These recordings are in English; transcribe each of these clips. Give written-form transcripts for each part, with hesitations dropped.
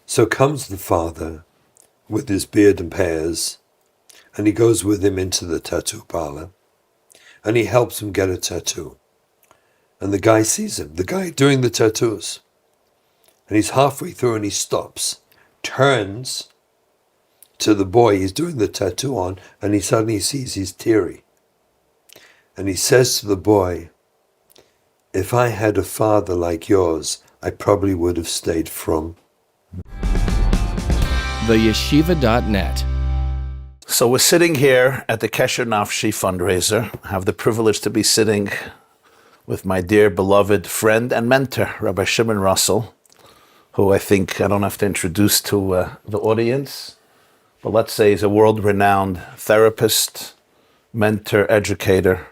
So comes the father with his beard and pears, and he goes with him into the tattoo parlor, and he helps him get a tattoo. And the guy sees him, the guy doing the tattoos, and he's halfway through and he stops, turns to the boy he's doing the tattoo on, and he suddenly sees he's teary. And he says to the boy, "If I had a father like yours, I probably would have stayed from." TheYeshiva.net. So we're sitting here at the Kesher Nafshi fundraiser. I have the privilege to be sitting with my dear beloved friend and mentor, Rabbi Shimon Russell, who I think I don't have to introduce to the audience, but let's say he's a world-renowned therapist, mentor, educator,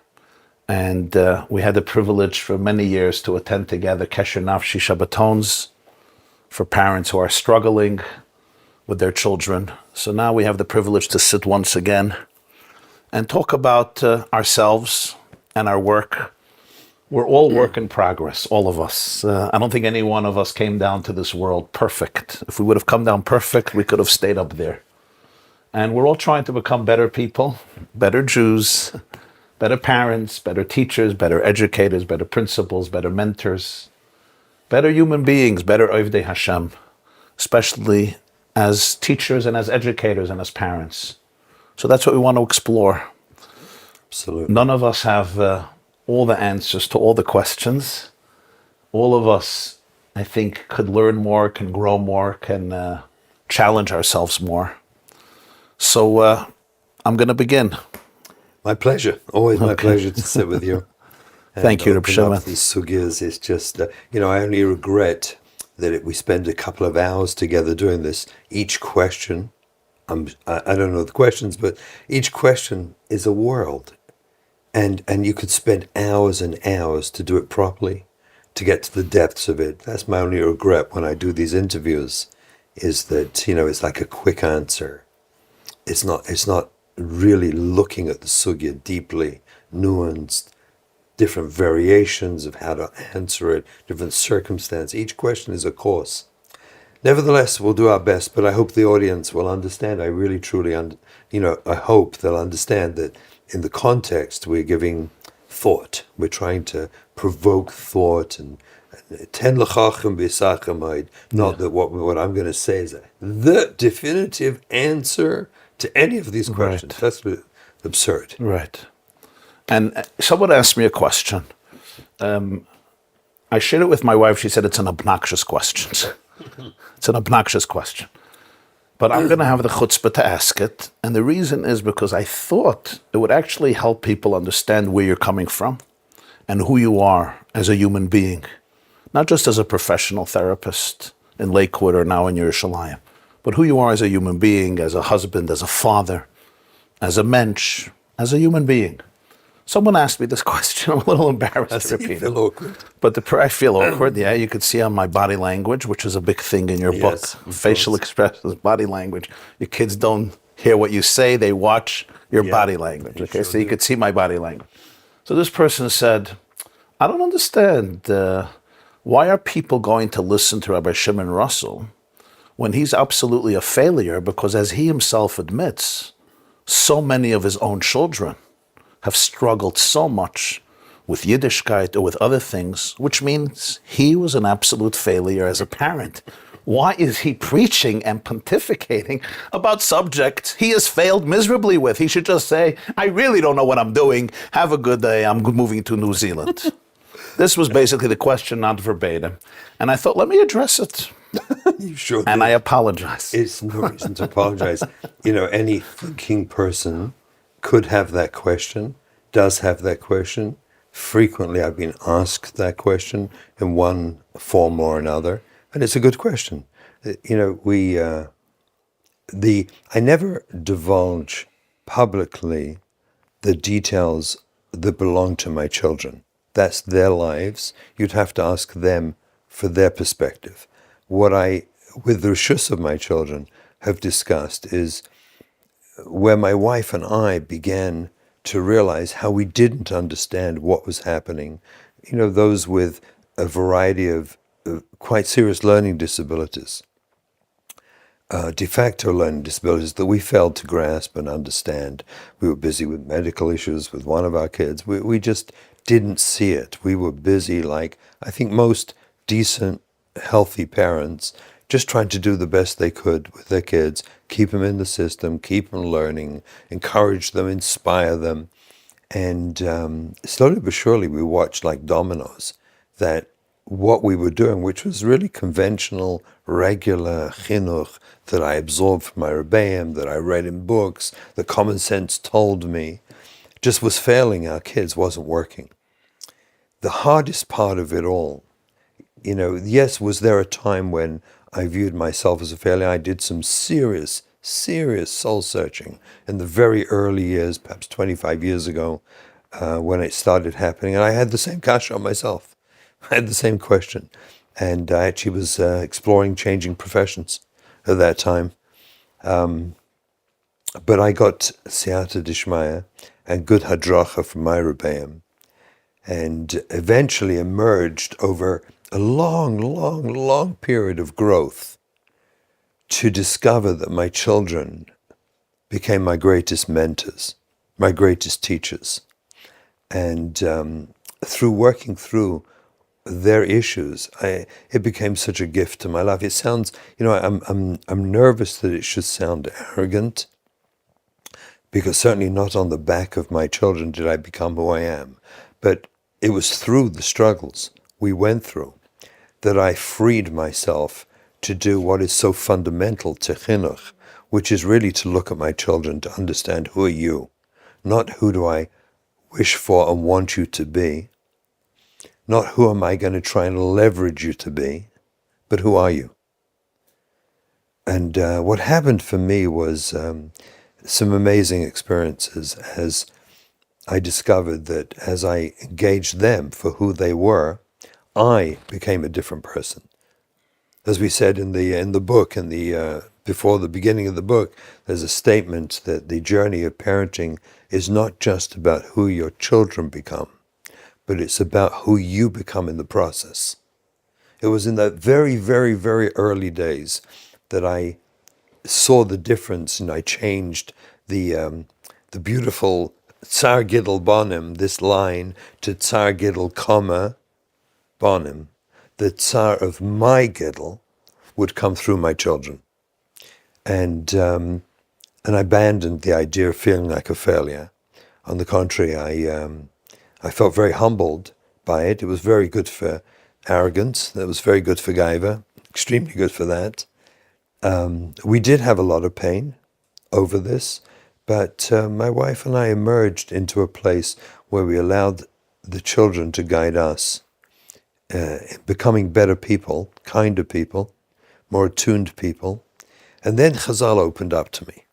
and we had the privilege for many years to attend together Kesher Nafshi Shabbatons for parents who are struggling with their children. So now we have the privilege to sit once again and talk about ourselves and our work. We're all work in progress, all of us. I don't think any one of us came down to this world perfect. If we would have come down perfect, we could have stayed up there. And we're all trying to become better people, better Jews, better parents, better teachers, better educators, better principals, better mentors, better human beings, better Ovdei Hashem, especially as teachers and as educators and as parents. So that's what we want to explore. Absolutely. None of us have all the answers to all the questions. All of us, I think, could learn more, can grow more, can challenge ourselves more. So I'm going to begin. My pleasure. Always my pleasure to sit with you. Thank you, Rabbi Shimon. These sugyas is just, I only regret that we spend a couple of hours together doing this. Each question, I don't know the questions, but each question is a world. And you could spend hours and hours to do it properly, to get to the depths of it. That's my only regret when I do these interviews, is that, it's like a quick answer. It's not really looking at the sugya deeply, nuanced, different variations of how to answer it, different circumstances. Each question is a course. Nevertheless, we'll do our best, but I hope the audience will understand. I really, truly, I hope they'll understand that in the context, we're giving thought. We're trying to provoke thought and ten l'chachim b'sachamid. Not that what I'm going to say is the definitive answer to any of these questions. Right. That's absurd. Right. And someone asked me a question. I shared it with my wife. She said it's an obnoxious question. It's an obnoxious question. But I'm going to have the chutzpah to ask it. And the reason is because I thought it would actually help people understand where you're coming from and who you are as a human being. Not just as a professional therapist in Lakewood or now in Yerushalayim, but who you are as a human being, as a husband, as a father, as a mensch, as a human being. Someone asked me this question. I'm a little embarrassed to repeat it. Feel awkward. But I feel awkward, yeah. You could see on my body language, which is a big thing in your book. Facial expressions, body language. Your kids don't hear what you say, they watch your body language. Okay, so you could see my body language. So this person said, I don't understand. Why are people going to listen to Rabbi Shimon Russell when he's absolutely a failure? Because as he himself admits, so many of his own children have struggled so much with Yiddishkeit or with other things, which means he was an absolute failure as a parent. Why is he preaching and pontificating about subjects he has failed miserably with? He should just say, I really don't know what I'm doing. Have a good day. I'm moving to New Zealand. This was basically the question, not verbatim. And I thought, let me address it. You sure did. And I apologize. It's no reason to apologize. Any thinking person could have that question, does have that question. Frequently I've been asked that question in one form or another, and it's a good question. I never divulge publicly the details that belong to my children. That's their lives. You'd have to ask them for their perspective. What I, with the rishus of my children, have discussed is where my wife and I began to realize how we didn't understand what was happening. Those with a variety of quite serious learning disabilities. de facto learning disabilities that we failed to grasp and understand. We were busy with medical issues with one of our kids. We just didn't see it. We were busy, like I think most decent, healthy parents, just trying to do the best they could with their kids, keep them in the system, keep them learning, encourage them, inspire them. And slowly but surely, we watched like dominoes that what we were doing, which was really conventional, regular chinuch that I absorbed from my Rebbeim, that I read in books, that common sense told me, just was failing our kids, wasn't working. The hardest part of it all, yes, was there a time when I viewed myself as a failure? I did some serious soul searching in the very early years, perhaps 25 years ago, when it started happening. And I had the same kasha on myself. I had the same question. And I actually was exploring changing professions at that time. But I got siyata dishmaya and good hadracha from my Rebbeim, and eventually emerged over a long period of growth to discover that my children became my greatest mentors, my greatest teachers. And through working through their issues, it became such a gift to my life. It sounds, I'm nervous that it should sound arrogant, because certainly not on the back of my children did I become who I am. But it was through the struggles we went through that I freed myself to do what is so fundamental to chinuch, which is really to look at my children to understand, who are you? Not who do I wish for and want you to be, not who am I going to try and leverage you to be, but who are you? And what happened for me was some amazing experiences as I discovered that as I engaged them for who they were, I became a different person. As we said in the book, before the beginning of the book, there's a statement that the journey of parenting is not just about who your children become, but it's about who you become in the process. It was in that very, very, very early days that I saw the difference, and I changed the beautiful Tsar Gidel Bonim, this line, to Tsar Gidel, Bonim. The Tsar of my Gidel would come through my children. And I abandoned the idea of feeling like a failure. On the contrary, I felt very humbled by it. It was very good for arrogance. That was very good for gaiva, extremely good for that. We did have a lot of pain over this, but my wife and I emerged into a place where we allowed the children to guide us, becoming better people, kinder people, more attuned people. And then Chazal opened up to me,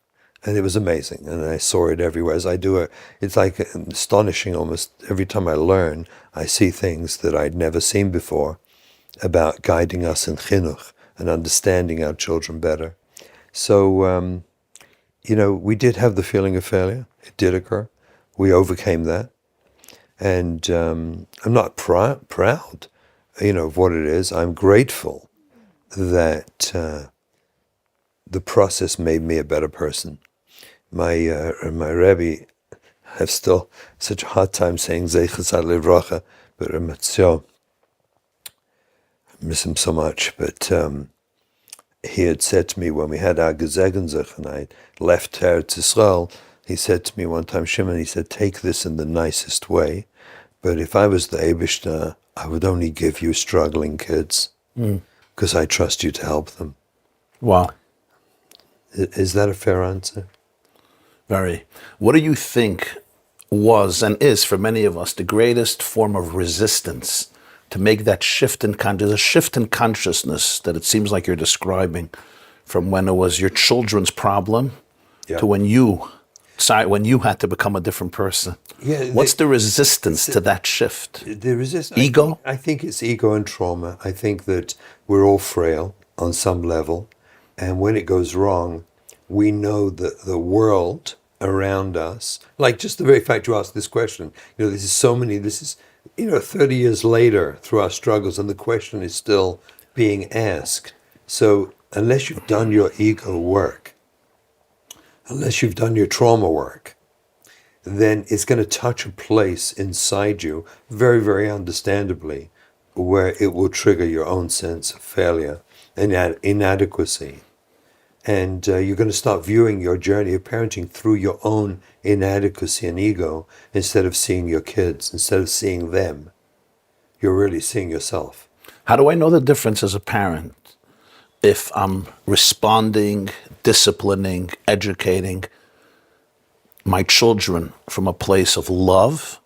and it was amazing, and I saw it everywhere. As I do it, it's like astonishing almost every time I learn, I see things that I'd never seen before about guiding us in chinuch and understanding our children better. So, we did have the feeling of failure. It did occur. We overcame that. And I'm not proud, of what it is. I'm grateful that the process made me a better person. My Rabbi, I have still such a hard time saying Zeichasad Livracha, but Ramatzio, I miss him so much. But he had said to me when we had our Gezegenzach and I left Eretz Yisrael, he said to me one time, Shimon, he said, take this in the nicest way, but if I was the Eibishter, I would only give you struggling kids, because I trust you to help them. Wow. Is that a fair answer? Very. What do you think was and is, for many of us, the greatest form of resistance to make that shift in consciousness, a shift in consciousness that it seems like you're describing, from when it was your children's problem to when you had to become a different person? Yeah, what's the resistance to that shift? The resistance, ego? I think it's ego and trauma. I think that we're all frail on some level, and when it goes wrong, we know that the world around us, like just the very fact you asked this question, this is 30 years later through our struggles, and the question is still being asked. So unless you've done your ego work, unless you've done your trauma work, then it's going to touch a place inside you, very, very understandably, where it will trigger your own sense of failure and inadequacy. And you're going to start viewing your journey of parenting through your own inadequacy and ego instead of seeing your kids, instead of seeing them. You're really seeing yourself. How do I know the difference as a parent if I'm responding, disciplining, educating my children from a place of love,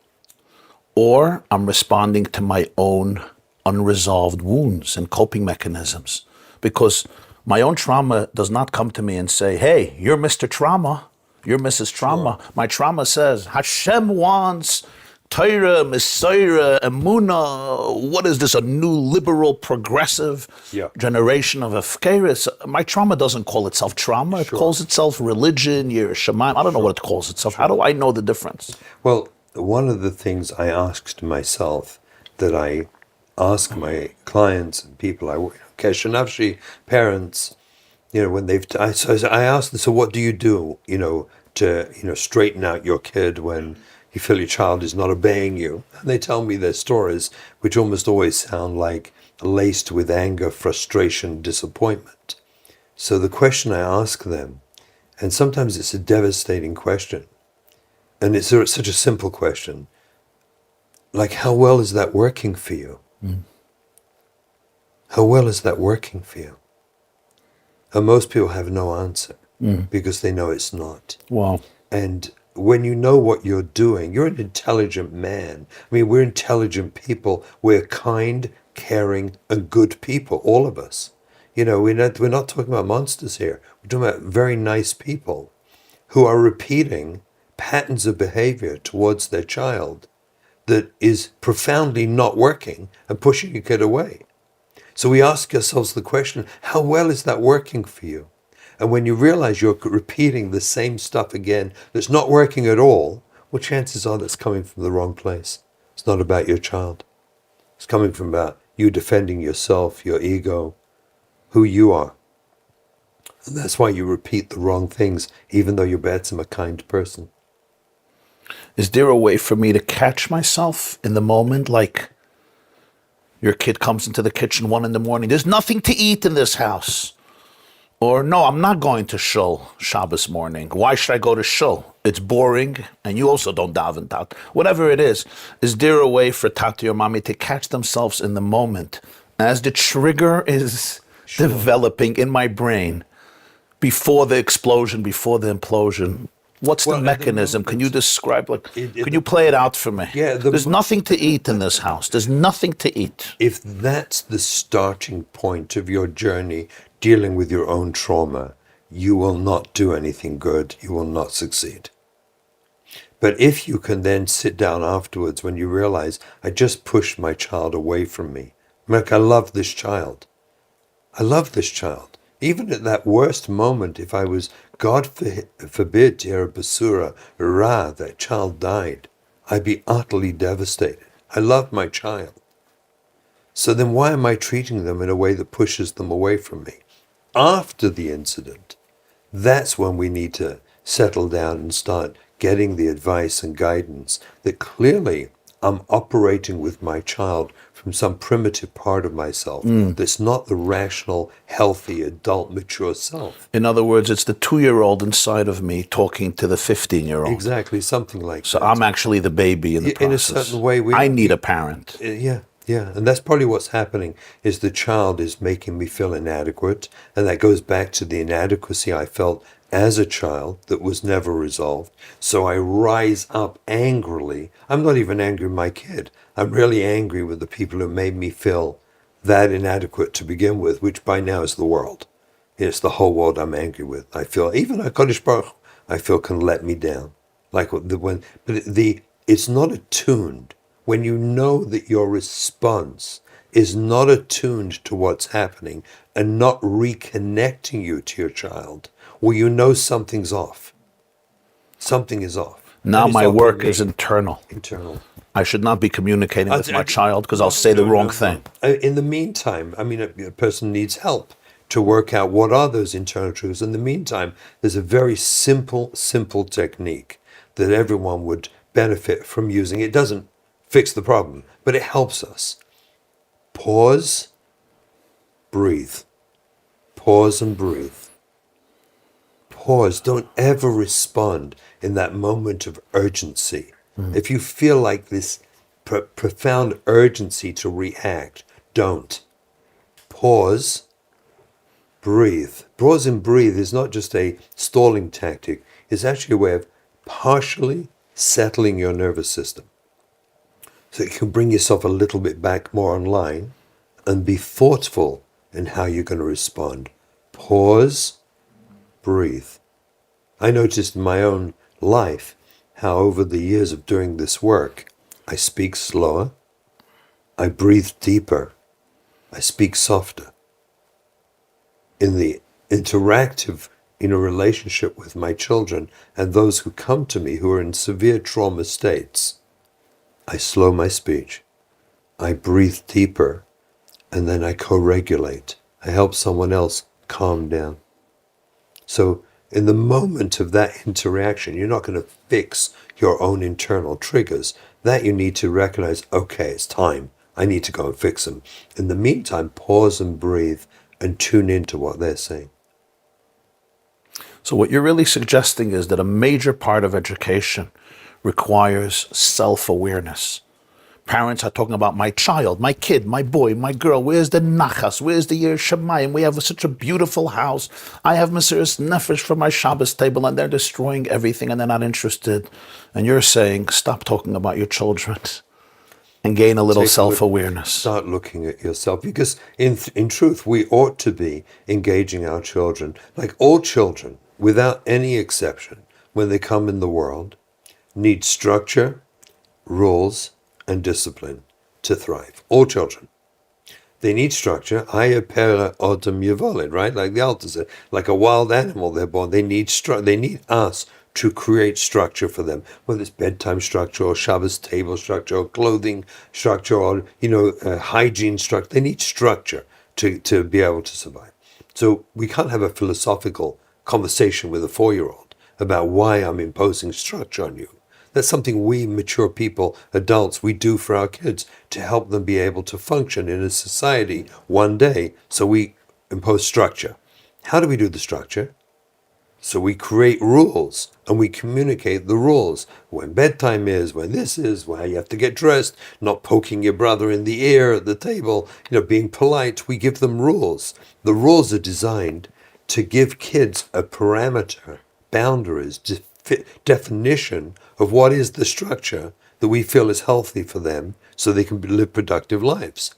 or I'm responding to my own unresolved wounds and coping mechanisms? Because my own trauma does not come to me and say, hey, you're Mr. Trauma, you're Mrs. Trauma. Sure. My trauma says, Hashem wants Torah, Messiah, Emunah. What is this, a new liberal, progressive generation of Afkeris? My trauma doesn't call itself trauma. It calls itself religion, Yerushalayim. I don't know what it calls itself. How do I know the difference? Well, one of the things I asked myself that I ask my clients and people I work, Kesher Nafshi parents, when I ask them, so what do you do, to, straighten out your kid when you feel your child is not obeying you? And they tell me their stories, which almost always sound like laced with anger, frustration, disappointment. So the question I ask them, and sometimes it's a devastating question, and it's such a simple question, like, how well is that working for you? How well is that working for you? And most people have no answer because they know it's not. Wow. And when you know what you're doing, you're an intelligent man. I mean, we're intelligent people. We're kind, caring, and good people, all of us. We're not talking about monsters here. We're talking about very nice people who are repeating patterns of behavior towards their child that is profoundly not working and pushing your kid away. So we ask ourselves the question, how well is that working for you? And when you realize you're repeating the same stuff again that's not working at all, well, chances are that's coming from the wrong place. It's not about your child. It's coming from about you defending yourself, your ego, who you are. And that's why you repeat the wrong things, even though you're a kind person. Is there a way for me to catch myself in the moment, like your kid comes into the kitchen 1 a.m, there's nothing to eat in this house? Or, no, I'm not going to shul Shabbos morning. Why should I go to shul? It's boring, and you also don't daven tat. Whatever it is there a way for tati or mommy to catch themselves in the moment as the trigger is developing in my brain before the explosion, before the implosion? What's the mechanism? Can you describe, can you play it out for me? Yeah, there's nothing to eat in this house. There's nothing to eat. If that's the starting point of your journey dealing with your own trauma, you will not do anything good. You will not succeed. But if you can then sit down afterwards when you realize, I just pushed my child away from me. I love this child. I love this child. Even at that worst moment, if I was, God forbid, Basura, Ra, that child died, I'd be utterly devastated. I love my child. So then why am I treating them in a way that pushes them away from me? After the incident, that's when we need to settle down and start getting the advice and guidance that clearly I'm operating with my child from some primitive part of myself that's not the rational, healthy, adult, mature self. In other words, it's the 2-year-old inside of me talking to the 15-year-old. Exactly, something like that. So I'm actually the baby in the process. In a certain way. I need a parent. Yeah. And that's probably what's happening, is the child is making me feel inadequate. And that goes back to the inadequacy I felt as a child that was never resolved. So I rise up angrily. I'm not even angry with my kid. I'm really angry with the people who made me feel that inadequate to begin with, which by now is the world. It's the whole world I'm angry with. I feel, even HaKadosh Baruch Hu, I feel can let me down. It's not attuned. When you know that your response is not attuned to what's happening and not reconnecting you to your child, well, you know something's off. Something is off. Now my work is internal. Internal. I should not be communicating with my child because I'll say the wrong thing. In the meantime, a person needs help to work out what are those internal truths. In the meantime, there's a very simple technique that everyone would benefit from using. It doesn't fix the problem, but it helps us. Pause, breathe. Pause and breathe. Pause. Don't ever respond in that moment of urgency. If you feel like this profound urgency to react, don't. Pause, breathe. Pause and breathe is not just a stalling tactic. It's actually a way of partially settling your nervous system. So you can bring yourself a little bit back more online and be thoughtful in how you're going to respond. Pause, breathe. I noticed in my own life how over the years of doing this work, I speak slower, I breathe deeper, I speak softer. In the interactive relationship with my children and those who come to me who are in severe trauma states, I slow my speech, I breathe deeper, and then I co-regulate. I help someone else calm down. So in the moment of that interaction, you're not going to fix your own internal triggers. That you need to recognize, okay, it's time. I need to go and fix them. In the meantime, pause and breathe and tune into what they're saying. So what you're really suggesting is that a major part of education requires self-awareness. Parents are talking about my child, my kid, my boy, my girl. Where's the nachas? Where's the Yer Shemayim? We have such a beautiful house. I have Mesiras Nefesh for my Shabbos table, and they're destroying everything, and they're not interested. And you're saying, stop talking about your children and gain a little self-awareness. Start looking at yourself, because in truth, we ought to be engaging our children, like all children, without any exception, when they come in the world, need structure, rules, and discipline to thrive. All children. They need structure. Haya pera odom yevolid, right? Like the Alter said, like a wild animal they're born. They need They need us to create structure for them, whether it's bedtime structure or Shabbos table structure or clothing structure or hygiene structure. They need structure to be able to survive. So we can't have a philosophical conversation with a 4-year-old about why I'm imposing structure on you. That's something we mature people, adults, we do for our kids to help them be able to function in a society one day. So we impose structure. How do we do the structure? So we create rules and we communicate the rules. When bedtime is, when this is, why you have to get dressed, not poking your brother in the ear at the table, being polite. We give them rules. The rules are designed to give kids a parameter, boundaries, definition of what is the structure that we feel is healthy for them so they can live productive lives.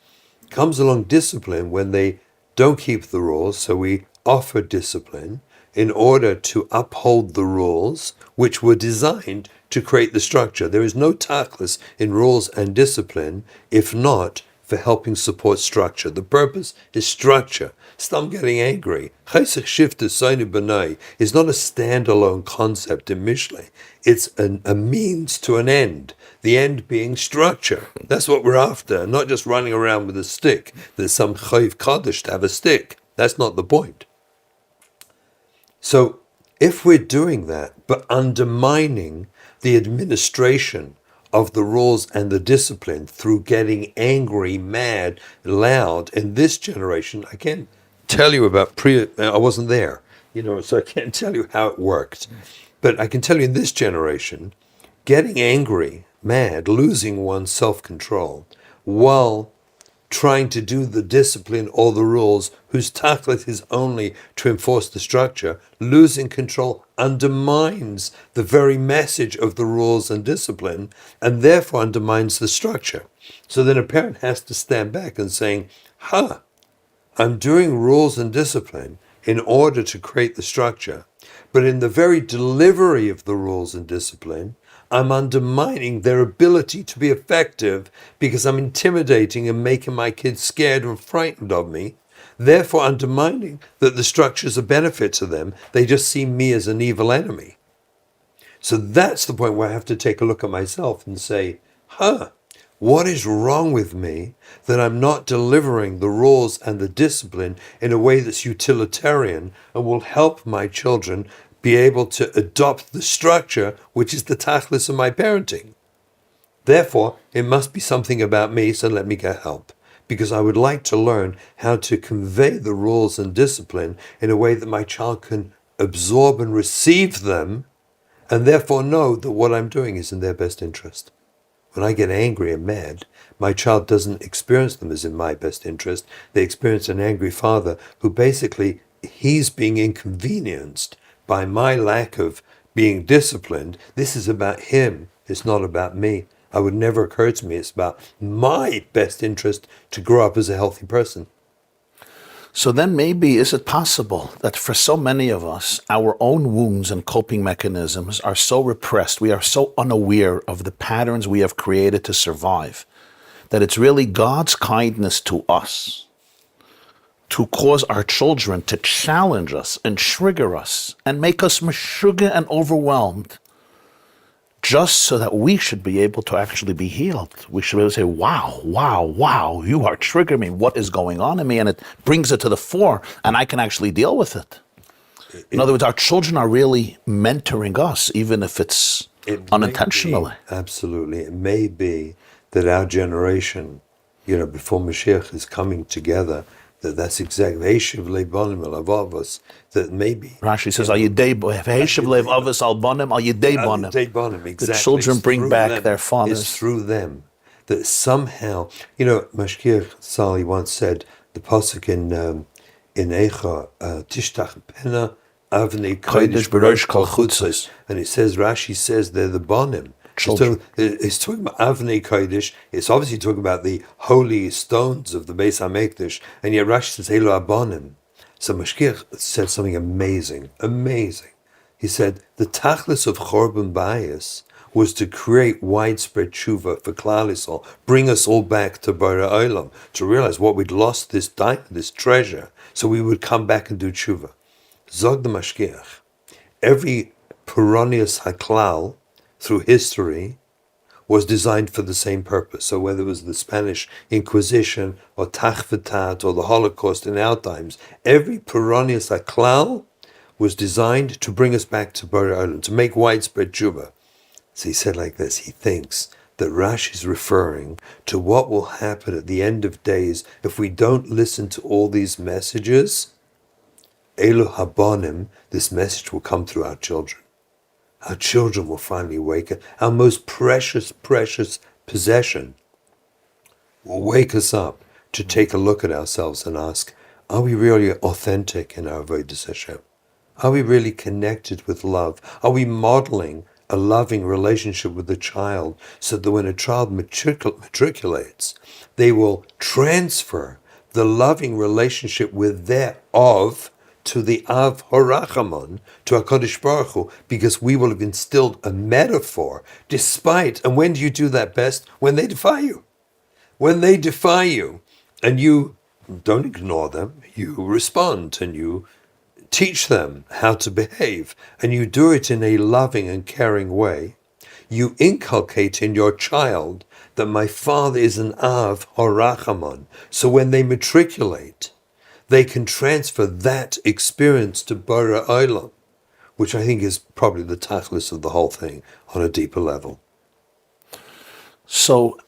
Comes along discipline when they don't keep the rules, so we offer discipline in order to uphold the rules which were designed to create the structure. There is no tachlis in rules and discipline if not for helping support structure. The purpose is structure. Stop getting angry. Chesed shifta soine b'nai is not a standalone concept in Mishlei. It's a means to an end. The end being structure. That's what we're after, not just running around with a stick. There's some chayv kaddish to have a stick. That's not the point. So if we're doing that, but undermining the administration of the rules and the discipline through getting angry, mad, loud, in this generation, I can't tell you about I wasn't there, so I can't tell you how it worked. But I can tell you in this generation, getting angry, mad, losing one's self-control while trying to do the discipline or the rules whose tachlis is only to enforce the structure, losing control undermines the very message of the rules and discipline and therefore undermines the structure. So then a parent has to stand back and saying, I'm doing rules and discipline in order to create the structure, but in the very delivery of the rules and discipline, I'm undermining their ability to be effective because I'm intimidating and making my kids scared and frightened of me, therefore undermining that the structure's a benefit to them. They just see me as an evil enemy. So that's the point where I have to take a look at myself and say, What is wrong with me that I'm not delivering the rules and the discipline in a way that's utilitarian and will help my children be able to adopt the structure which is the tachlis of my parenting? Therefore, it must be something about me, so let me get help. Because I would like to learn how to convey the rules and discipline in a way that my child can absorb and receive them, and therefore know that what I'm doing is in their best interest. When I get angry and mad, my child doesn't experience them as in my best interest. They experience an angry father who basically, he's being inconvenienced by my lack of being disciplined. This is about him. It's not about me. It would never occur to me it's about my best interest to grow up as a healthy person. So then maybe is it possible that for so many of us, our own wounds and coping mechanisms are so repressed, we are so unaware of the patterns we have created to survive, that it's really God's kindness to us to cause our children to challenge us and trigger us and make us meshuggah and overwhelmed, just so that we should be able to actually be healed. We should be able to say, wow, you are triggering me. What is going on in me? And it brings it to the fore, and I can actually deal with it. In other words, our children are really mentoring us, even if it's unintentionally. Absolutely. It may be that our generation, before Mashiach is coming together, that's exactly that maybe Rashi says, the children bring back their fathers. It's through them that somehow, Mashkiach Sali once said, the pasuk in Eicha, Tishtach Pena Avnei Kodesh Barosh Kol Chutzos, and it says, Rashi says they're the bonim. It's talking about Avnei Kodesh. It's obviously talking about the holy stones of the Beis HaMikdash, and yet Rashi says Elu Abonim. So Mashkiach said something amazing. He said the tachlis of Chorban Bayis was to create widespread tshuva for Klal Yisrael, bring us all back to Bara Olam, to realize what we'd lost, this diamond, this treasure, so we would come back and do tshuva. Zog the Mashkiach. Every Peronius HaKlal through history was designed for the same purpose. So whether it was the Spanish Inquisition or Tach V'Tat or the Holocaust in our times, every Peronius HaKlal was designed to bring us back to Bara Olam, to make widespread tshuva. So he said like this, he thinks that Rashi is referring to what will happen at the end of days if we don't listen to all these messages. Elu Habonim, this message will come through our children. Our children will finally awaken. Our most precious possession will wake us up to take a look at ourselves and ask, are we really authentic in our avodas Hashem? Are we really connected with love? Are we modeling a loving relationship with the child so that when a child matriculates, they will transfer the loving relationship with their Av to the Av Horachamon, to HaKadosh Baruch Hu, because we will have instilled a metaphor despite, and when do you do that best? When they defy you. When they defy you, and you don't ignore them, you respond and you teach them how to behave, and you do it in a loving and caring way. You inculcate in your child that my father is an Av Horachamon, so when they matriculate, they can transfer that experience to Bara Olam, which I think is probably the tachlis of the whole thing on a deeper level. So,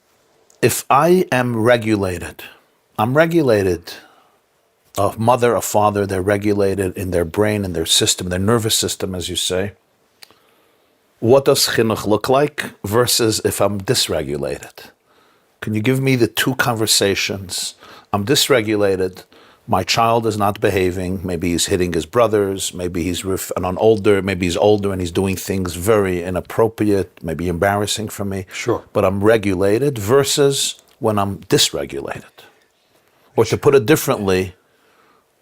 if I am regulated, I'm regulated. A mother, a father, they're regulated in their brain, in their system, their nervous system, as you say. What does chinuch look like versus if I'm dysregulated? Can you give me the two conversations? I'm dysregulated. My child is not behaving. Maybe he's hitting his brothers. Maybe he's maybe he's older and he's doing things very inappropriate, maybe embarrassing for me. Sure. But I'm regulated versus when I'm dysregulated. Or to put it differently,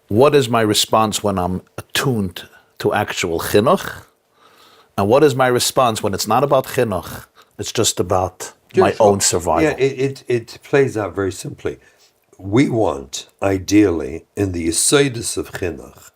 what is my response when I'm attuned to actual chinuch? And what is my response when it's not about chinuch? It's just about my own survival. Yeah, it plays out very simply. We want, ideally, in the yesodus of chinuch,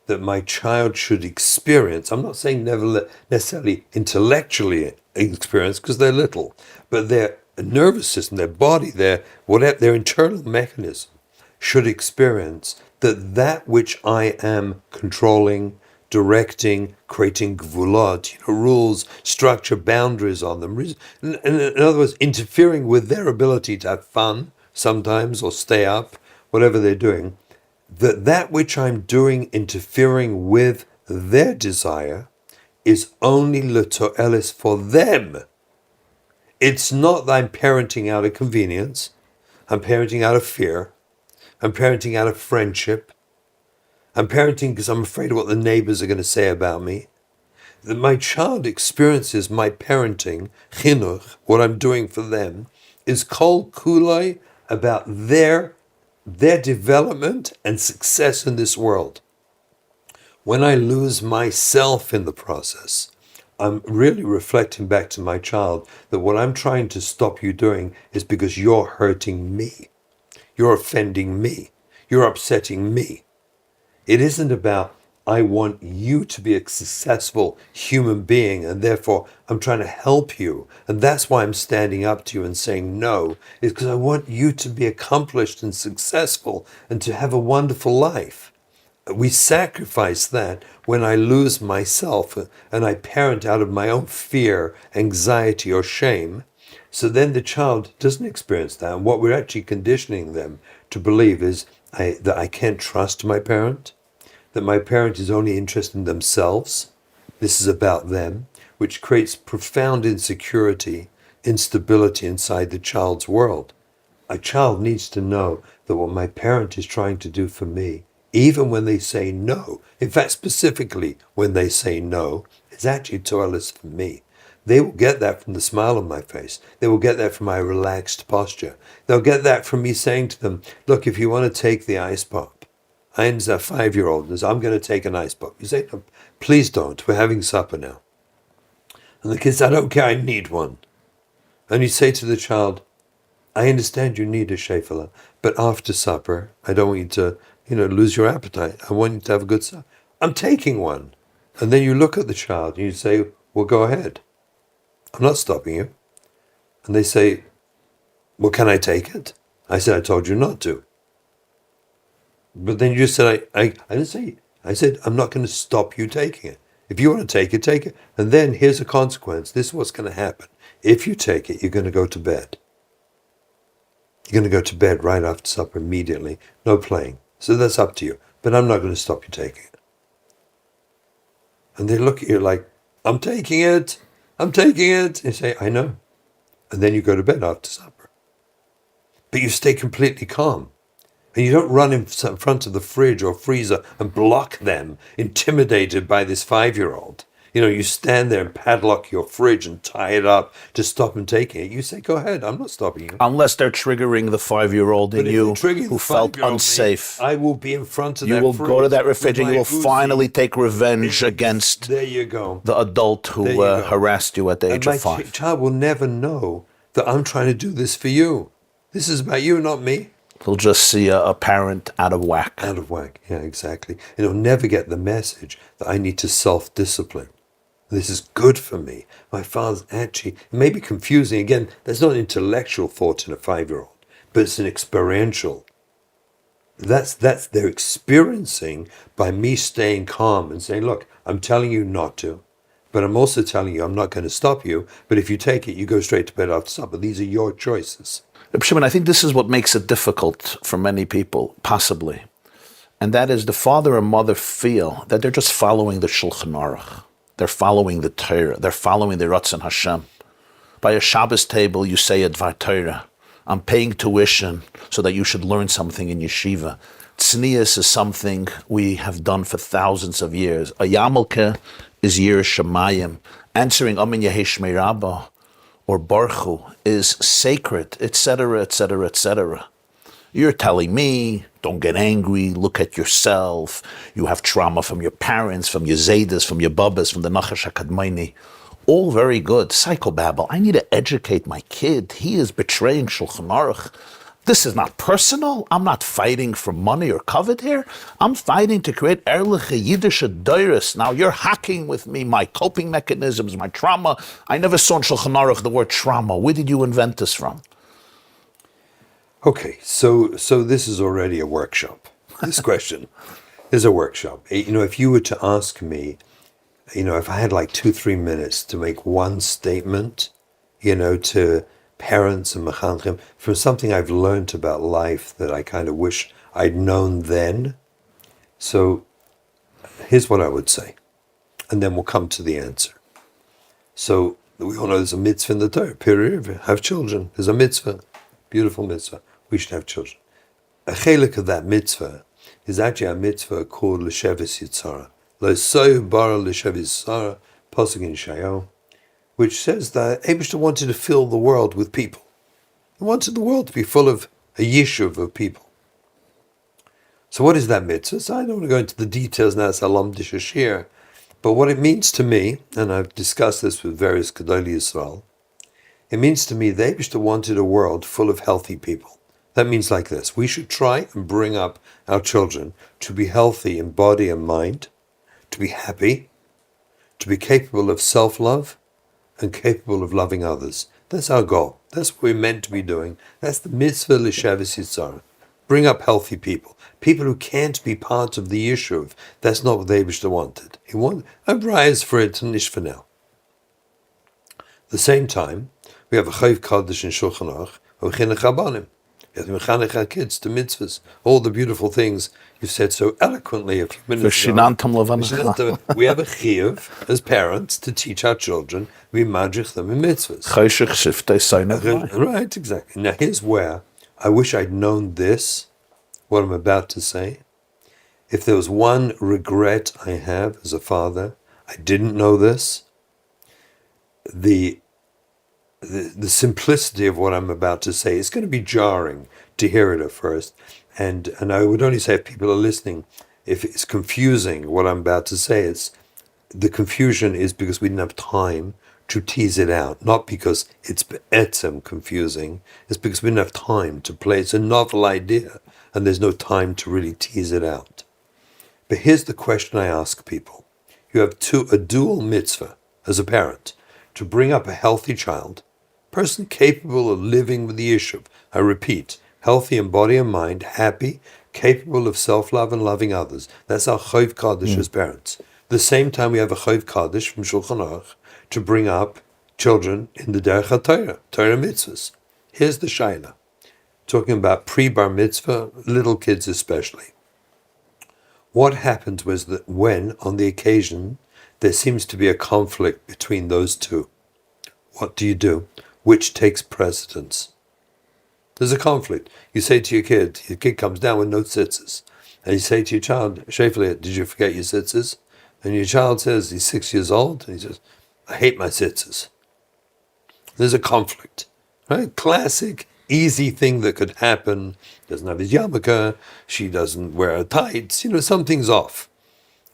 that my child should experience, I'm not saying never necessarily intellectually experience, because they're little, but their nervous system, their body, their whatever, their internal mechanism should experience that which I am controlling, directing, creating gvulot, rules, structure, boundaries on them. In other words, interfering with their ability to have fun sometimes or stay up, whatever they're doing. That which I'm doing, interfering with their desire, is only l'to'elis for them. It's not that I'm parenting out of convenience. I'm parenting out of fear. I'm parenting out of friendship. I'm parenting because I'm afraid of what the neighbors are going to say about me. That my child experiences my parenting, chinuch, what I'm doing for them, is kol kulai about their development and success in this world. When I lose myself in the process, I'm really reflecting back to my child that what I'm trying to stop you doing is because you're hurting me. You're offending me. You're upsetting me. It isn't about, I want you to be a successful human being and therefore I'm trying to help you. And that's why I'm standing up to you and saying no, is because I want you to be accomplished and successful and to have a wonderful life. We sacrifice that when I lose myself and I parent out of my own fear, anxiety, or shame. So then the child doesn't experience that. And what we're actually conditioning them to believe is that I can't trust my parent, that my parent is only interested in themselves. This is about them, which creates profound insecurity, instability inside the child's world. A child needs to know that what my parent is trying to do for me, even when they say no, in fact, specifically when they say no, is actually toilets for me. They will get that from the smile on my face. They will get that from my relaxed posture. They'll get that from me saying to them, look, if you want to take the ice pop, I'm a 5-year-old, and I'm going to take an ice pop. You say, no, please don't. We're having supper now. And the kid says, I don't care, I need one. And you say to the child, I understand you need a shefela, but after supper, I don't want you to, lose your appetite. I want you to have a good supper. I'm taking one. And then you look at the child and you say, well, go ahead. I'm not stopping you. And they say, well, can I take it? I said, I told you not to. But then you just said, I didn't say, I said, I'm not going to stop you taking it. If you want to take it, take it. And then here's a consequence. This is what's going to happen. If you take it, you're going to go to bed. You're going to go to bed right after supper immediately. No playing. So that's up to you. But I'm not going to stop you taking it. And they look at you like, I'm taking it. I'm taking it. You say, I know. And then you go to bed after supper. But you stay completely calm. And you don't run in front of the fridge or freezer and block them, intimidated by this 5-year-old. You stand there and padlock your fridge and tie it up to stop them taking it. You say, go ahead, I'm not stopping you. Unless they're triggering the 5-year-old in you who felt unsafe. I will be in front of that fridge. You will go to that refrigerator, you will finally take revenge against there you go. The adult who harassed you at the age of 5. My child will never know that I'm trying to do this for you. This is about you, not me. He'll just see a parent out of whack. Out of whack, yeah, exactly. And he'll never get the message that I need to self-discipline. This is good for me. My father's actually, it may be confusing. Again, there's not an intellectual thought in a 5-year-old, but it's an experiential. That's they're experiencing by me staying calm and saying, look, I'm telling you not to, but I'm also telling you I'm not going to stop you. But if you take it, you go straight to bed after supper. These are your choices. Shimon, I think this is what makes it difficult for many people, possibly. And that is the father and mother feel that they're just following the Shulchan Aruch. They're following the Torah. They're following the Ratzon Hashem. By a Shabbos table, you say a Dvar Torah. I'm paying tuition so that you should learn something in yeshiva. Tznius is something we have done for thousands of years. A Yamelke is Yir Shemayim. Answering Amen Yehei Shmei Rabbah or Baruch Hu is sacred, etc., etc., etc. You're telling me, don't get angry, look at yourself. You have trauma from your parents, from your Zaydas, from your Babas, from the Nachash HaKadmaini. All very good. Psychobabble. I need to educate my kid. He is betraying Shulchan Aruch. This is not personal. I'm not fighting for money or covet here. I'm fighting to create ehrliche Yiddische Deirus. Now you're hacking with me my coping mechanisms, my trauma. I never saw in Shulchan Aruch the word trauma. Where did you invent this from? Okay, so this is already a workshop. This question is a workshop. If you were to ask me, if I had like 2-3 minutes to make one statement, to parents and mechanchim from something I've learned about life that I kind of wish I'd known then. So here's what I would say, and then we'll come to the answer. So we all know there's a mitzvah in the Torah, period, have children. There's a mitzvah, beautiful mitzvah. We should have children. A chelik of that mitzvah is actually a mitzvah called L'Shevis Yitzhara. L'Soy Bara L'Shevis Yitzhara, Pasuk in Shayo, which says that Eibishter wanted to fill the world with people. He wanted the world to be full of a yishuv of people. So what is that mitzvah? So I don't want to go into the details now, it's Alam Dishashir, but what it means to me, and I've discussed this with various Gedolei Yisrael, it means to me that Eibishter wanted a world full of healthy people. That means like this: we should try and bring up our children to be healthy in body and mind, to be happy, to be capable of self-love, and capable of loving others. That's our goal. That's what we're meant to be doing. That's the mitzvah l'shavis yitzhara. Bring up healthy people. People who can't be part of the yishuv. That's not what the Eibishter wanted. He wanted a brayas for it and nish for now. At the same time, we have a chayv kaddish in Shulchan Aruch, or chinuch rabbanim. We have to mechanech our kids to mitzvahs. All the beautiful things you've said so eloquently a few minutes ago. We have a chiyuv as parents to teach our children. We madrich them in mitzvahs. Right, exactly. Now here's where I wish I'd known this, what I'm about to say. If there was one regret I have as a father, I didn't know this. The simplicity of what I'm about to say is going to be jarring to hear it at first. And I would only say if people are listening, if it's confusing what I'm about to say, the confusion is because we didn't have time to tease it out, not because it's be'etzem confusing, it's because we didn't have time to play. It's a novel idea, and there's no time to really tease it out. But here's the question I ask people. You have a dual mitzvah as a parent, to bring up a healthy child, person capable of living with the yishuv. I repeat, healthy in body and mind, happy, capable of self-love and loving others. That's our chayv kaddish as parents. At the same time, we have a chayv kaddish from Shulchan Aruch to bring up children in the derech HaTorah, Torah mitzvahs. Here's the shaila, talking about pre-bar mitzvah, little kids especially. What happens was that when, on the occasion, there seems to be a conflict between those two, what do? Which takes precedence? There's a conflict. You say to your kid comes down with no tzitzis, and you say to your child, Shefli, did you forget your tzitzis? And your child says, he's 6 years old, and he says, I hate my tzitzis. There's a conflict, right? Classic, easy thing that could happen. Doesn't have his yarmulke, she doesn't wear her tights, something's off.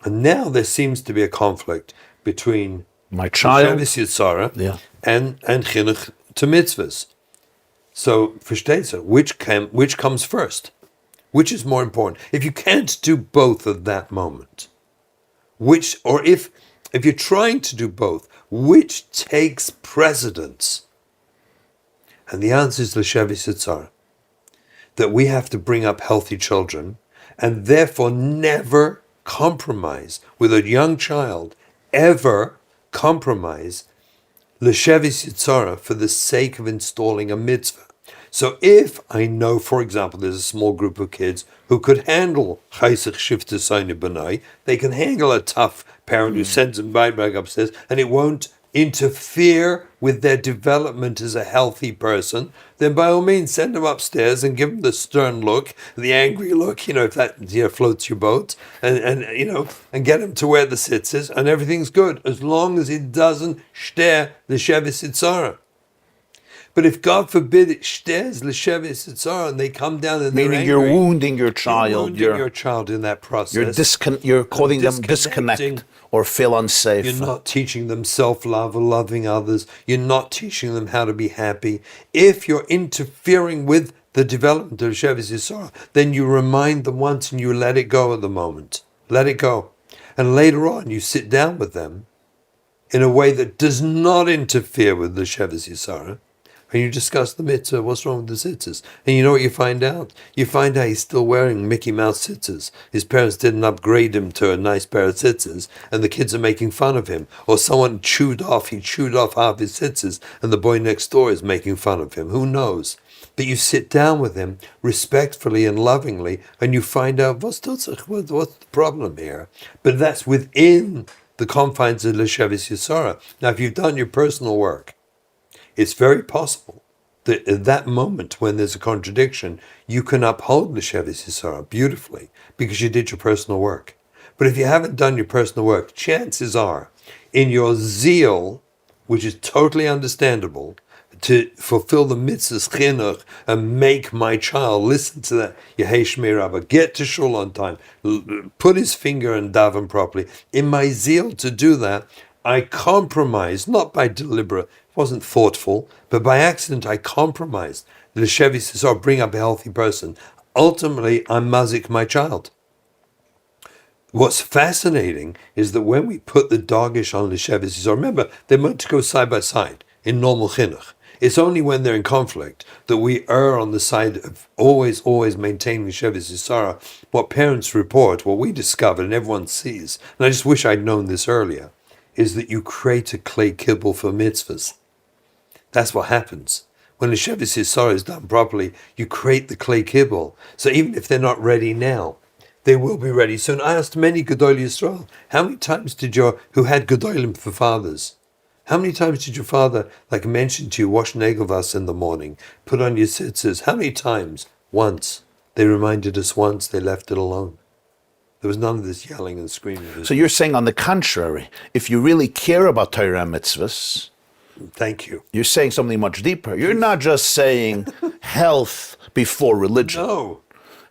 And now there seems to be a conflict between my child Yitzhara and chinuch to mitzvahs. So, versteht ihr, which comes first? Which is more important? If you can't do both at that moment, if you're trying to do both, which takes precedence? And the answer is l'shevis yitzhara, that we have to bring up healthy children, and therefore never compromise with a young child, ever compromise l'shevis yitzhara for the sake of installing a mitzvah. So if I know, for example, there's a small group of kids who could handle chaysich shifta sayne b'nai, they can handle a tough parent who sends them back upstairs, and it won't interfere with their development as a healthy person, then by all means send them upstairs and give them the stern look, the angry look, if that floats your boat, and get them to where the sitz is, and everything's good, as long as it doesn't shter l'shevis yitzhara. But if God forbid it shtes l'shevis yitzhara, and they come down and meaning you're wounding your child, you're wounding your child in that process. You're causing them disconnect or feel unsafe. You're not teaching them self-love or loving others. You're not teaching them how to be happy. If you're interfering with the development of Shevis Yisrael, then you remind them once and you let it go at the moment. Let it go. And later on, you sit down with them in a way that does not interfere with the Shevis Yisrael, and you discuss the mitzvah, what's wrong with the tzitzis. And you know what you find out? You find out he's still wearing Mickey Mouse tzitzis. His parents didn't upgrade him to a nice pair of tzitzis, and the kids are making fun of him. Or someone chewed off half his tzitzis, and the boy next door is making fun of him. Who knows? But you sit down with him respectfully and lovingly, and you find out what's the problem here. But that's within the confines of L'Shevis Yisara. Now, if you've done your personal work, it's very possible that at that moment when there's a contradiction, you can uphold L'Shevis Yisara beautifully because you did your personal work. But if you haven't done your personal work, chances are, in your zeal, which is totally understandable, to fulfill the mitzvahs chinuch and make my child listen to that Yehei Shmei Rabbi, get to shul on time, put his finger and daven properly. In my zeal to do that, I compromised, not by deliberate, it wasn't thoughtful, but by accident I compromised. The Shevis Yisrael bring up a healthy person. Ultimately, I mazik my child. What's fascinating is that when we put the dogish on the Shevis Yisrael, remember, they're meant to go side by side in normal chinuch. It's only when they're in conflict that we err on the side of always maintaining Shevis Yisara. What parents report, what we discovered and everyone sees, and I just wish I'd known this earlier, is that you create a clay kibble for mitzvahs. That's what happens. When the Shevis Yisara is done properly, you create the clay kibble. So even if they're not ready now, they will be ready soon. I asked many Gedol Yisrael, how many times who had Gedolim for fathers, how many times did your father, like mention to you, wash Negelvas in the morning, put on your tzitzis? How many times? Once. They reminded us once, they left it alone. There was none of this yelling and screaming. So you're saying, on the contrary, if you really care about Torah mitzvahs, thank you. You're saying something much deeper. You're not just saying health before religion. No.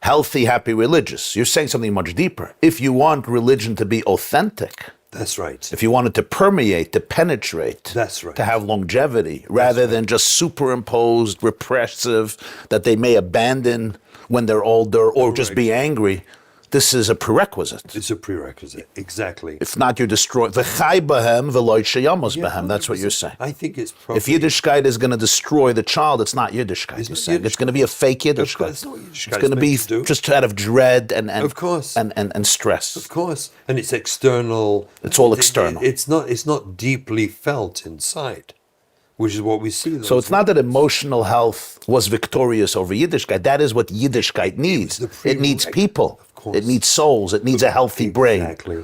Healthy, happy, religious. You're saying something much deeper. If you want religion to be authentic, that's right. If you want it to permeate, to penetrate, that's right. To have longevity, rather than just superimposed, repressive, that they may abandon when they're older or just be angry, this is a prerequisite. It's a prerequisite, exactly. If not, you're destroying. V'chai bahem v'lo sheyamos bahem. That's what you're saying. I think it's probably... If Yiddishkeit is going to destroy the child, it's not Yiddishkeit. You're saying. It's going to be a fake Yiddishkeit. It's not Yiddishkeit. It's going to be just out of dread and of course. And stress. Of course. And it's external. It's all external. It's not deeply felt inside, which is what we see. So it's not that emotional health was victorious over Yiddishkeit. That is what Yiddishkeit needs. It needs people. It needs souls. It needs a healthy brain. Exactly.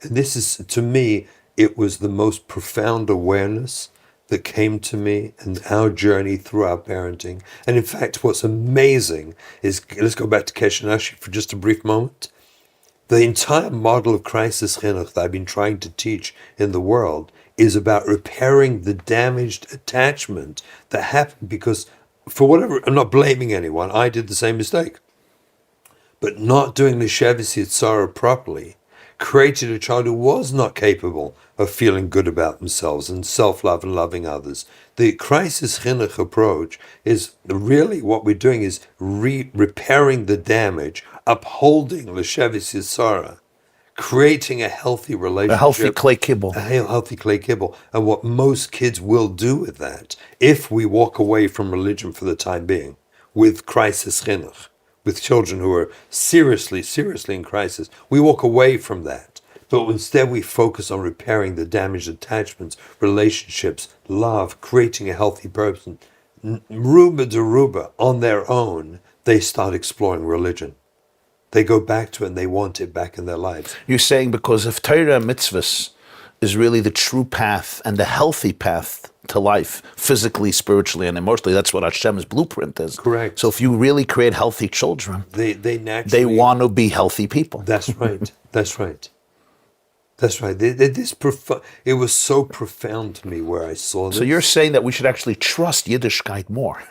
And this is, to me, it was the most profound awareness that came to me in our journey through our parenting. And in fact, what's amazing is, let's go back to Keshanashi for just a brief moment. The entire model of crisis chinuch that I've been trying to teach in the world is about repairing the damaged attachment that happened because, for whatever, I'm not blaming anyone, I did the same mistake. But not doing the Shevis Yitzara properly created a child who was not capable of feeling good about themselves and self-love and loving others. The crisis chinuch approach is really what we're doing is repairing the damage, upholding the Shevis Yitzara, creating a healthy relationship. A healthy clay kibble. A healthy clay kibble. And what most kids will do with that, if we walk away from religion for the time being, with crisis chinuch, with children who are seriously in crisis, we walk away from that. But instead we focus on repairing the damaged attachments, relationships, love, creating a healthy person. Ruba de Ruba, on their own, they start exploring religion. They go back to it and they want it back in their lives. You're saying because if Torah mitzvahs is really the true path and the healthy path to life, physically, spiritually, and emotionally, that's what Hashem's blueprint is. Correct. So if you really create healthy children, they naturally want to be healthy people. That's right. That's right. That's right. It was so profound to me where I saw this. So you're saying that we should actually trust Yiddishkeit more.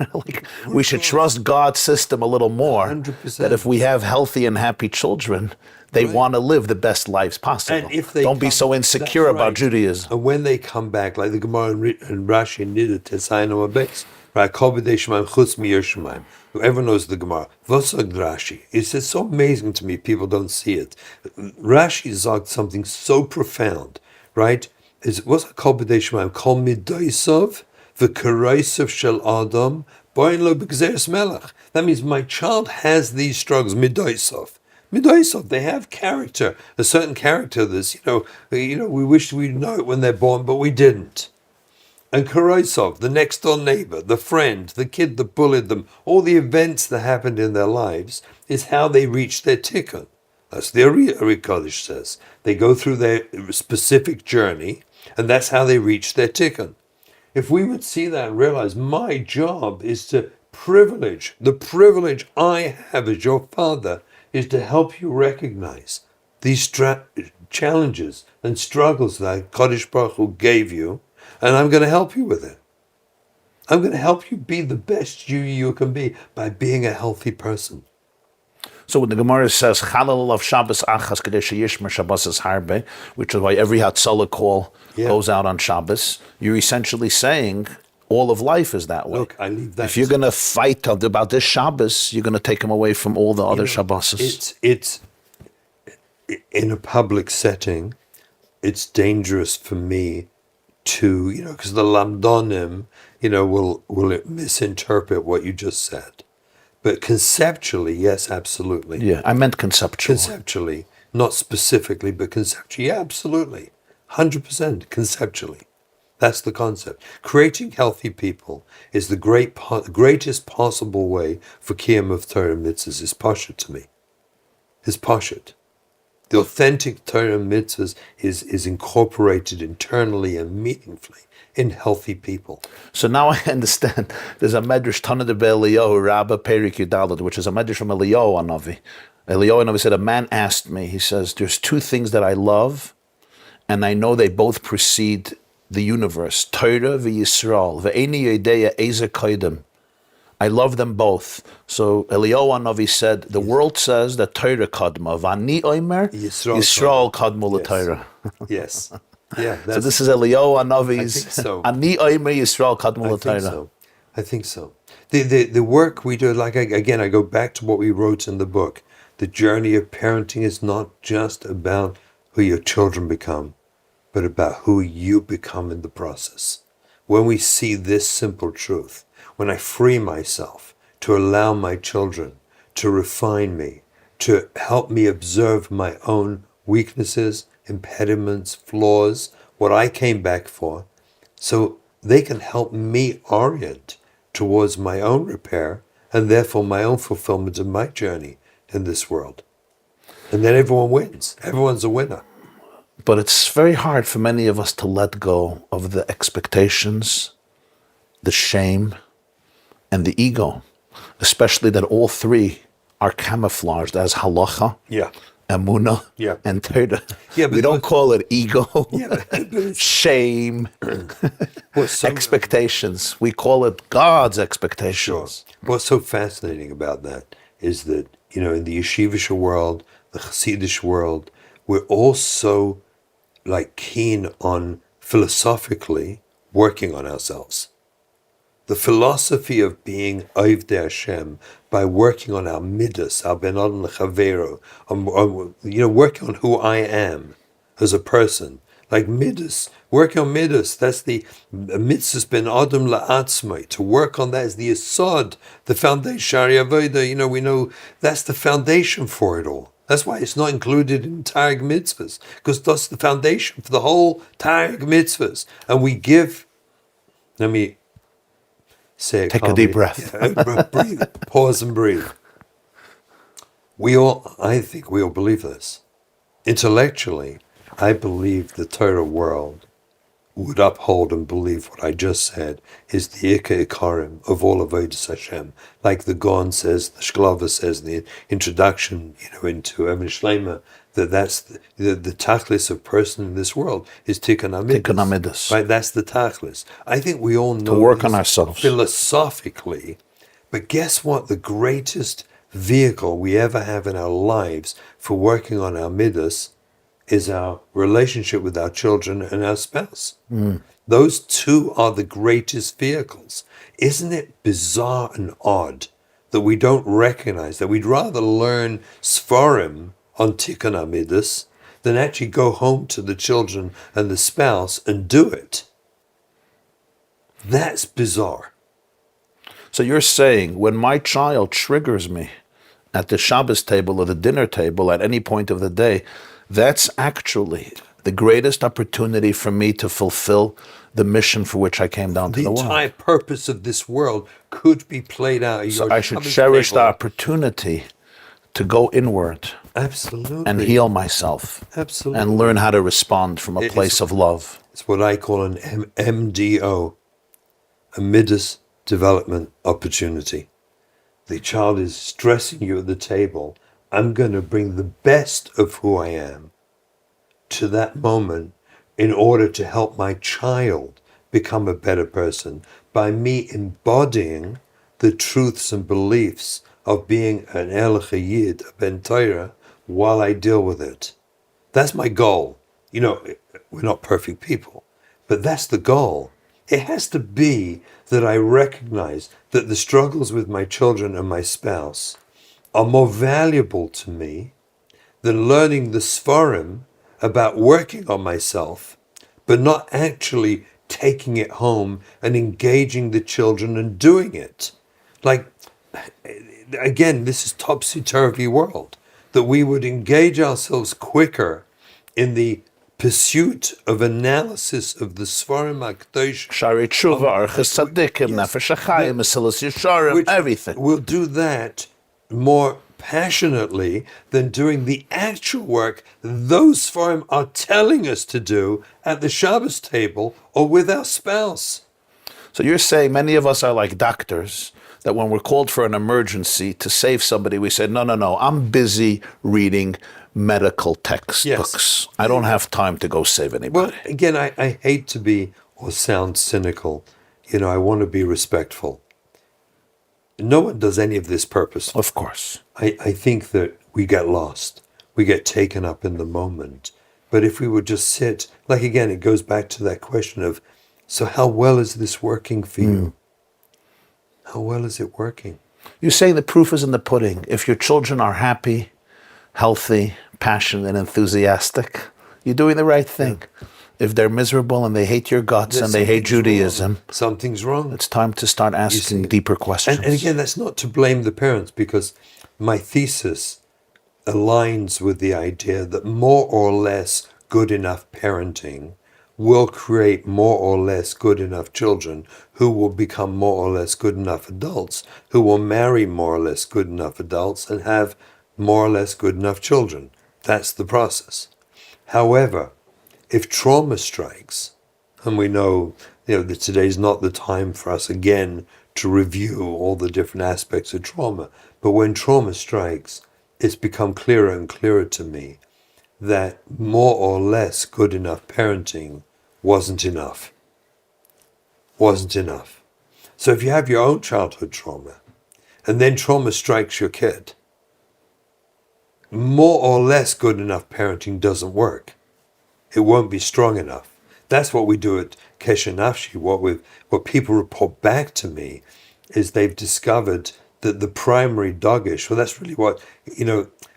We should trust God's system a little more. 100%. That if we have healthy and happy children, they want to live the best lives possible. And if they don't be so insecure about Judaism. And when they come back, like the Gemara and Rashi needed Tesayinu Abes, Right? Kol b'dei Shemaim chutz mi'yer Shemaim. Everyone knows the Gemara. V'sag Rashi. It's so amazing to me. People don't see it. Rashi sagt something so profound, right? What's kol b'dei Shemaim? Kol midaisav v'karaisav shel Adam boin lo b'gzeres melech. That means my child has these struggles. Midaisav. Midaisav. They have character, a certain character. This, we wish we'd know it when they're born, but we didn't. And Karaisov, the next door neighbor, the friend, the kid that bullied them, all the events that happened in their lives is how they reach their tikkun. That's the Ari Kodesh says. They go through their specific journey, and that's how they reach their tikkun. If we would see that and realize my job is the privilege I have as your father is to help you recognize these challenges and struggles that Kodesh Baruch Hu gave you, and I'm going to help you with it. I'm going to help you be the best you can be by being a healthy person. So when the Gemara says Chalal of Shabbos Achas Kadesh Yishmer Shabbos is Harbe, which is why every Hatzalah call goes out on Shabbos, you're essentially saying all of life is that way. Look, I leave that. If you're going to fight about this Shabbos, you're going to take him away from all the other Shabbos. It's in a public setting. It's dangerous for me to, because the Lamdonim, will misinterpret what you just said. But conceptually, yes, absolutely. Yeah, I meant conceptually. Conceptually, not specifically, but conceptually, yeah, absolutely. 100% conceptually. That's the concept. Creating healthy people is the greatest possible way for Kiyum of Torah mitzvahs. Is Pashut to me. Is Pashut. The authentic Torah mitzvahs is incorporated internally and meaningfully in healthy people. So now I understand. There's a medrash Tana de Eliyahu Rabbi Perik Yudalad, which is a medrash from Eliyahu Hanavi. Eliyahu Hanavi said, a man asked me, he says, there's two things that I love, and I know they both precede the universe. Torah v'Yisrael. Ve'eni yedeya ezer koidem. I love them both. So Eliyahu Hanavi said, the world says that Torah kadma, v'ani oimer, Yisrael kadma l'Torah. Yes. Yeah. So this is Eliyahu Hanavi's, so. ani oimer Yisrael kadma l'Torah. I think so. The work we do, again, I go back to what we wrote in the book. The journey of parenting is not just about who your children become, but about who you become in the process. When we see this simple truth, when I free myself to allow my children to refine me, to help me observe my own weaknesses, impediments, flaws, what I came back for, so they can help me orient towards my own repair and therefore my own fulfillment of my journey in this world. And then everyone wins. Everyone's a winner. But it's very hard for many of us to let go of the expectations, the shame, and the ego, especially that all three are camouflaged as halacha, emunah, and Torah. Yeah, we don't call it ego, shame, expectations. We call it God's expectations. Sure. What's so fascinating about that is that, in the yeshivish world, the Hasidish world, we're all so keen on philosophically working on ourselves. The philosophy of being Ovdei Hashem by working on our midas, our ben adam lechavero, working on who I am as a person. Like midas, working on midas, that's the mitzvahs ben adam la'atzmai. To work on that is the yesod, the foundation, shari avoda, we know that's the foundation for it all. That's why it's not included in Targum mitzvahs, because that's the foundation for the whole Targum mitzvahs. And we give, let me say it. Take a deep breath. Breathe, pause and breathe. I think we all believe this. Intellectually, I believe the Torah world would uphold and believe what I just said is the Ika Ikarim of all of Avodas Hashem. Like the Gaon says, the Shklava says in the introduction, into Evan Shlema, that's the tachlis of person in this world is Tikkun HaMidas. Right, that's the tachlis. I think we all know to work on ourselves philosophically, but guess what? The greatest vehicle we ever have in our lives for working on our midas is our relationship with our children and our spouse. Those two are the greatest vehicles. Isn't it bizarre and odd that we don't recognize that we'd rather learn Sfarim on Tikkun Amidus than actually go home to the children and the spouse and do it? That's bizarre. So you're saying when my child triggers me at the Shabbos table or the dinner table at any point of the day, that's actually the greatest opportunity for me to fulfill the mission for which I came down to The the world. entire purpose of this world could be played out at So your I should Shabbos cherish the table. opportunity to go inward Absolutely. and heal myself Absolutely. and learn how to respond from a It place is- of love. It's what I call an MDO, a Midas development opportunity. The child is stressing you at the table. I'm going to bring the best of who I am to that moment in order to help my child become a better person by me embodying the truths and beliefs of being an El Chayid, a Ben Torah, while I deal with it. That's my goal. You know, we're not perfect people, but that's the goal. It has to be that I recognize that the struggles with my children and my spouse are more valuable to me than learning the Sfarim about working on myself, but not actually taking it home and engaging the children and doing it. Like, again, this is topsy-turvy world, that we would engage ourselves quicker in the pursuit of analysis of the Sfarim HaKadosh, Shari Tshuva, Arches Tzadikim, Nefesh HaChaim, Mesilas Yesharim, which everything. we'll do that more passionately than doing the actual work those Sfarim are telling us to do at the Shabbos table or with our spouse. So you're saying many of us are like doctors, that when we're called for an emergency to save somebody, we say, no, I'm busy reading medical textbooks. Yes. I don't have time to go save anybody. Well, again, I hate to be or sound cynical. You know, I want to be respectful. No one does any of this purposely. Of course. I think that we get lost. We get taken up in the moment. But if we would just sit, like again, it goes back to that question of, so how well is this working for you? How well is it working? You're saying the proof is in the pudding. If your children are happy, healthy, passionate, and enthusiastic, you're doing the right thing. If they're miserable and they hate your guts and they hate Judaism, Something's wrong. it's time to start asking deeper questions. And again, that's not to blame the parents, because my thesis aligns with the idea that more or less good enough parenting will create more or less good enough children who will become more or less good enough adults, who will marry more or less good enough adults and have more or less good enough children. That's the process. However, if trauma strikes, and we know, that today's not the time for us again to review all the different aspects of trauma, but when trauma strikes, it's become clearer and clearer to me that more or less good enough parenting wasn't enough. Wasn't enough. So if you have your own childhood trauma, and then trauma strikes your kid, more or less good enough parenting doesn't work. It won't be strong enough. That's what we do at Kesher Nafshi. What people report back to me is they've discovered that the primary dogish, well, that's really what,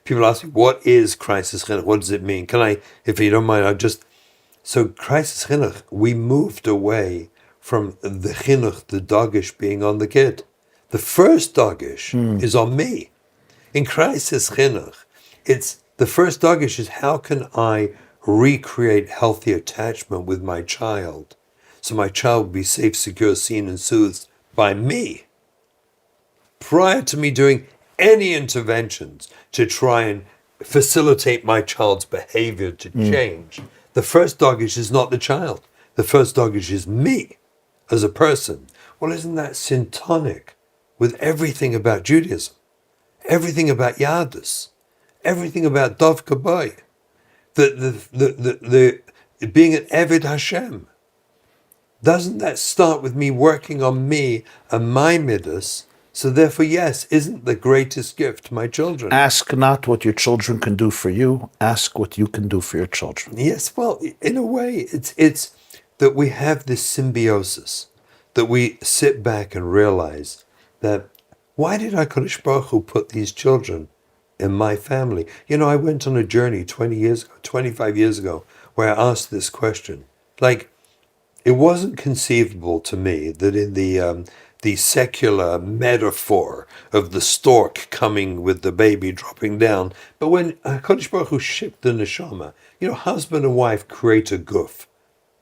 people ask me, what is crisis chinuch? What does it mean? Can I, if you don't mind, so crisis chinuch, we moved away from the chinuch, the dogish being on the kid. The first dogish is on me. In crisis chinuch, the first dogish is how can I recreate healthy attachment with my child so my child will be safe, secure, seen, and soothed by me prior to me doing any interventions to try and facilitate my child's behavior to change. The first dogish is not the child. The first dogish is me as a person. Well, isn't that syntonic with everything about Judaism, everything about Yadus, everything about Dov Kabbai? The being an Eved Hashem, doesn't that start with me working on me and my midas So therefore, yes, isn't the greatest gift my children? Ask not what your children can do for you. Ask what you can do for your children. Yes, well, in a way, it's that we have this symbiosis, that we sit back and realize that why did HaKadosh Baruch Hu put these children in my family? You know, I went on a journey 20 years ago, 25 years ago, where I asked this question. Like, it wasn't conceivable to me that in the secular metaphor of the stork coming with the baby dropping down, but when HaKadosh Baruch Hu shipped the neshama, you know, husband and wife create a guf.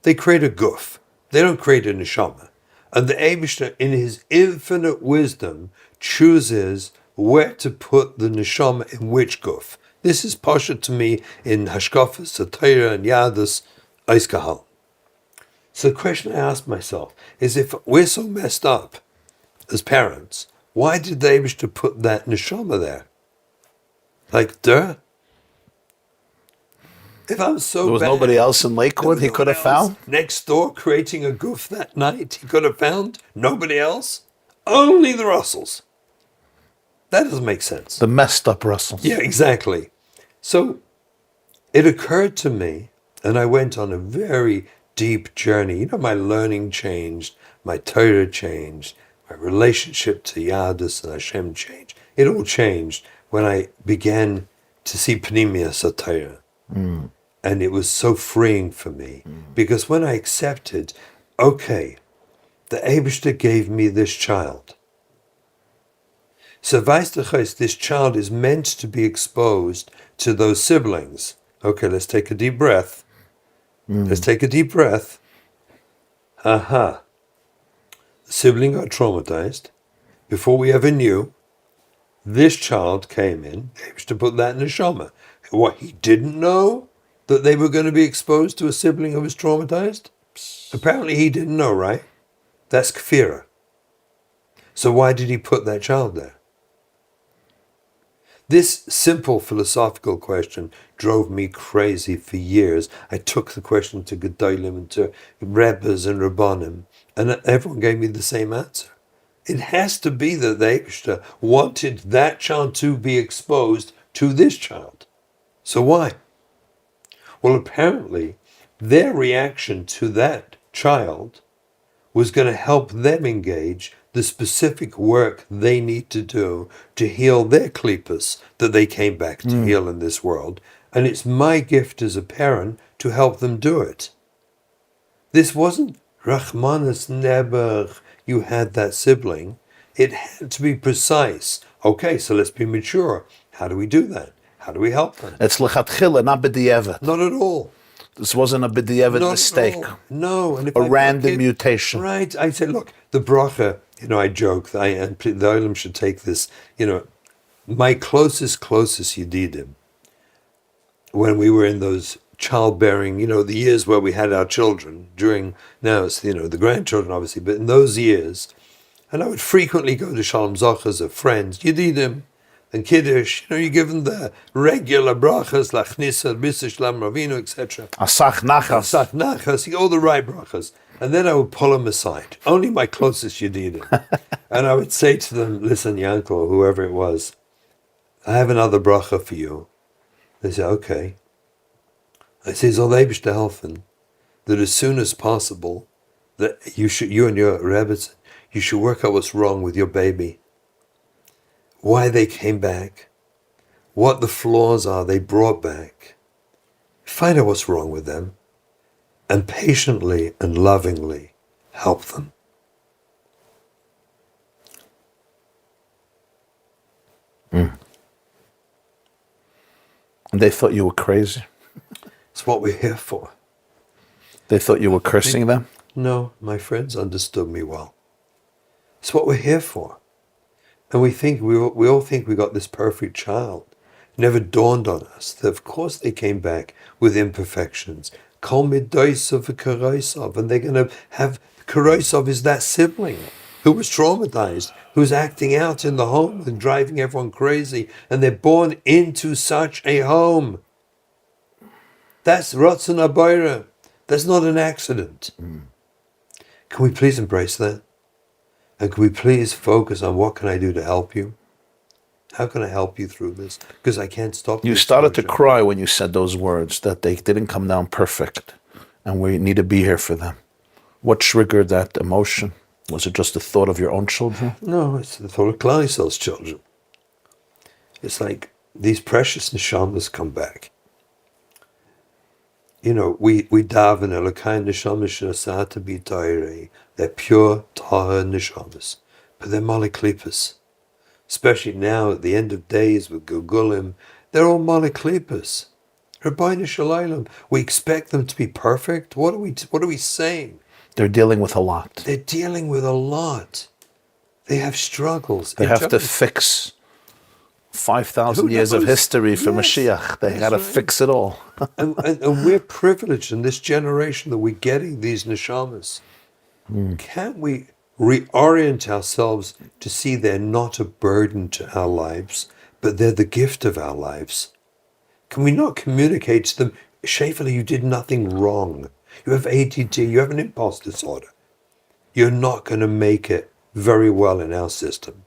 They create a guf. They don't create a neshama. And the Eibishter, in his infinite wisdom, chooses where to put the neshama in which guf. This is pasha to me in Hashkafas, Satira, and Yadus, Eiskahal. So the question I asked myself is, if we're so messed up as parents, why did the Eibishter put that neshama there? Like, duh. If I'm so There was bad, nobody else in Lakewood he could have found? next door creating a goof that night he could have found? Nobody else? Only the Russells. That doesn't make sense. The messed up Russells. Yeah, exactly. So it occurred to me, and I went on a very deep journey. You know, my learning changed, my Torah changed, my relationship to Yadus and Hashem changed. It all changed when I began to see Pnimiyas Torah. And it was so freeing for me, because when I accepted, okay, the Eibishter gave me this child. So this child is meant to be exposed to those siblings. Okay, let's take a deep breath. Let's take a deep breath. Aha. The sibling got traumatized. Before we ever knew, this child came in. He was to put that in the shama. What, he didn't know that they were going to be exposed to a sibling who was traumatized? Apparently he didn't know, right? That's kfira. So why did he put that child there? This simple philosophical question drove me crazy for years. I took the question to Gedolim and to Rebbes and Rabbanim, and everyone gave me the same answer. It has to be that the Eibishter wanted that child to be exposed to this child. So why? Well, apparently, their reaction to that child was going to help them engage the specific work they need to do to heal their klipas that they came back to heal in this world. And it's my gift as a parent to help them do it. This wasn't Rachmanas Neber, you had that sibling. It had to be precise. Okay, so let's be mature. How do we do that? How do we help them? It's lechatchila, not b'di'evet. Not at all. This wasn't a b'di'evet Not mistake. at all. No. And if A I random look mutation. Right. I say, look, the bracha, you know, I joke, and the Olam should take this, you know, my closest Yedidim, when we were in those childbearing, you know, the years where we had our children, now it's, you know, the grandchildren obviously, but in those years, and I would frequently go to Shalom Zachas of friends, Yedidim, and Kiddush, you know, you give them the regular brachas, Lachnisa, Risa, Shlam, Ravino, etc. Asach nachas. Asach Nachas, all the right brachas. And then I would pull them aside, only my closest Yedidim. And I would say to them, listen, Yankel, whoever it was, I have another bracha for you. They say, okay. I say, Zol Eibishter helfen, that as soon as possible, that you and your Rebbe, you should work out what's wrong with your baby. Why they came back, what the flaws are they brought back. Find out what's wrong with them, and patiently and lovingly help them. And they thought you were crazy. It's what we're here for. They thought you were cursing them. No, my friends understood me well. It's what we're here for. And we all think we got this perfect child. It never dawned on us that of course they came back with imperfections. Kol midosav v'karosav, and they're going to have karosav is that sibling who was traumatized, who's acting out in the home and driving everyone crazy, and they're born into such a home. That's Ratzon Abayra. That's not an accident. Can we please embrace that? And can we please focus on what can I do to help you? How can I help you through this? Because I can't stop You the started to explosion. cry when you said those words, that they didn't come down perfect, and we need to be here for them. What triggered that emotion? Was it just the thought of your own children? No, it's the thought of Klal Yisrael's children. It's like these precious neshamas come back. You know, we daven Elokai neshamas shenasata b'Torah. They're pure tahor neshamas, but they're moliklipas. Especially now at the end of days with Gugulim, they're all moliklipas. Rabbi Shalom, we expect them to be perfect. What are we saying? They're dealing with a lot. They're dealing with a lot. They have struggles. They have to fix 5,000 Who years of knows? history for Yes, Mashiach. They that's got to right. fix it all. and we're privileged in this generation that we're getting these neshamas. Can't we reorient ourselves to see they're not a burden to our lives, but they're the gift of our lives? Can we not communicate to them, Shafali, you did nothing wrong. You have ADD, you have an impulse disorder. You're not going to make it very well in our system.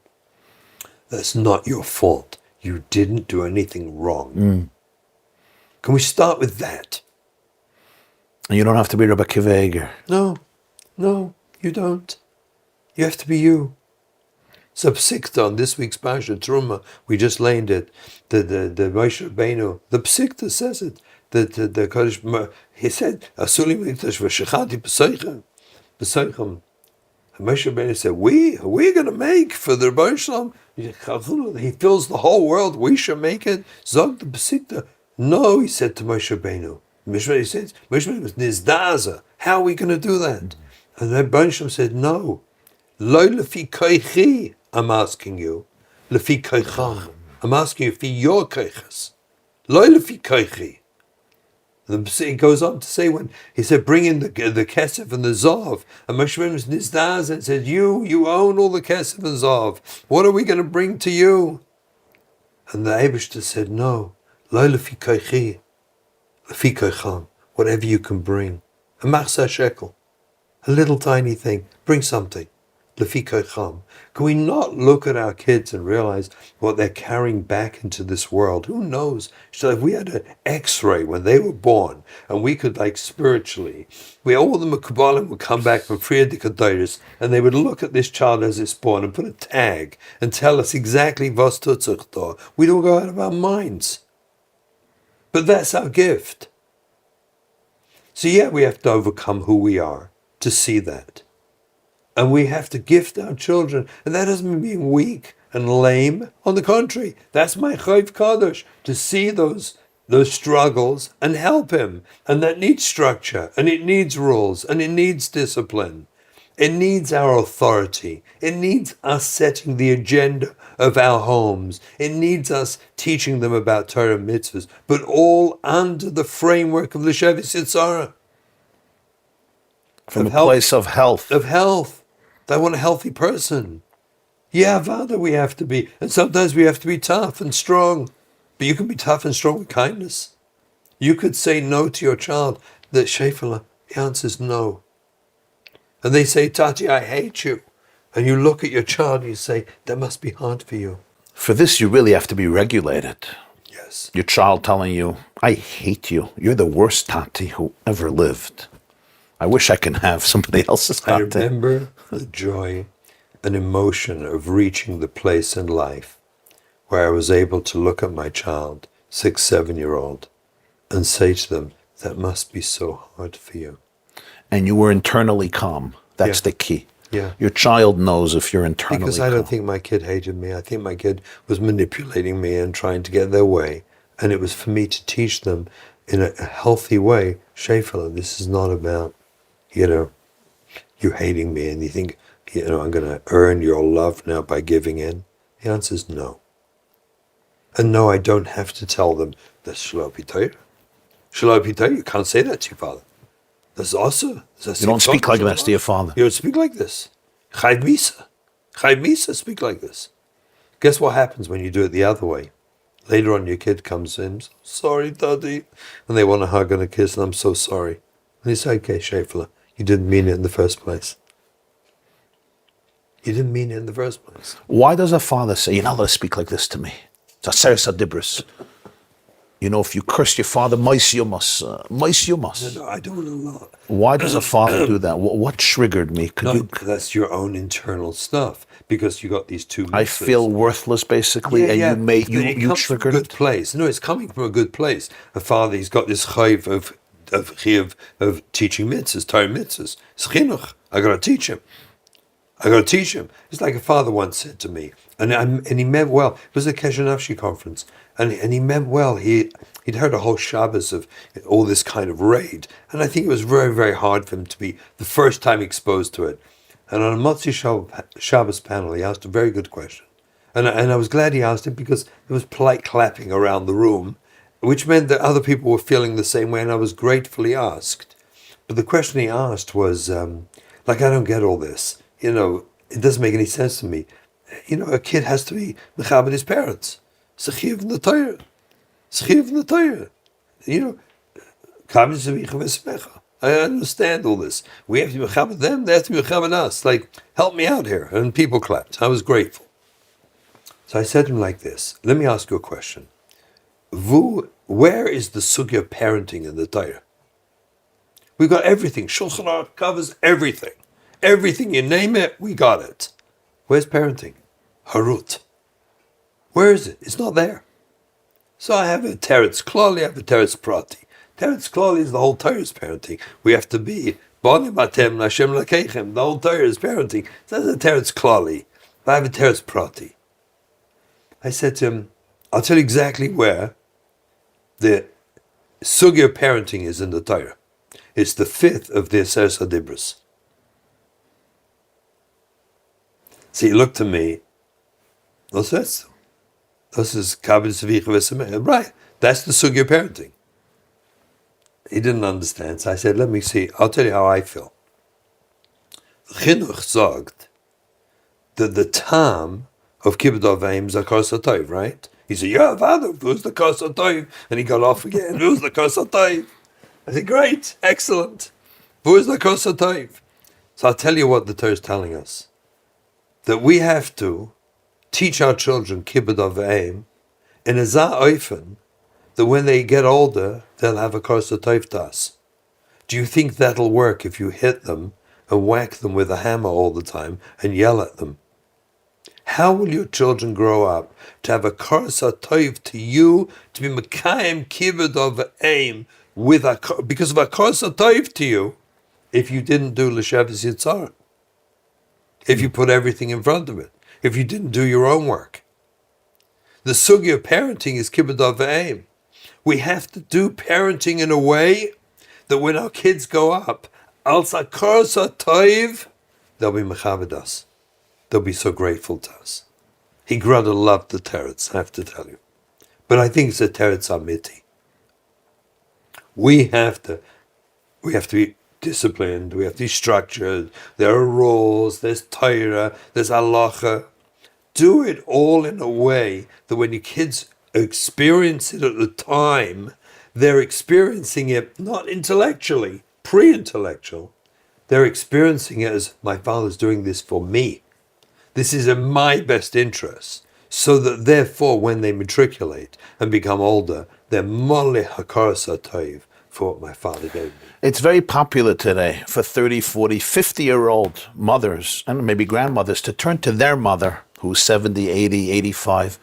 That's not your fault. You didn't do anything wrong. Can we start with that? And you don't have to be Rabbi Akiva Eiger. No, you don't. You have to be you. So Psikta on this week's Parsha Truma, we just learned it. The Moshe Rabbeinu, the Psikta says it. The Kodesh, he said, Asuli Mikdash v'shechati b'soichem. And Moshe Rabbeinu said, we're going to make for the Rebbe Shalom. He fills the whole world. We should make it. Zog the Psikta. No, he said to Moshe Rabbeinu. Moshe Rabbeinu was nizdaza. How are we going to do that? And the Rebbe Shalom said, no. Lo lefi koichi, I'm asking you. Lefi koicham. I'm asking you for your koiches. Lo lefi koichi. He goes on to say when he said, bring in the kesef and the zav. And Moshe Rabbeinu was nizdaz and said, you own all the kesef and zav. What are we going to bring to you? And the Eibishter said, no. Lo lefi koichi. Lefi koicham. Whatever you can bring. A machzah shekel. A little tiny thing. Bring something. Can we not look at our kids and realize what they're carrying back into this world? Who knows? So if we had an X-ray when they were born, and we could, like, spiritually, all the Mekubalim would come back from Friedrich and they would look at this child as it's born and put a tag and tell us exactly was tutzuchto. We'd all go out of our minds. But that's our gift. So yeah, we have to overcome who we are to see that. And we have to gift our children. And that doesn't mean being weak and lame. On the contrary, that's my chayv kadosh, to see those struggles and help him. And that needs structure, and it needs rules, and it needs discipline. It needs our authority. It needs us setting the agenda of our homes. It needs us teaching them about Torah mitzvahs, but all under the framework of the Shevis Yitzhara. From a place of health. Of health. I want a healthy person. Yeah, Vada, we have to be. And sometimes we have to be tough and strong. But you can be tough and strong with kindness. You could say no to your child. The Shefala, the answer is no. And they say, Tati, I hate you. And you look at your child and you say, that must be hard for you. For this, you really have to be regulated. Yes. Your child telling you, I hate you. You're the worst Tati who ever lived. I wish I can have somebody else's I Tati. remember the joy and emotion of reaching the place in life where I was able to look at my child, 6, 7-year-old, and say to them, that must be so hard for you. And you were internally calm. That's the key. Yeah. Your child knows if you're internally Because I don't calm. think my kid hated me. I think my kid was manipulating me and trying to get their way. And it was for me to teach them in a healthy way, Shefala, this is not about, you hating me and you think, I'm going to earn your love now by giving in. The answer is no. And no, I don't have to tell them, that's Shalom Pitayr. Shalom Pitayr, you can't say that to your father. That's also. You don't speak like this to your father. You don't speak like this. Chayv Misa. Chayv Misa, speak like this. Guess what happens when you do it the other way? Later on, your kid comes in, sorry, Daddy. And they want a hug and a kiss, and I'm so sorry. And you say, okay, Shefala, you didn't mean it in the first place. You didn't mean it in the first place. Why does a father say, you're not allowed to speak like this to me? It's aseres hadibros. You know, if you curse your father, mais yumas. No, I don't know. Why does a father do that? What triggered me? That's your own internal stuff, because you got these two. I feel worthless, basically, and you triggered it. Good it. place. No, it's coming from a good place. A father, he's got this chayv of teaching mitzvahs, Torah mitzvahs. It's chinuch. I got to teach him. It's like a father once said to me, and he meant well. It was a Kesher Nafshi conference, and he meant well. He'd heard a whole Shabbos of all this kind of raid, and I think it was very, very hard for him to be the first time exposed to it. And on a Motzi Shabbos panel, he asked a very good question, and I was glad he asked it, because there was polite clapping around the room, which meant that other people were feeling the same way, and I was gratefully asked. But the question he asked was, I don't get all this. You know, it doesn't make any sense to me. You know, a kid has to be mechabed his parents. It's a chiyuv in the Torah. You know, I understand all this. We have to be mechabed them, they have to be mechabed us. Like, help me out here. And people clapped. I was grateful. So I said to him like this, let me ask you a question. Where is the sugya of parenting in the Torah? We've got everything. Shulchan Aruch covers everything. Everything, you name it, we got it. Where's parenting? Harut. Where is it? It's not there. So I have a teretz klali, I have a teretz prati. Teretz klali is the whole Torah's parenting. We have to be bonim atem Hashem lakeichem. The whole Torah is parenting. So that's a teretz klali. I have a teretz prati. I said to him, I'll tell you exactly where the sugya of parenting is in the Torah. It's the fifth of the aseres hadibros. So he looked at me. This is kabel tzvich v'semech. Right, that's the sugya of parenting. He didn't understand, so I said, let me see. I'll tell you how I feel. Chinuch sagt that the tam of kibbud avayim is a kos hatov, right? He said, yeah, father, who's the kos hatov? And he got off again. Who's the kos hatov? I said, great, excellent. Who's the kos hatov? So I'll tell you what the Torah is telling us. That we have to teach our children kibbud avayim in a za'ofen, that when they get older, they'll have a kos hatov to us. Do you think that'll work if you hit them and whack them with a hammer all the time and yell at them? How will your children grow up to have a kos hatov to you, to be mekayim kibbud avayim because of a kos hatov to you, if you didn't do l'shavas yitzhar? If you put everything in front of it, if you didn't do your own work. The sugya of parenting is kibbud avayim. We have to do parenting in a way that when our kids go up, al sakar satayv, they'll be mechaved us. They'll be so grateful to us. He grada loved the teretz, I have to tell you. But I think it's a teretz amiti. We have to be disciplined, we have to be structured, there are rules, there's Torah, there's halacha. Do it all in a way that when your kids experience it at the time, they're experiencing it not intellectually, pre-intellectual. They're experiencing it as, my father's doing this for me. This is in my best interest. So that therefore, when they matriculate and become older, they're moleh hakaras hatov for what my father gave me. It's very popular today for 30, 40, 50-year-old mothers and maybe grandmothers to turn to their mother, who's 70, 80, 85,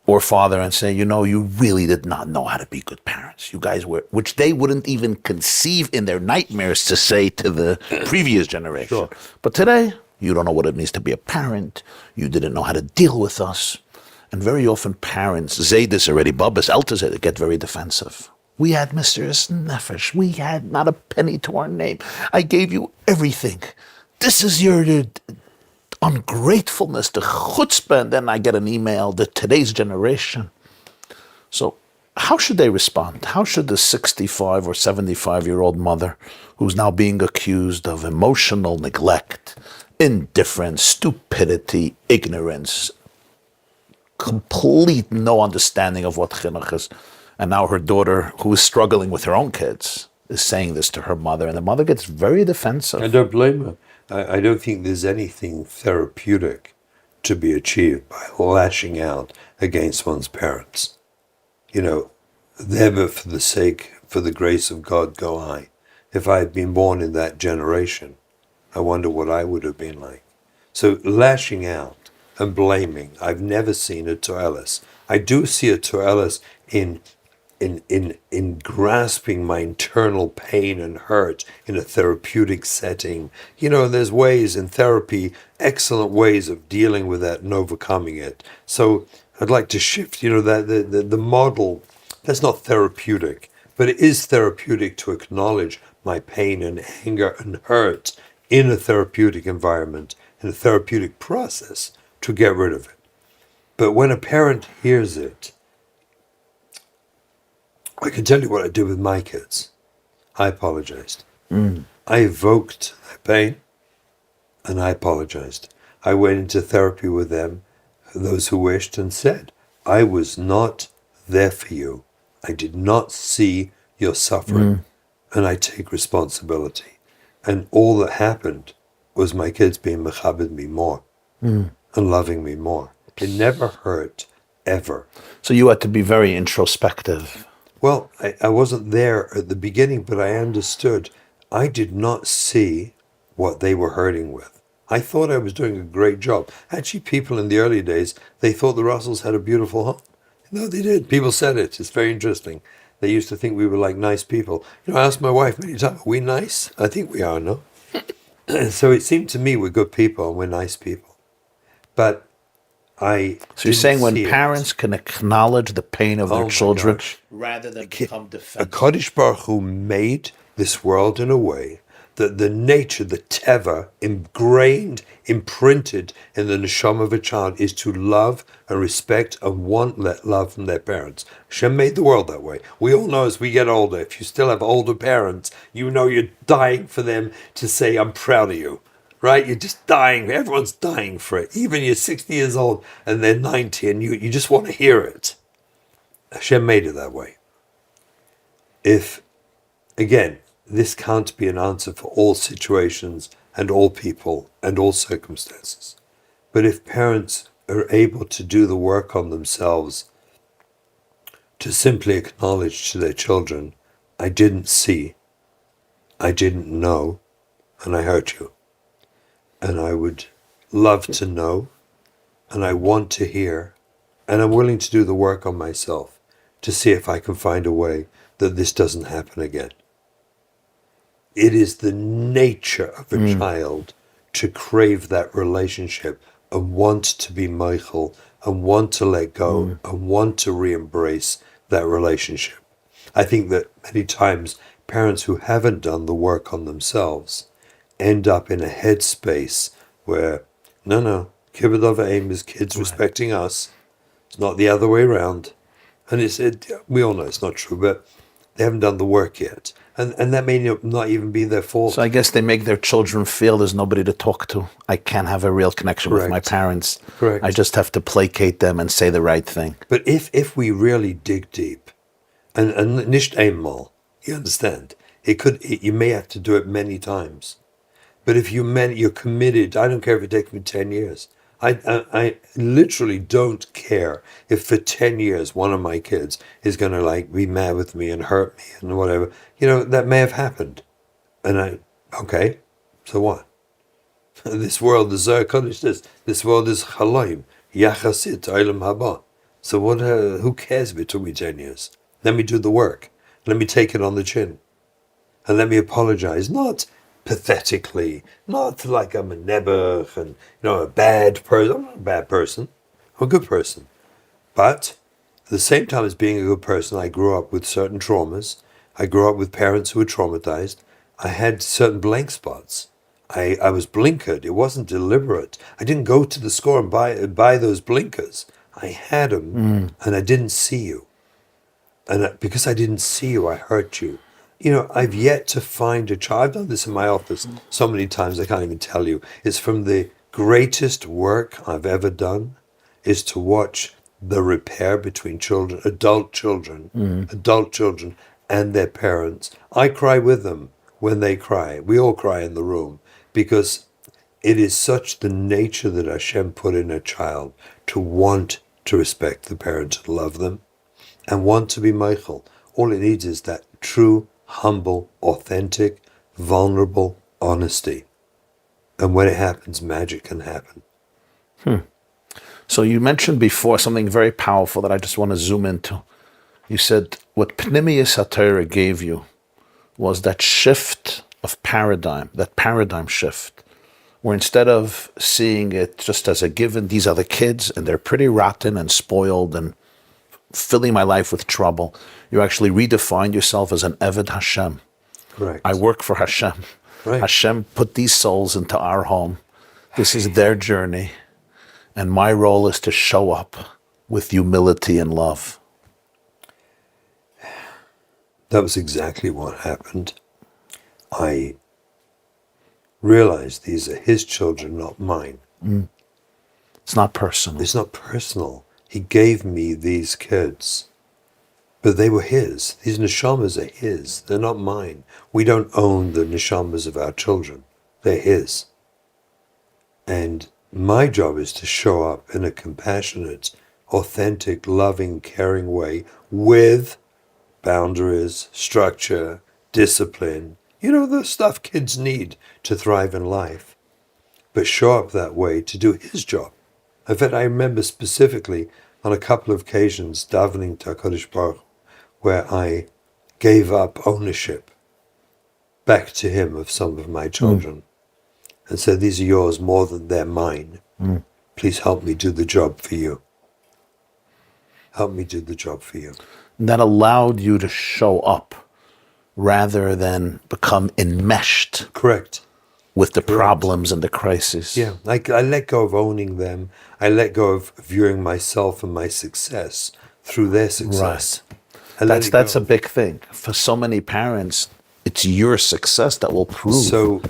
or father, and say, you know, you really did not know how to be good parents. You guys were, which they wouldn't even conceive in their nightmares to say to the previous generation. Sure. But today, you don't know what it means to be a parent. You didn't know how to deal with us. And very often parents, Zaydis already, Babas, Eltas, get very defensive. We had Mr. Nefesh. We had not a penny to our name. I gave you everything. This is your ungratefulness, the chutzpah. And then I get an email that today's generation. So how should they respond? How should the 65 or 75-year-old mother who's now being accused of emotional neglect, indifference, stupidity, ignorance, complete no understanding of what chinuch is, and now her daughter, who is struggling with her own kids, is saying this to her mother, and the mother gets very defensive. I don't blame her. I don't think there's anything therapeutic to be achieved by lashing out against one's parents. You know, never for the sake, for the grace of God go I. If I had been born in that generation, I wonder what I would have been like. So lashing out and blaming, I've never seen a to'eles. I do see a to'eles in grasping my internal pain and hurt in a therapeutic setting. You know, there's ways in therapy, excellent ways of dealing with that and overcoming it. So I'd like to shift, you know, that the model, that's not therapeutic, but it is therapeutic to acknowledge my pain and anger and hurt in a therapeutic environment, in a therapeutic process to get rid of it. But when a parent hears it, I can tell you what I did with my kids. I apologized. I evoked their pain and I apologized. I went into therapy with them, those who wished, and said, I was not there for you. I did not see your suffering and I take responsibility. And all that happened was my kids being mechabed me more and loving me more. It never hurt, ever. So you had to be very introspective. Well, I wasn't there at the beginning, but I understood. I did not see what they were hurting with. I thought I was doing a great job. Actually, people in the early days, they thought the Russells had a beautiful home. No, they did. People said it. It's very interesting. They used to think we were like nice people. You know, I asked my wife many times, are we nice? I think we are, no? So it seemed to me we're good people and we're nice people. But So you're saying when parents can acknowledge the pain of their children Rather than become A defensive. Kodesh Baruch Hu made this world in a way that the nature, the teva, ingrained, imprinted in the neshama of a child is to love and respect and want that love from their parents. Hashem made the world that way. We all know as we get older, if you still have older parents, you know you're dying for them to say, I'm proud of you. Right? You're just dying. Everyone's dying for it. Even you're 60 years old and they're 90 and you just want to hear it. Hashem made it that way. If, again, this can't be an answer for all situations and all people and all circumstances. But if parents are able to do the work on themselves, to simply acknowledge to their children, I didn't see, I didn't know, and I hurt you. And I would love to know, and I want to hear, and I'm willing to do the work on myself to see if I can find a way that this doesn't happen again. It is the nature of a child to crave that relationship and want to be Michael and want to let go and want to re-embrace that relationship. I think that many times parents who haven't done the work on themselves end up in a headspace where, no, kibbud av v'em is kids respecting us. It's not the other way around. And we all know it's not true, but they haven't done the work yet. And that may not even be their fault. So I guess they make their children feel there's nobody to talk to. I can't have a real connection with my parents. Correct. I just have to placate them and say the right thing. But if we really dig deep, and nicht einmal, you understand, you may have to do it many times. But if you're committed, I don't care if it takes me 10 years. I literally don't care if for 10 years one of my kids is going to be mad with me and hurt me and whatever. You know, that may have happened. And okay, so what? This world is this world is chalaim, yachasit, olam haba. So what? Who cares if it took me 10 years? Let me do the work. Let me take it on the chin. And let me apologize, not pathetically, not like I'm a nebuch and a bad person. I'm not a bad person. I'm a good person. But at the same time as being a good person, I grew up with certain traumas. I grew up with parents who were traumatized. I had certain blank spots. I was blinkered. It wasn't deliberate. I didn't go to the store and buy those blinkers. I had them and I didn't see you. And because I didn't see you, I hurt you. You know, I've yet to find a child. I've done this in my office so many times I can't even tell you. It's from the greatest work I've ever done is to watch the repair between children, adult children, and their parents. I cry with them when they cry. We all cry in the room because it is such the nature that Hashem put in a child to want to respect the parents and love them and want to be Michael. All it needs is that true, humble, authentic, vulnerable honesty. And when it happens, magic can happen. So you mentioned before something very powerful that I just want to zoom into. You said what Pnimius HaTorah gave you was that shift of paradigm, that paradigm shift, where instead of seeing it just as a given, these are the kids and they're pretty rotten and spoiled and filling my life with trouble, you actually redefined yourself as an Eved Hashem. Correct. I work for Hashem. Right. Hashem put these souls into our home. This is their journey. And my role is to show up with humility and love. That was exactly what happened. I realized these are his children, not mine. It's not personal. It's not personal. He gave me these kids, but they were his. These neshamas are his. They're not mine. We don't own the neshamas of our children. They're his. And my job is to show up in a compassionate, authentic, loving, caring way with boundaries, structure, discipline, the stuff kids need to thrive in life, but show up that way to do his job. In fact, I remember specifically on a couple of occasions davening to HaKadosh Baruch Hu, where I gave up ownership back to him of some of my children and said, these are yours more than they're mine. Please help me do the job for you. Help me do the job for you. That allowed you to show up rather than become enmeshed Correct. with the problems and the crises. Yeah, I let go of owning them. I let go of viewing myself and my success through their success. Right. That's a big thing. For so many parents, it's your success that will prove. So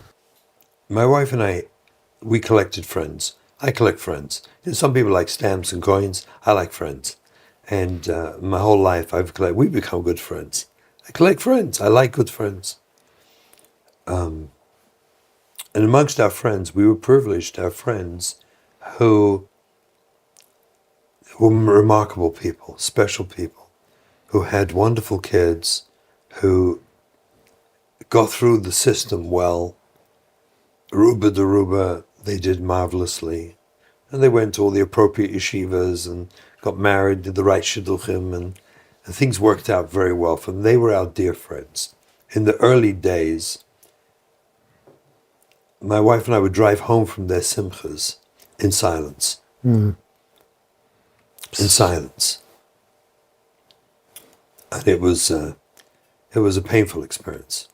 my wife and I, we collected friends. I collect friends. Some people like stamps and coins. I like friends. And my whole life we've become good friends. I collect friends. I like good friends. And amongst our friends, we were privileged to have friends who were remarkable people, special people, who had wonderful kids, who got through the system well. Ruba Deruba, they did marvelously. And they went to all the appropriate yeshivas and got married, did the right shidduchim, and things worked out very well for them. They were our dear friends. In the early days, my wife and I would drive home from their simchas in silence. In silence. And it was a painful experience.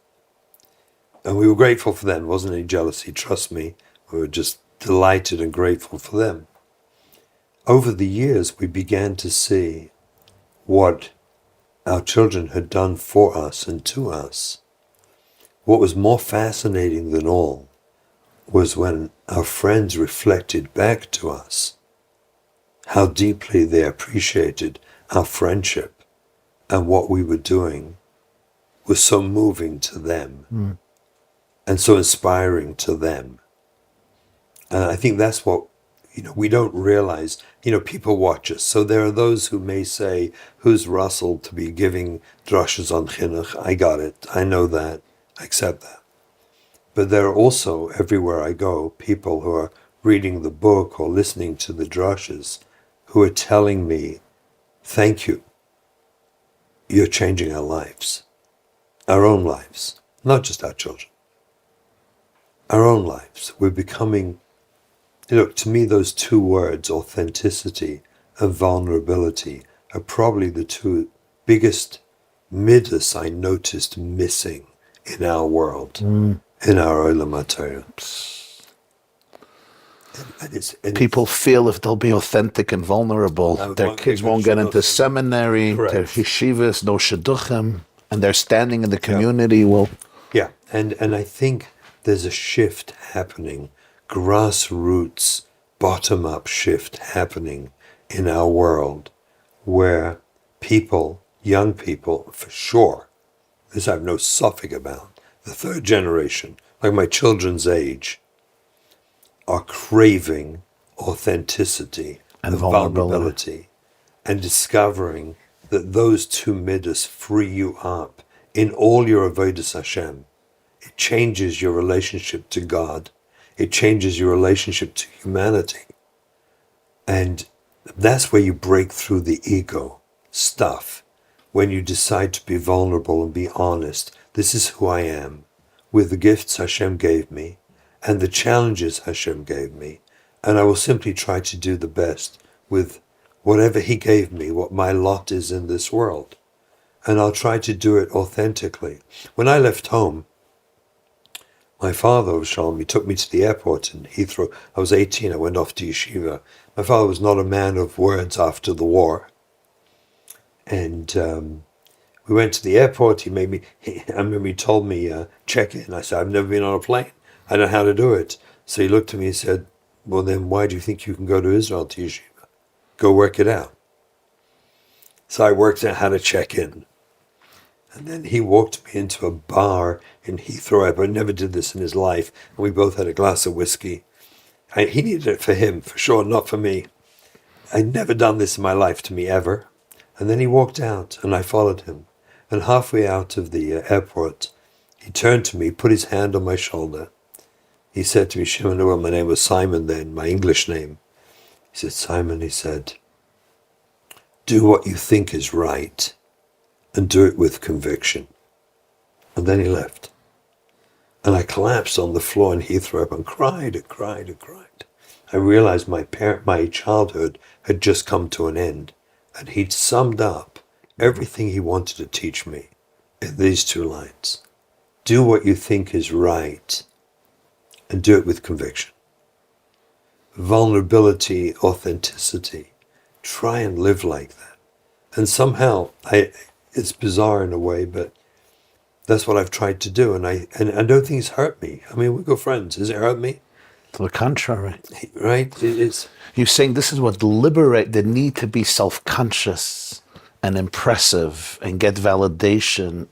And we were grateful for them. It wasn't any jealousy, trust me. We were just delighted and grateful for them. Over the years, we began to see what our children had done for us and to us. What was more fascinating than all was when our friends reflected back to us how deeply they appreciated our friendship, and what we were doing was so moving to them and so inspiring to them. And I think that's what, we don't realize. People watch us. So there are those who may say, who's Russell to be giving drushes on chinuch? I got it. I know that. I accept that. But there are also, everywhere I go, people who are reading the book or listening to the drushes who are telling me, thank you. You're changing our lives. Our own lives. Not just our children. Our own lives. We're becoming, to me those two words, authenticity and vulnerability, are probably the two biggest midas I noticed missing in our world. In our Olam HaTorah. And people feel if they'll be authentic and vulnerable, their kids won't get into seminary, Correct. their yeshivas, no shidduchim, and their standing in the community will... Yeah, and I think there's a shift happening, grassroots, bottom-up shift happening in our world, where people, young people for sure, this I have no suffix about, the third generation, like my children's age, are craving authenticity And and vulnerability. vulnerability and discovering that those two midas free you up in all your avodas Hashem. It changes your relationship to God. It changes your relationship to humanity. And that's where you break through the ego stuff. When you decide to be vulnerable and be honest, this is who I am, with the gifts Hashem gave me, and the challenges Hashem gave me, and I will simply try to do the best with whatever He gave me, what my lot is in this world. And I'll try to do it authentically. When I left home, my father, Shalom, he took me to the airport in Heathrow. I was 18, I went off to yeshiva. My father was not a man of words after the war. And we went to the airport. I remember he told me, check in. I said, I've never been on a plane. I don't know how to do it. So he looked at me and said, well, then why do you think you can go to Israel to yeshiva? Go work it out. So I worked out how to check in. And then he walked me into a bar in Heathrow Airport. Never did this in his life. And we both had a glass of whiskey. He needed it for him, for sure, not for me. I'd never done this in my life to me ever. And then he walked out and I followed him. And halfway out of the airport, he turned to me, put his hand on my shoulder. He said to me, Shimon, well, my name was Simon then, my English name. He said, Simon, he said, do what you think is right and do it with conviction. And then he left. And I collapsed on the floor in Heathrow and cried and cried and cried. I realized my childhood had just come to an end. And he'd summed up everything he wanted to teach me in these two lines. Do what you think is right and do it with conviction. Vulnerability, authenticity. Try and live like that. And somehow, it's bizarre in a way, but that's what I've tried to do. And I don't think it's hurt me. I mean, we're good friends. Has it hurt me? To the contrary. Right? It's... You're saying this is what liberate the need to be self-conscious and impressive and get validation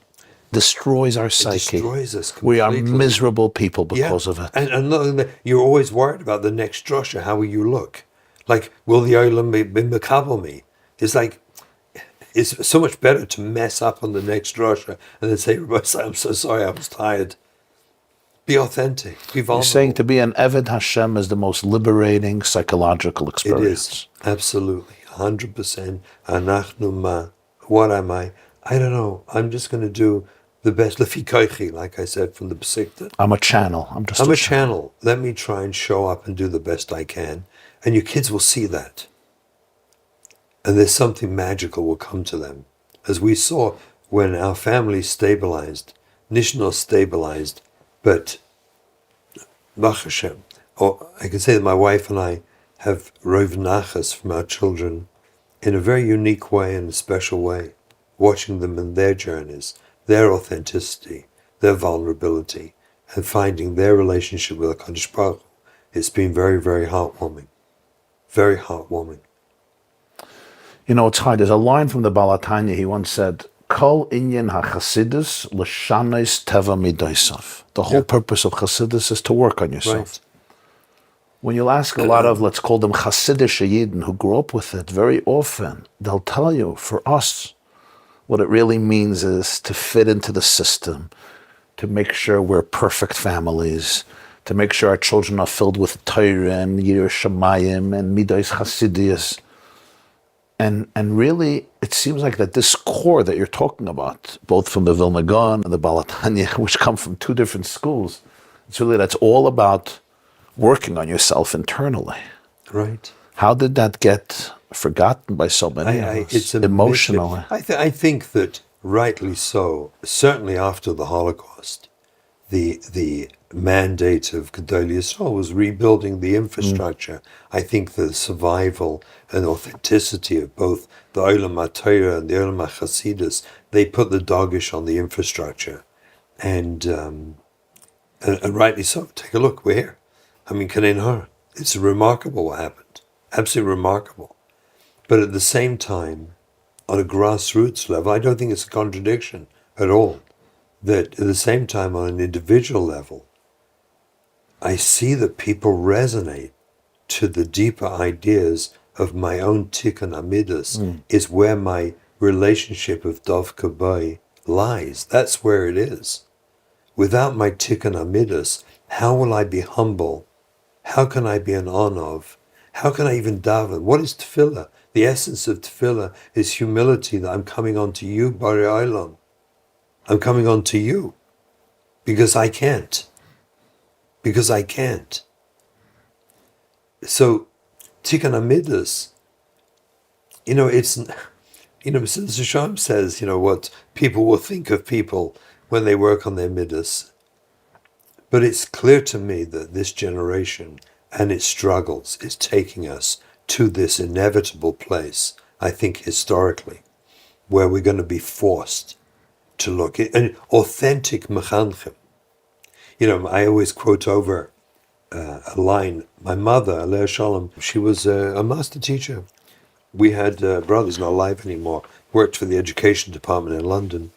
destroys our psyche. It destroys us completely. We are miserable people because of it. And not only that, you're always worried about the next drasha. How will you look? Like, will the olam be makabel me? It's like, it's so much better to mess up on the next drasha and then say, Rabbi, I'm so sorry, I was tired. Be authentic. Be vulnerable. You're saying to be an Eved Hashem is the most liberating psychological experience. It is. Absolutely. 100%. Anachnu ma. What am I? I don't know. I'm just going to do the best. Lefi koichi, like I said from the Pesikta. I'm a channel. I'm a channel. Let me try and show up and do the best I can. And your kids will see that. And there's something magical will come to them. As we saw when our family stabilized, Nishnor stabilized, but Baruch Hashem, or I can say that my wife and I have rov nachas from our children in a very unique way and a special way, watching them in their journeys, their authenticity, their vulnerability, and finding their relationship with HaKadosh Baruch Hu. It's been very, very heartwarming. Very heartwarming. You know, it's hard. There's a line from the Balatanya. He once said, Kol inyan ha-chasidus l'shanes teva midaisav. The whole purpose of Chasidus is to work on yourself. Right. When you'll ask a lot of, let's call them Hasidish Yidden who grew up with it, very often they'll tell you, for us, what it really means is to fit into the system, to make sure we're perfect families, to make sure our children are filled with Torah and Yireh Shamayim and Midas Hasidiyas. And really, it seems like that this core that you're talking about, both from the Vilna Gaon and the Balatanya, which come from two different schools, it's really, that's all about working on yourself internally. Right. How did that get forgotten by so many of us? It's emotionally? I think that rightly so, certainly after the Holocaust, the mandate of Gedolei Yisrael was rebuilding the infrastructure. I think the survival and authenticity of both the Olam HaTorah and the Olam HaChasidus, they put the dogish on the infrastructure. And rightly so. Take a look, we're here. I mean, Kanei Nahar. It's remarkable what happened. Absolutely remarkable. But at the same time, on a grassroots level, I don't think it's a contradiction at all. that at the same time, on an individual level, I see that people resonate to the deeper ideas of my own tikkun amidus is where my relationship with Dov Kabbai lies. That's where it is. Without my tikkun amidus, how will I be humble? How can I be an of? How can I even daven? What is tefillah? The essence of tefillah is humility, that I'm coming on to you, Bari Olam. I'm coming on to you because I can't. Because I can't. So, tikkun amidus, it's, since Hashem says, what people will think of people when they work on their midas. But it's clear to me that this generation and its struggles is taking us to this inevitable place, I think historically, where we're going to be forced to look at an authentic mechanchim. I always quote over a line. My mother, Aleh Shalom, she was a master teacher. We had brothers not alive anymore, worked for the education department in London,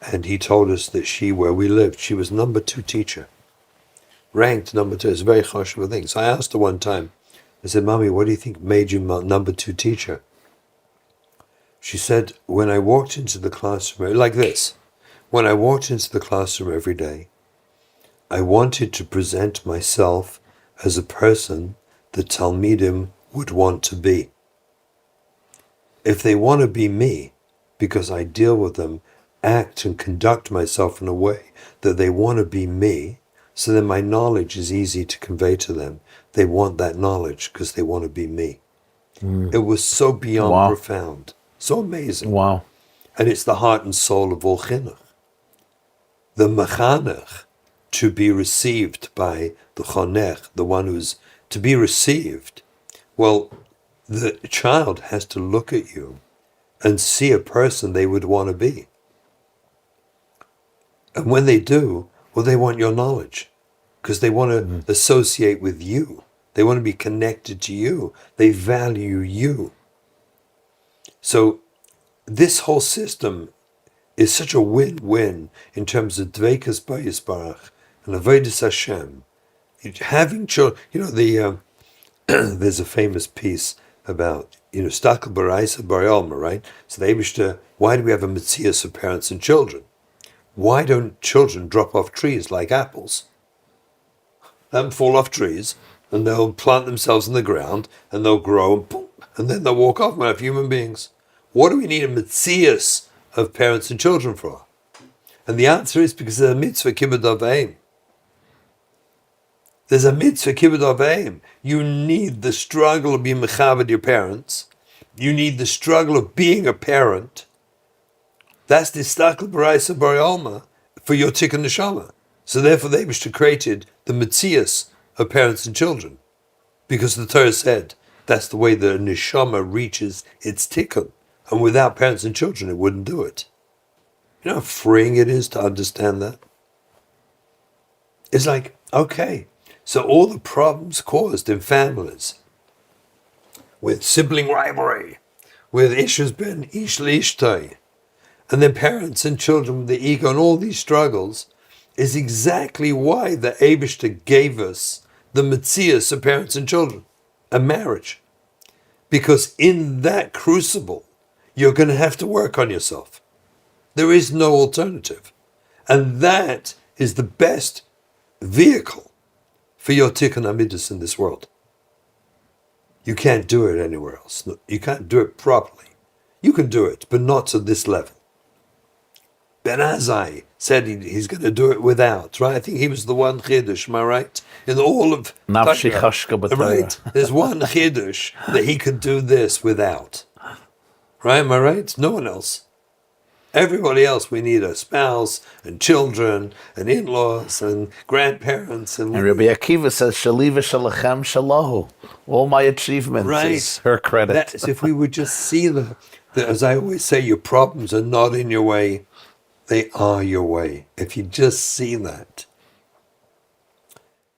and he told us that where we lived, she was number 2 teacher. Ranked number 2. It's a very choshev thing. So I asked her one time, I said, Mommy, what do you think made you number 2 teacher? She said, when I walked into the classroom, like this, when I walked into the classroom every day, I wanted to present myself as a person the Talmidim would want to be. If they want to be me, because I deal with them, act and conduct myself in a way that they want to be me, so then my knowledge is easy to convey to them. They want that knowledge because they want to be me. It was so beyond profound, so amazing. Wow. And it's the heart and soul of all chinuch. The mechanech, to be received by the chonech, the one who's to be received. Well, the child has to look at you and see a person they would want to be. And when they do, well, they want your knowledge because they want to associate with you. They want to be connected to you. They value you. So this whole system is such a win-win in terms of dveikas b'yisbarach and avodas Hashem. Having children, there's a famous piece about, stakel b'raisa b'yalma, right? So the Eibishter, why do we have a metzias of parents and children? Why don't children drop off trees like apples? Let them fall off trees, and they'll plant themselves in the ground, and they'll grow, and boom, and then they'll walk off and have human beings. What do we need a metzias of parents and children for? And the answer is because there's a mitzvah kibbud aveim. There's a mitzvah kibbud aveim. You need the struggle of being mechaved your parents. You need the struggle of being a parent. That's the stakel b'raisa b'yalma for your tikkun neshama. So therefore the Eibishter created the metzias of parents and children. Because the Torah said that's the way the neshama reaches its tikkun. And without parents and children it wouldn't do it. You know how freeing it is to understand that? It's like, okay, so all the problems caused in families with sibling rivalry, with issues ben ish l'ishtay, and then parents and children with the ego and all these struggles is exactly why the Eibishter gave us the metzias of parents and children, a marriage. Because in that crucible, you're going to have to work on yourself. There is no alternative. And that is the best vehicle for your tikkun amidus in this world. You can't do it anywhere else. You can't do it properly. You can do it, but not to this level. Ben Azai said he's going to do it without, right? I think he was the one chiddush, am I right? In all of Nafshi chashka b'Torah. Right. There's one chiddush that he could do this without. Right, am I right? No one else. Everybody else, we need a spouse and children and in-laws and grandparents. And Rabbi Akiva says, Shaliva shalachem shalahu. All my achievements is her credit. That's if we would just see that, as I always say, your problems are not in your way. They are your way. If you just see that,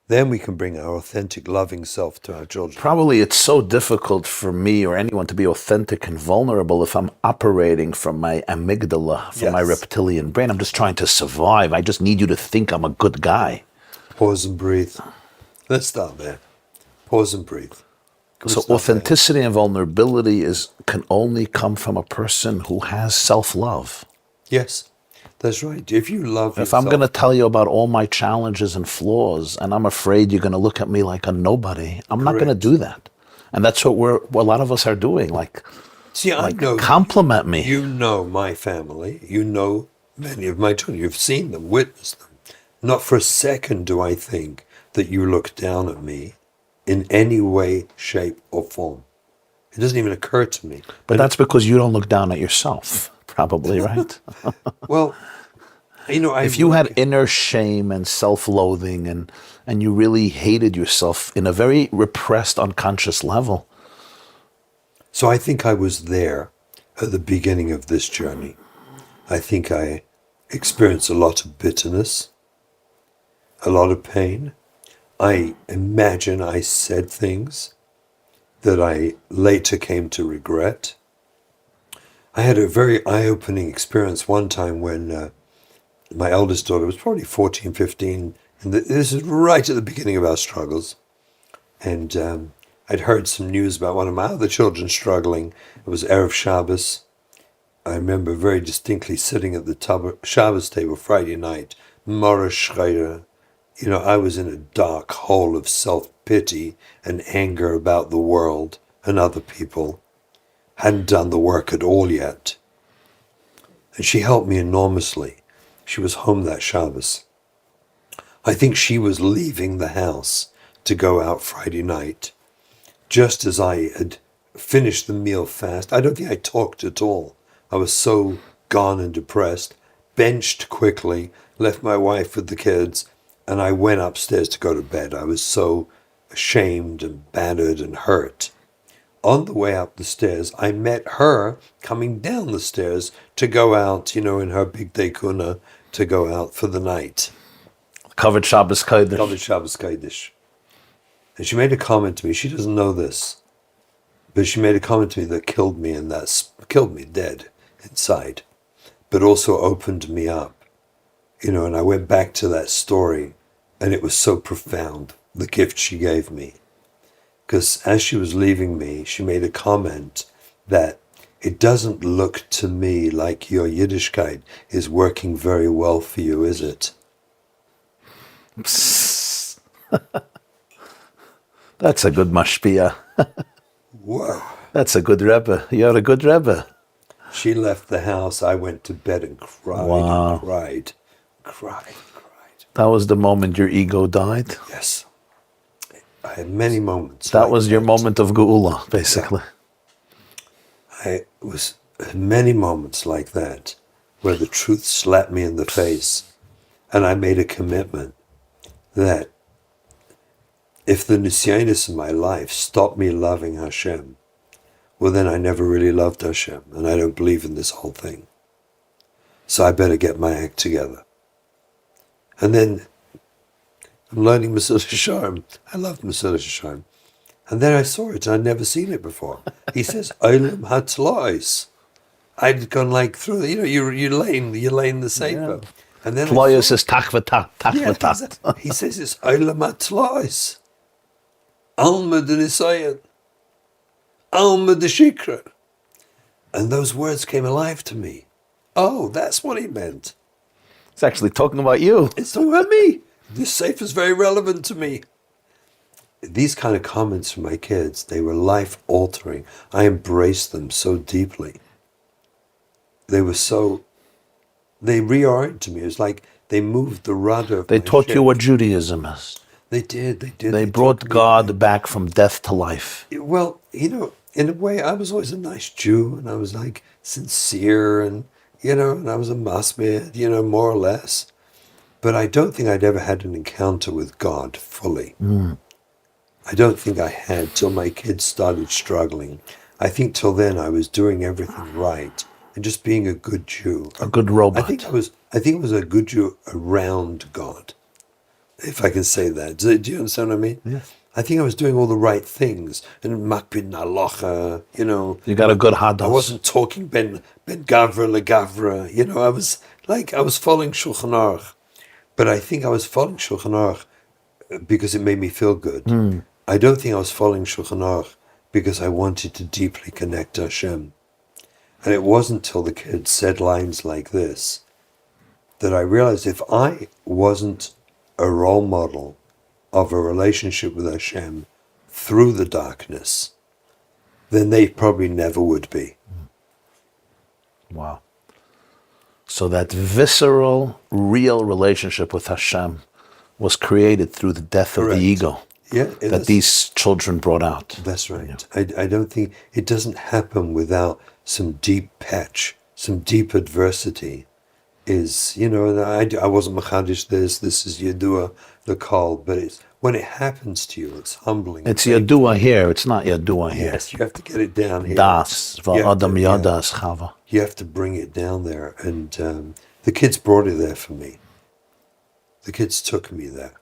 then we can bring our authentic, loving self to our children. Probably it's so difficult for me or anyone to be authentic and vulnerable if I'm operating from my amygdala, from my Yes. reptilian brain. I'm just trying to survive. I just need you to think I'm a good guy. Pause and breathe. Let's start there. Pause and breathe. Can we So start there? authenticity and vulnerability can only come from a person who has self-love. Yes, that's right. If you love If I'm yourself, going to tell you about all my challenges and flaws, and I'm afraid you're going to look at me like a nobody, I'm not going to Correct. do that. And that's what a lot of us are doing. see, I know Compliment me. you know my family. You know many of my children. You've seen them, witnessed them. Not for a second do I think that you look down at me in any way, shape, or form. It doesn't even occur to me. But that's because you don't look down at yourself, probably, right? Well, If you had inner shame and self-loathing and you really hated yourself in a very repressed, unconscious level. So I think I was there at the beginning of this journey. I think I experienced a lot of bitterness, a lot of pain. I imagine I said things that I later came to regret. I had a very eye-opening experience one time when my eldest daughter was probably 14, 15, and this is right at the beginning of our struggles. And I'd heard some news about one of my other children struggling. It was Erev Shabbos. I remember very distinctly sitting at the Shabbos table Friday night, Mara Schreiter. I was in a dark hole of self-pity and anger about the world and other people. Hadn't done the work at all yet. And she helped me enormously. She was home that Shabbos. I think she was leaving the house to go out Friday night, just as I had finished the meal fast. I don't think I talked at all. I was so gone and depressed, benched quickly, left my wife with the kids, and I went upstairs to go to bed. I was so ashamed and battered and hurt. On the way up the stairs, I met her coming down the stairs to go out, in her big dekuna, to go out for the night. Covered Shabbos Kodesh. Covered Shabbos Kodesh. And she made a comment to me. She doesn't know this, but she made a comment to me that killed me, and that's killed me dead inside, but also opened me up. And I went back to that story, and it was so profound, the gift she gave me. Because as she was leaving me, she made a comment that it doesn't look to me like your Yiddishkeit is working very well for you, is it? That's a good mashpia. Whoa. That's a good Rebbe. You're a good Rebbe. She left the house. I went to bed and cried Wow. and cried. That was the moment your ego died. Yes. I had many moments. That like was your moment of Geula, basically. I was many moments like that where the truth slapped me in the face, and I made a commitment that if the nisyanis in my life stopped me loving Hashem, well then I never really loved Hashem, and I don't believe in this whole thing. So I better get my act together. And then I'm learning Mesilas Yesharim. I loved Mesilas Yesharim. And then I saw it, and I'd never seen it before. He says, Olam HaTlois. I'd gone through, you lay in the Sefer. Yeah. And then Tloyos is takvatat, yeah, takvatat. he says it's Olam HaTlois. Alma de Nisayan. Alma de Shikra. And those words came alive to me. Oh, that's what he meant. It's actually talking about you. It's talking about me. This Sefer is very relevant to me. These kind of comments from my kids, they were life-altering. I embraced them so deeply. They reoriented me. It was like they moved the rudder of They my taught ship. you what Judaism is. They did. They brought God back from death to life. Well, in a way, I was always a nice Jew, and I was sincere, and and I was a masmid, more or less. But I don't think I'd ever had an encounter with God fully. I don't think I had till my kids started struggling. I think till then I was doing everything right and just being a good Jew. A good robot. I think I was a good Jew around God. if I can say that. Do you understand what I mean? Yeah. I think I was doing all the right things. And makpid nalocha, You got a good I hadas. wasn't talking ben gavra legavra. I was following Shulchan Aruch. But I think I was following Shulchan Aruch because it made me feel good. I don't think I was following Shulchan Aruch because I wanted to deeply connect to Hashem. And it wasn't till the kids said lines like this that I realized if I wasn't a role model of a relationship with Hashem through the darkness, then they probably never would be. Wow. So that visceral, real relationship with Hashem was created through the death of the Correct. ego Yeah, that these children brought out. That's right. I don't think it doesn't happen without some deep patch, some deep adversity. And I wasn't machadish this is Yadua, the call, but it's when it happens to you, it's humbling. It's Yadua here, it's not Yadua here. Yes, you have to get it down here. Das, Adam yeah. Yadas Chava. You have to bring it down there. And the kids brought it there for me. The kids took me there.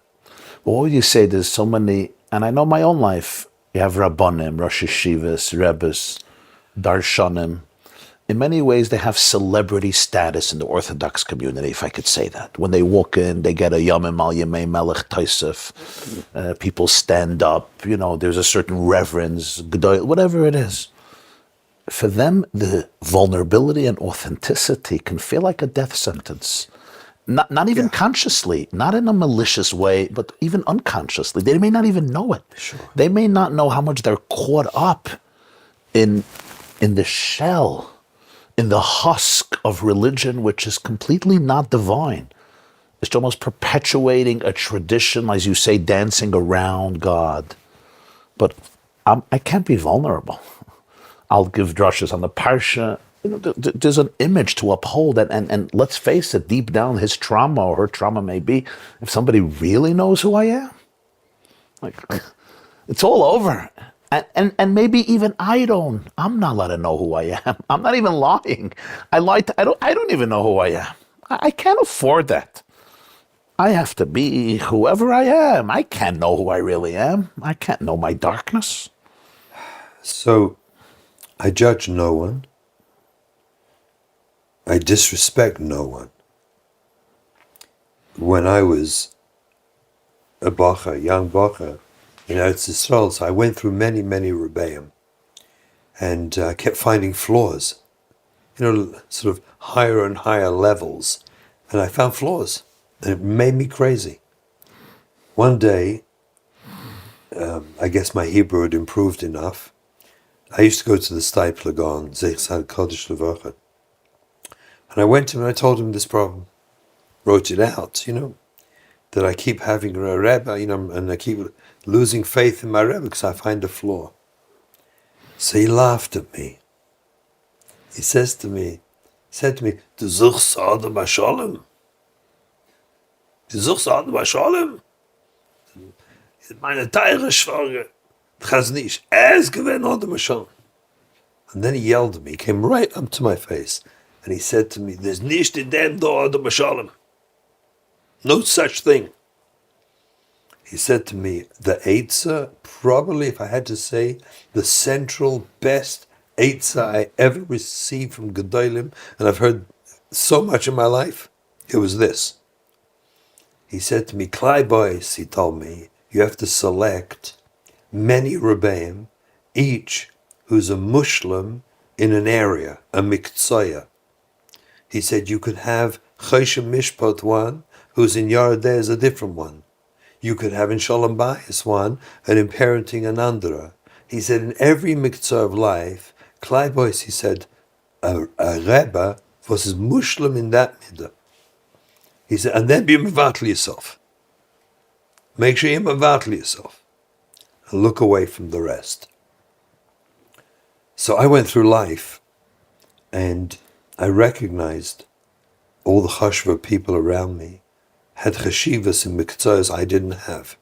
Well, what would you say? There's so many, and I know my own life. You have Rabbanim, Rosh Yeshivas, Rebbes, Darshanim. In many ways, they have celebrity status in the Orthodox community, if I could say that. When they walk in, they get a Yamim al Yemei Melech Taisef. People stand up. There's a certain reverence, whatever it is. For them, the vulnerability and authenticity can feel like a death sentence. Not even consciously, not in a malicious way, but even unconsciously. They may not even know it. Sure. They may not know how much they're caught up in the shell, in the husk of religion, which is completely not divine. It's almost perpetuating a tradition, as you say, dancing around God. But I can't be vulnerable. I'll give drushes on the Parsha. There's an image to uphold, and let's face it, deep down, his trauma or her trauma may be, if somebody really knows who I am, it's all over. And maybe even I'm not allowed to know who I am. I'm not even lying. I don't even know who I am. I can't afford that. I have to be whoever I am. I can't know who I really am. I can't know my darkness. So I judge no one. I disrespect no one. When I was a young bacher, in Eretz Yisrael, so I went through many, many Rebbeim and kept finding flaws, sort of higher and higher levels. And I found flaws, and it made me crazy. One day, I guess my Hebrew had improved enough. I used to go to the Stiplegon, Zeichsad Kodesh Levacha. And I went to him and I told him this problem. Wrote it out, that I keep having a Rebbe, and I keep losing faith in my Rebbe because I find a flaw. So he laughed at me. He said to me, Du suchst Adam HaSholem. Du suchst Adam HaSholem. Meine teure Schwager. Das nicht. Es gewinnt Adam HaSholem. And then he yelled at me. He came right up to my face. And he said to me, there's nicht in dem da Adam HaSholem. No such thing. He said to me, the Eitzah, probably, if I had to say, the central best Eitzah I ever received from Gedolim, and I've heard so much in my life, it was this. He said to me, Klai boys, he told me, you have to select many Rebbeim, each who's a Muslim in an area, a Miktsoya. He said you could have Choshe Mishpat one, who's in Yardeh is a different one. You could have in Shalom Bayis one, and in parenting an andere. He said in every miktzah of life, Klai boys, he said, a Rebbe was Muslim in that midah. He said, and then be mevatel yourself. Make sure you mevatel yourself. And look away from the rest. So I went through life, and I recognized all the chashva people around me had chashivas and miktzahs I didn't have.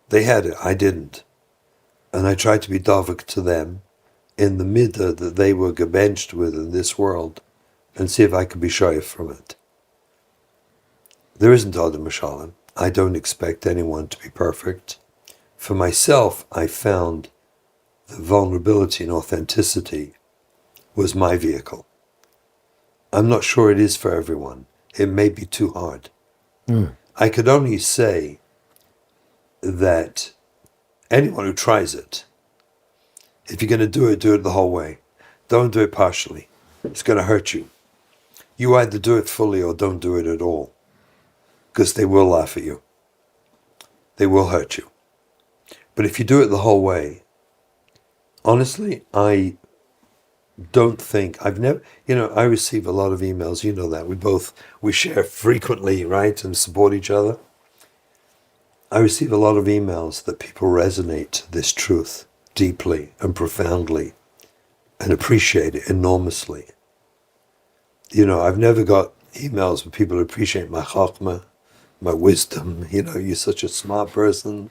They had it, I didn't. And I tried to be davik to them in the midah that they were gebenched with in this world and see if I could be shoyef from it. There isn't Adam HaSholem. I don't expect anyone to be perfect. For myself, I found the vulnerability and authenticity was my vehicle. I'm not sure it is for everyone. It may be too hard. I could only say that anyone who tries it, if you're going to do it the whole way. Don't do it partially. It's going to hurt you. You either do it fully or don't do it at all, because they will laugh at you. They will hurt you. But if you do it the whole way, honestly, I don't think, I've never, I receive a lot of emails, you know that. We share frequently, right, and support each other. I receive a lot of emails that people resonate this truth deeply and profoundly and appreciate it enormously. I've never got emails where people appreciate my chachma, my wisdom. You're such a smart person.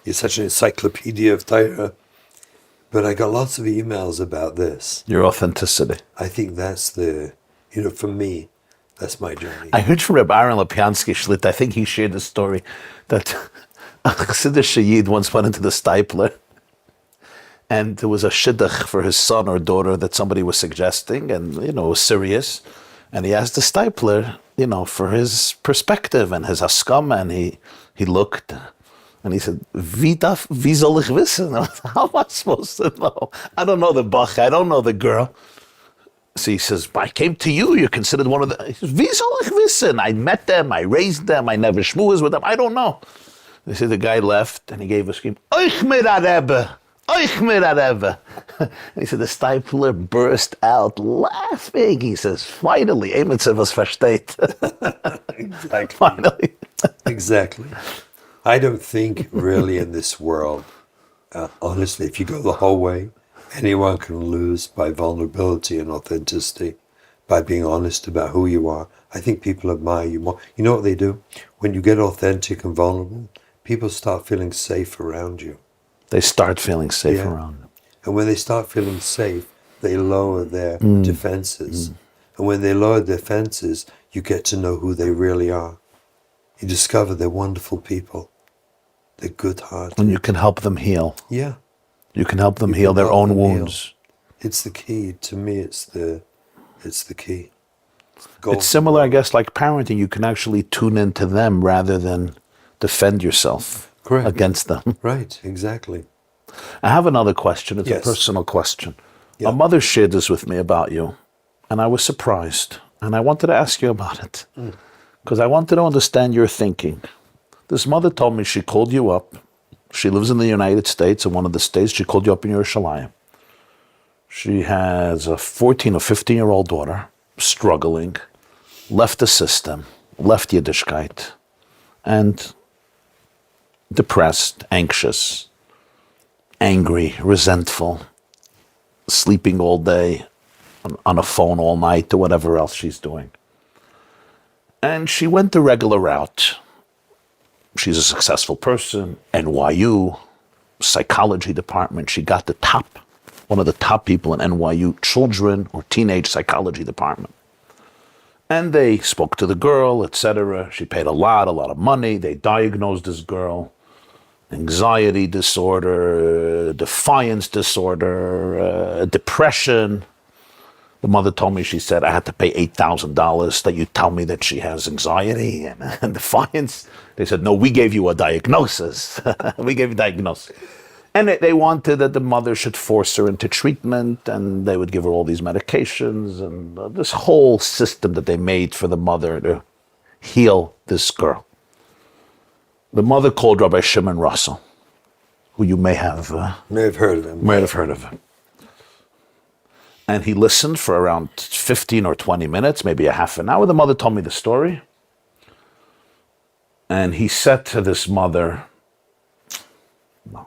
You're such an encyclopedia of Torah. But I got lots of emails about this. Your authenticity. I think that's for me, that's my journey. I heard from Rabbi Aaron Lapiansky Shlit, I think he shared a story that a Chassidish Shayid once went into the Stipler and there was a shidduch for his son or daughter that somebody was suggesting and, it was serious. And he asked the Stipler, for his perspective and his haskama, and he looked and he said, Wie soll ich wissen? How am I supposed to know? I don't know the bach, I don't know the girl. So he says, I came to you, you're considered one of the... He says, Wie soll ich wissen? I met them, I raised them, I never schmoozed with them, I don't know. They said the guy left and he gave a scream, Euch mir a Rebbe! Euch mir a Rebbe! And he said the Stipler burst out laughing. He says, finally, Emetzer was versteht. Exactly. Finally. Exactly. I don't think really in this world, honestly, if you go the whole way, anyone can lose by vulnerability and authenticity, by being honest about who you are. I think people admire you more. You know what they do? When you get authentic and vulnerable, people start feeling safe around you. They start feeling safe around them. And when they start feeling safe, they lower their defenses. And when they lower their defenses, you get to know who they really are. You discover they're wonderful people. They're good-hearted. And you can help them heal. Yeah. You can help them heal their own wounds. It's the key. To me, it's the key. It's similar, I guess, like parenting. You can actually tune into them rather than defend yourself against them. Right, exactly. I have another question. It's a personal question. Yeah. A mother shared this with me about you, and I was surprised. And I wanted to ask you about it, because I wanted to understand your thinking. This mother told me she called you up. She lives in the United States, in one of the states. She called you up in Yerushalayim. She has a 14 or 15-year-old daughter, struggling, left the system, left Yiddishkeit, and depressed, anxious, angry, resentful, sleeping all day, on a phone all night, or whatever else she's doing. And she went the regular route. She's a successful person, NYU, psychology department. She got one of the top people in NYU children or teenage psychology department. And they spoke to the girl, etc. She paid a lot of money. They diagnosed this girl, anxiety disorder, defiance disorder, depression. The mother told me, she said, I had to pay $8,000 that you tell me that she has anxiety and defiance. They said, no, we gave you a diagnosis. We gave you a diagnosis. And they wanted that the mother should force her into treatment, and they would give her all these medications, and this whole system that they made for the mother to heal this girl. The mother called Rabbi Shimon Russell, who you may have heard of him. Might have heard of him. And he listened for around 15 or 20 minutes, maybe a half an hour. The mother told me the story. And he said to this mother, no,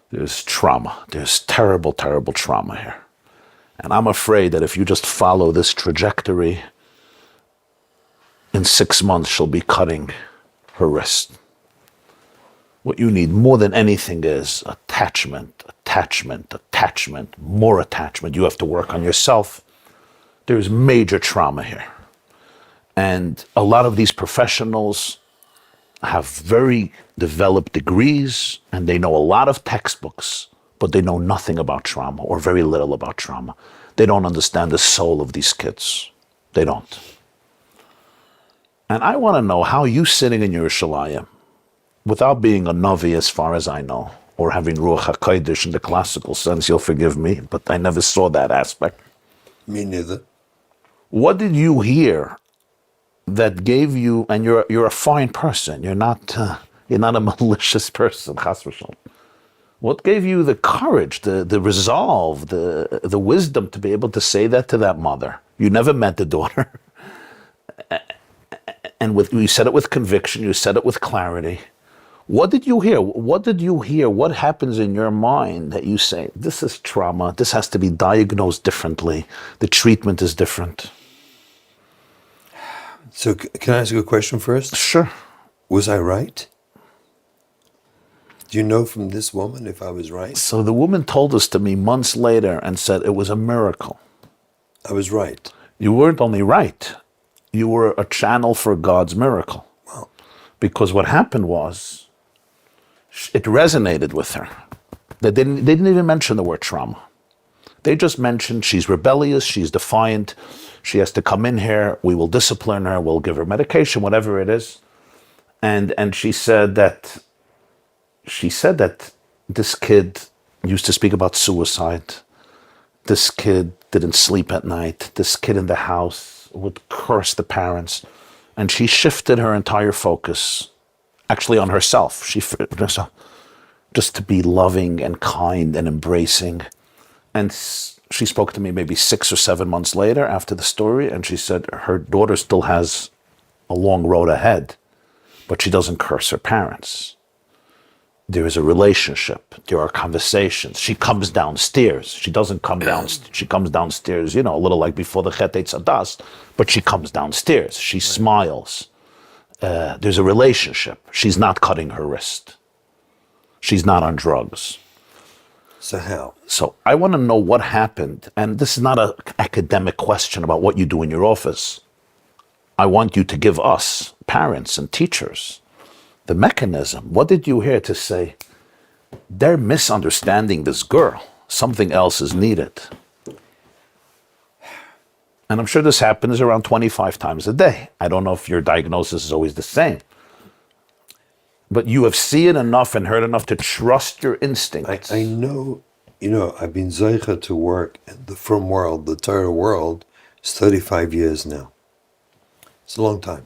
there's trauma. There's terrible, terrible trauma here. And I'm afraid that if you just follow this trajectory, in 6 months she'll be cutting her wrist. What you need more than anything is attachment, more attachment. You have to work on yourself. There's major trauma here. And a lot of these professionals have very developed degrees and they know a lot of textbooks, but they know nothing about trauma or very little about trauma. They don't understand the soul of these kids. They don't. And I want to know how you sitting in Yerushalayim, without being a Navi as far as I know, or having Ruach HaKodesh in the classical sense, you'll forgive me, but I never saw that aspect. Me neither. What did you hear that gave you, and you're a fine person, you're not a malicious person, chas v'shalom. What gave you the courage, the resolve, the wisdom to be able to say that to that mother? You never met the daughter. And you said it with conviction, you said it with clarity. What did you hear? What did you hear? What happens in your mind that you say, this is trauma, this has to be diagnosed differently, the treatment is different? So can I ask you a question first? Sure. Was I right? Do you know from this woman if I was right? So the woman told this to me months later and said it was a miracle. I was right. You weren't only right, you were a channel for God's miracle. Wow. Because what happened was, it resonated with her. They didn't even mention the word trauma. They just mentioned she's rebellious, she's defiant, she has to come in here, we will discipline her, we'll give her medication, whatever it is. And she said that this kid used to speak about suicide. This kid didn't sleep at night. This kid in the house would curse the parents. And she shifted her entire focus, actually on herself. Just to be loving and kind and embracing. And she spoke to me maybe 6 or 7 months later after the story, and she said her daughter still has a long road ahead, but she doesn't curse her parents. There is a relationship. There are conversations. She comes downstairs. She doesn't come down. She comes downstairs, a little like before the Chet Eitzadas, but she comes downstairs. She smiles. There's a relationship. She's not cutting her wrist. She's not on drugs. So how? So I want to know what happened. And this is not an academic question about what you do in your office. I want you to give us, parents and teachers, the mechanism. What did you hear to say, they're misunderstanding this girl. Something else is needed. And I'm sure this happens around 25 times a day. I don't know if your diagnosis is always the same. But you have seen enough and heard enough to trust your instincts. I know, I've been zeicha to work in the frum world, the Torah world, it's 35 years now. It's a long time.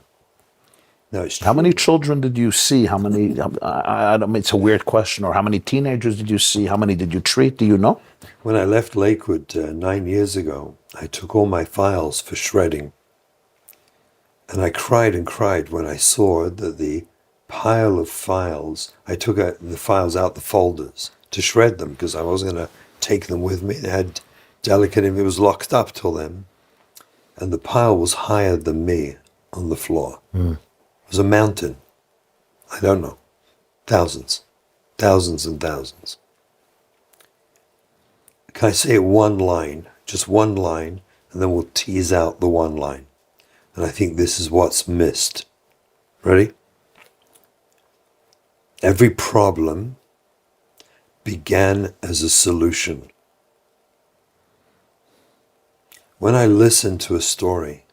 Now, it's true. How many children did you see? How many, I don't mean, it's a weird question, or how many teenagers did you see? How many did you treat? Do you know? When I left Lakewood 9 years ago, I took all my files for shredding. And I cried and cried when I saw that the pile of files, I took the files out the folders to shred them because I wasn't going to take them with me. They had delicate, it was locked up till then. And the pile was higher than me on the floor. It was a mountain. I don't know. Thousands and thousands. Can I say one line, just one line, and then we'll tease out the one line. And I think this is what's missed. Ready? Every problem began as a solution. When I listen to a story,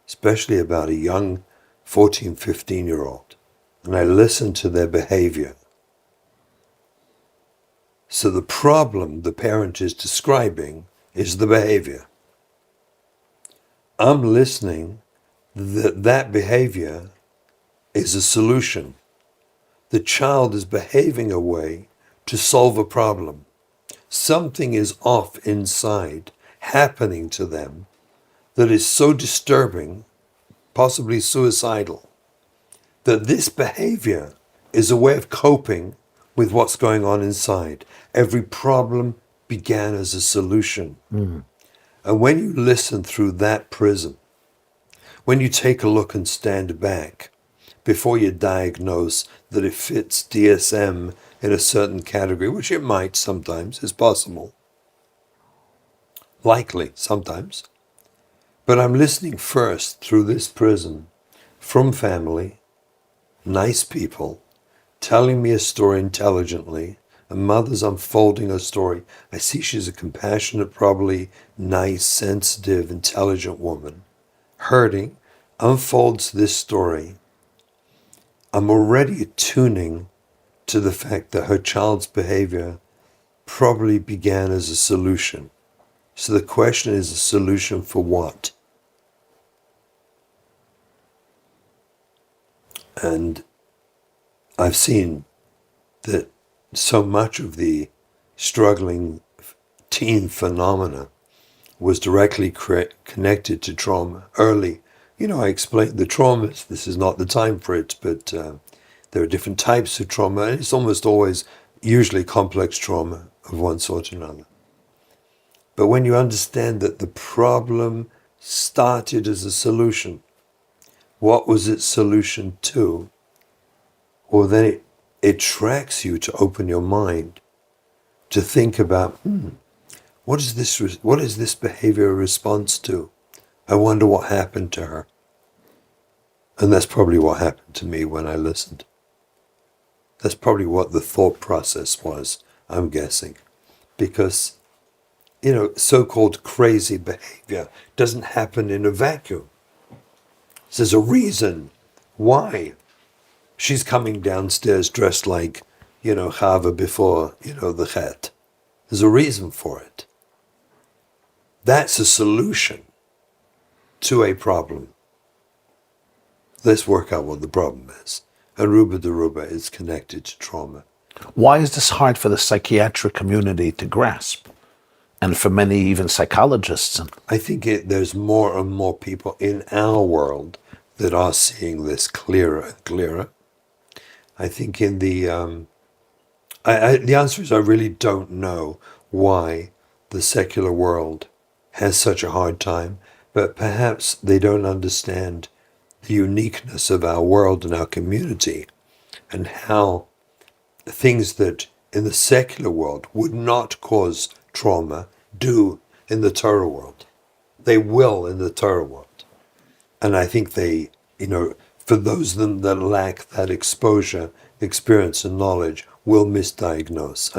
especially about a young 14, 15-year-old, and I listen to their behavior, so the problem the parent is describing is the behavior. I'm listening that behavior is a solution. The child is behaving a way to solve a problem. Something is off inside, happening to them, that is so disturbing, possibly suicidal, that this behavior is a way of coping with what's going on inside. Every problem began as a solution. And when you listen through that prism, when you take a look and stand back, before you diagnose that it fits DSM in a certain category, which it might sometimes, is possible. Likely, sometimes. But I'm listening first through this prism from family, nice people, telling me a story intelligently. A mother's unfolding a story. I see she's a compassionate, probably nice, sensitive, intelligent woman. Hurting, unfolds this story. I'm already attuning to the fact that her child's behavior probably began as a solution. So the question is, a solution for what? And I've seen that so much of the struggling teen phenomena was directly connected to trauma early. I explained the traumas. This is not the time for it, but there are different types of trauma, and it's almost always usually complex trauma of one sort or another. But when you understand that the problem started as a solution, what was its solution to? Well, then it tracks you to open your mind to think about, what is this behavior a response to? I wonder what happened to her. And that's probably what happened to me when I listened. That's probably what the thought process was, I'm guessing. Because, so-called crazy behavior doesn't happen in a vacuum. There's a reason why she's coming downstairs dressed like, Chava before, the Chet. There's a reason for it. That's a solution to a problem. Let's work out what the problem is. Aruba Daruba is connected to trauma. Why is this hard for the psychiatric community to grasp? And for many, even psychologists? I think there's more and more people in our world that are seeing this clearer and clearer. I think in the answer is I really don't know why the secular world has such a hard time, but perhaps they don't understand the uniqueness of our world and our community, and how things that in the secular world would not cause trauma do in the Torah world. They will in the Torah world. And I think they, for those of them that lack that exposure, experience, and knowledge, will misdiagnose.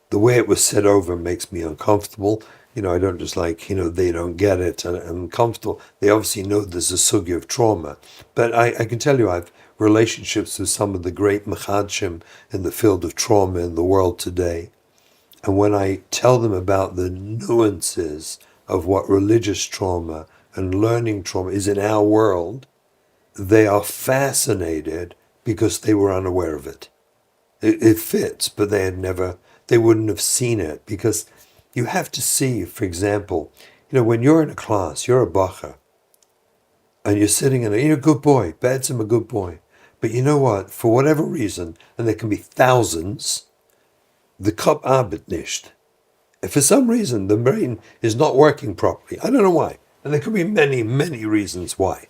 The way it was said over makes me uncomfortable. I don't just like, they don't get it, and I'm comfortable. They obviously know there's a sugya of trauma. But I can tell you, I have relationships with some of the great mechadshim in the field of trauma in the world today. And when I tell them about the nuances of what religious trauma and learning trauma is in our world, they are fascinated because they were unaware of it. It fits, but they wouldn't have seen it, because you have to see, for example, when you're in a class, you're a bacher, and you're sitting you're a good boy, Bad's a good boy. But you know what? For whatever reason, and there can be thousands, the Kop arbeit nicht. If for some reason the brain is not working properly, I don't know why, and there could be many, many reasons why.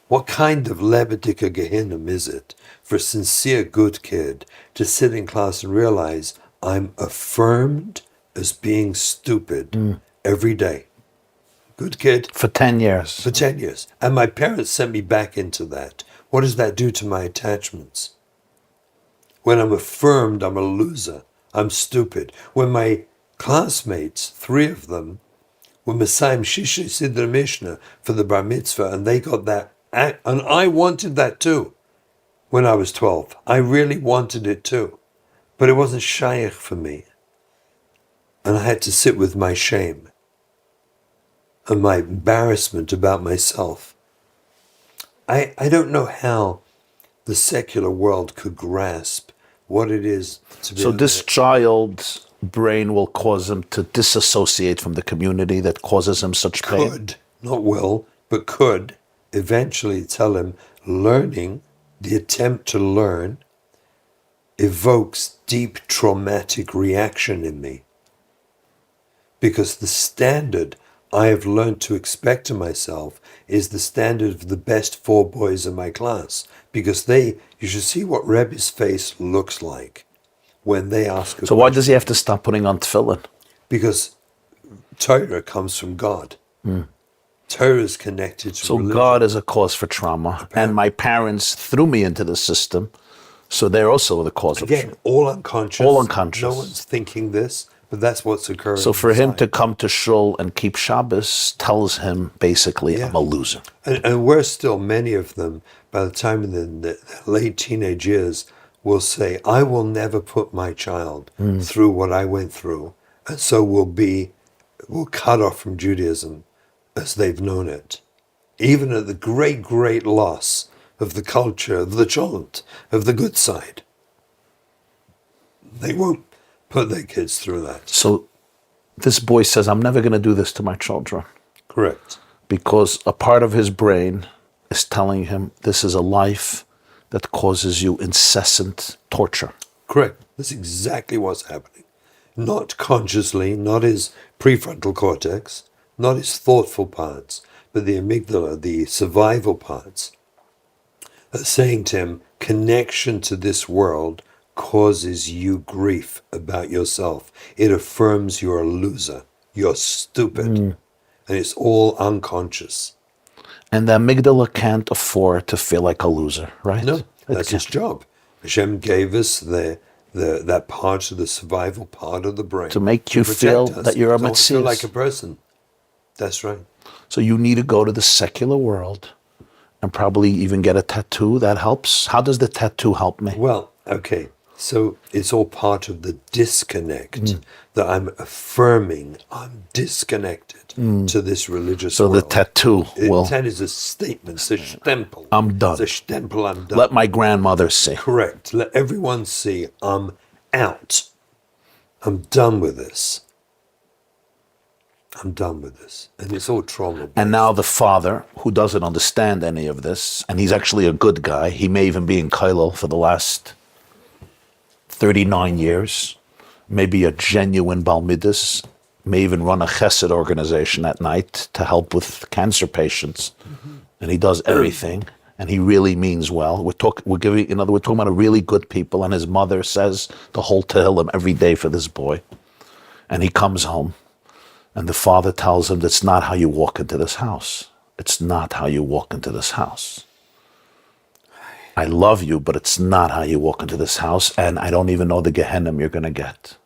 What kind of Lebedika Gehinnom is it for a sincere good kid to sit in class and realize I'm affirmed as being stupid every day? Good kid. For 10 years. For 10 years. And my parents sent me back into that. What does that do to my attachments? When I'm affirmed I'm a loser, I'm stupid. When my classmates, 3 of them, were Messiah Shisha Sidra Mishnah for the Bar Mitzvah, and they got that, and I wanted that too when I was 12. I really wanted it too. But it wasn't shaykh for me. And I had to sit with my shame and my embarrassment about myself. I don't know how the secular world could grasp what it is to be. So this child's brain will cause him to disassociate from the community that causes him such pain? Could, not will, but could eventually tell him learning, the attempt to learn, evokes deep traumatic reaction in me. Because the standard I have learned to expect of myself is the standard of the best 4 boys in my class. Because you should see what Rabbi's face looks like when they ask. So why does he have to stop putting on tefillin? Because Torah comes from God. Torah is connected to So religion. God is a cause for trauma, and my parents threw me into the system, so they're also the cause of Again, trauma. all unconscious. All unconscious. No one's thinking this, but that's what's occurring. So for him to inside. come to shul and keep Shabbos tells him basically, Yeah. I'm a loser. And we're still, many of them, by the time in the late teenage years, will say, I will never put my child through what I went through, and so will cut off from Judaism as they've known it. Even at the great, great loss of the culture, of the cholent, of the good side. They won't put their kids through that. So this boy says, I'm never going to do this to my children, Correct. because a part of his brain is telling him this is a life that causes you incessant torture. Correct. That's exactly what's happening. Not consciously, not his prefrontal cortex, not his thoughtful parts, but the amygdala, the survival parts, are saying to him, connection to this world causes you grief about yourself. It affirms you're a loser. You're stupid. And it's all unconscious. And the amygdala can't afford to feel like a loser, right? No, It that's his can't. job. Hashem gave us that part of the survival part of the brain To make you protect feel us. that you're a Don't feel Metzius. like a person. That's right. So you need to go to the secular world and probably even get a tattoo. That helps. How does the tattoo help me? Well, okay. So it's all part of the disconnect that I'm affirming. I'm disconnected to this religious So world. the tattoo will, That is a statement. It's a stempel. I'm done. It's a stempel. I'm done. let my grandmother see. Correct. Let everyone see I'm out. I'm done with this. I'm done with this. And it's all trauma. And now the father, who doesn't understand any of this, and he's actually a good guy, he may even be in Kailal for the last 39 years, maybe a genuine Balmidus, may even run a chesed organization at night to help with cancer patients. And he does everything, and he really means well. We're talking about a really good people, and his mother says the whole Tehillim every day for this boy. And he comes home, and the father tells him, that's not how you walk into this house. It's not how you walk into this house. I love you, but it's not how you walk into this house, and I don't even know the Gehenna you're going to get.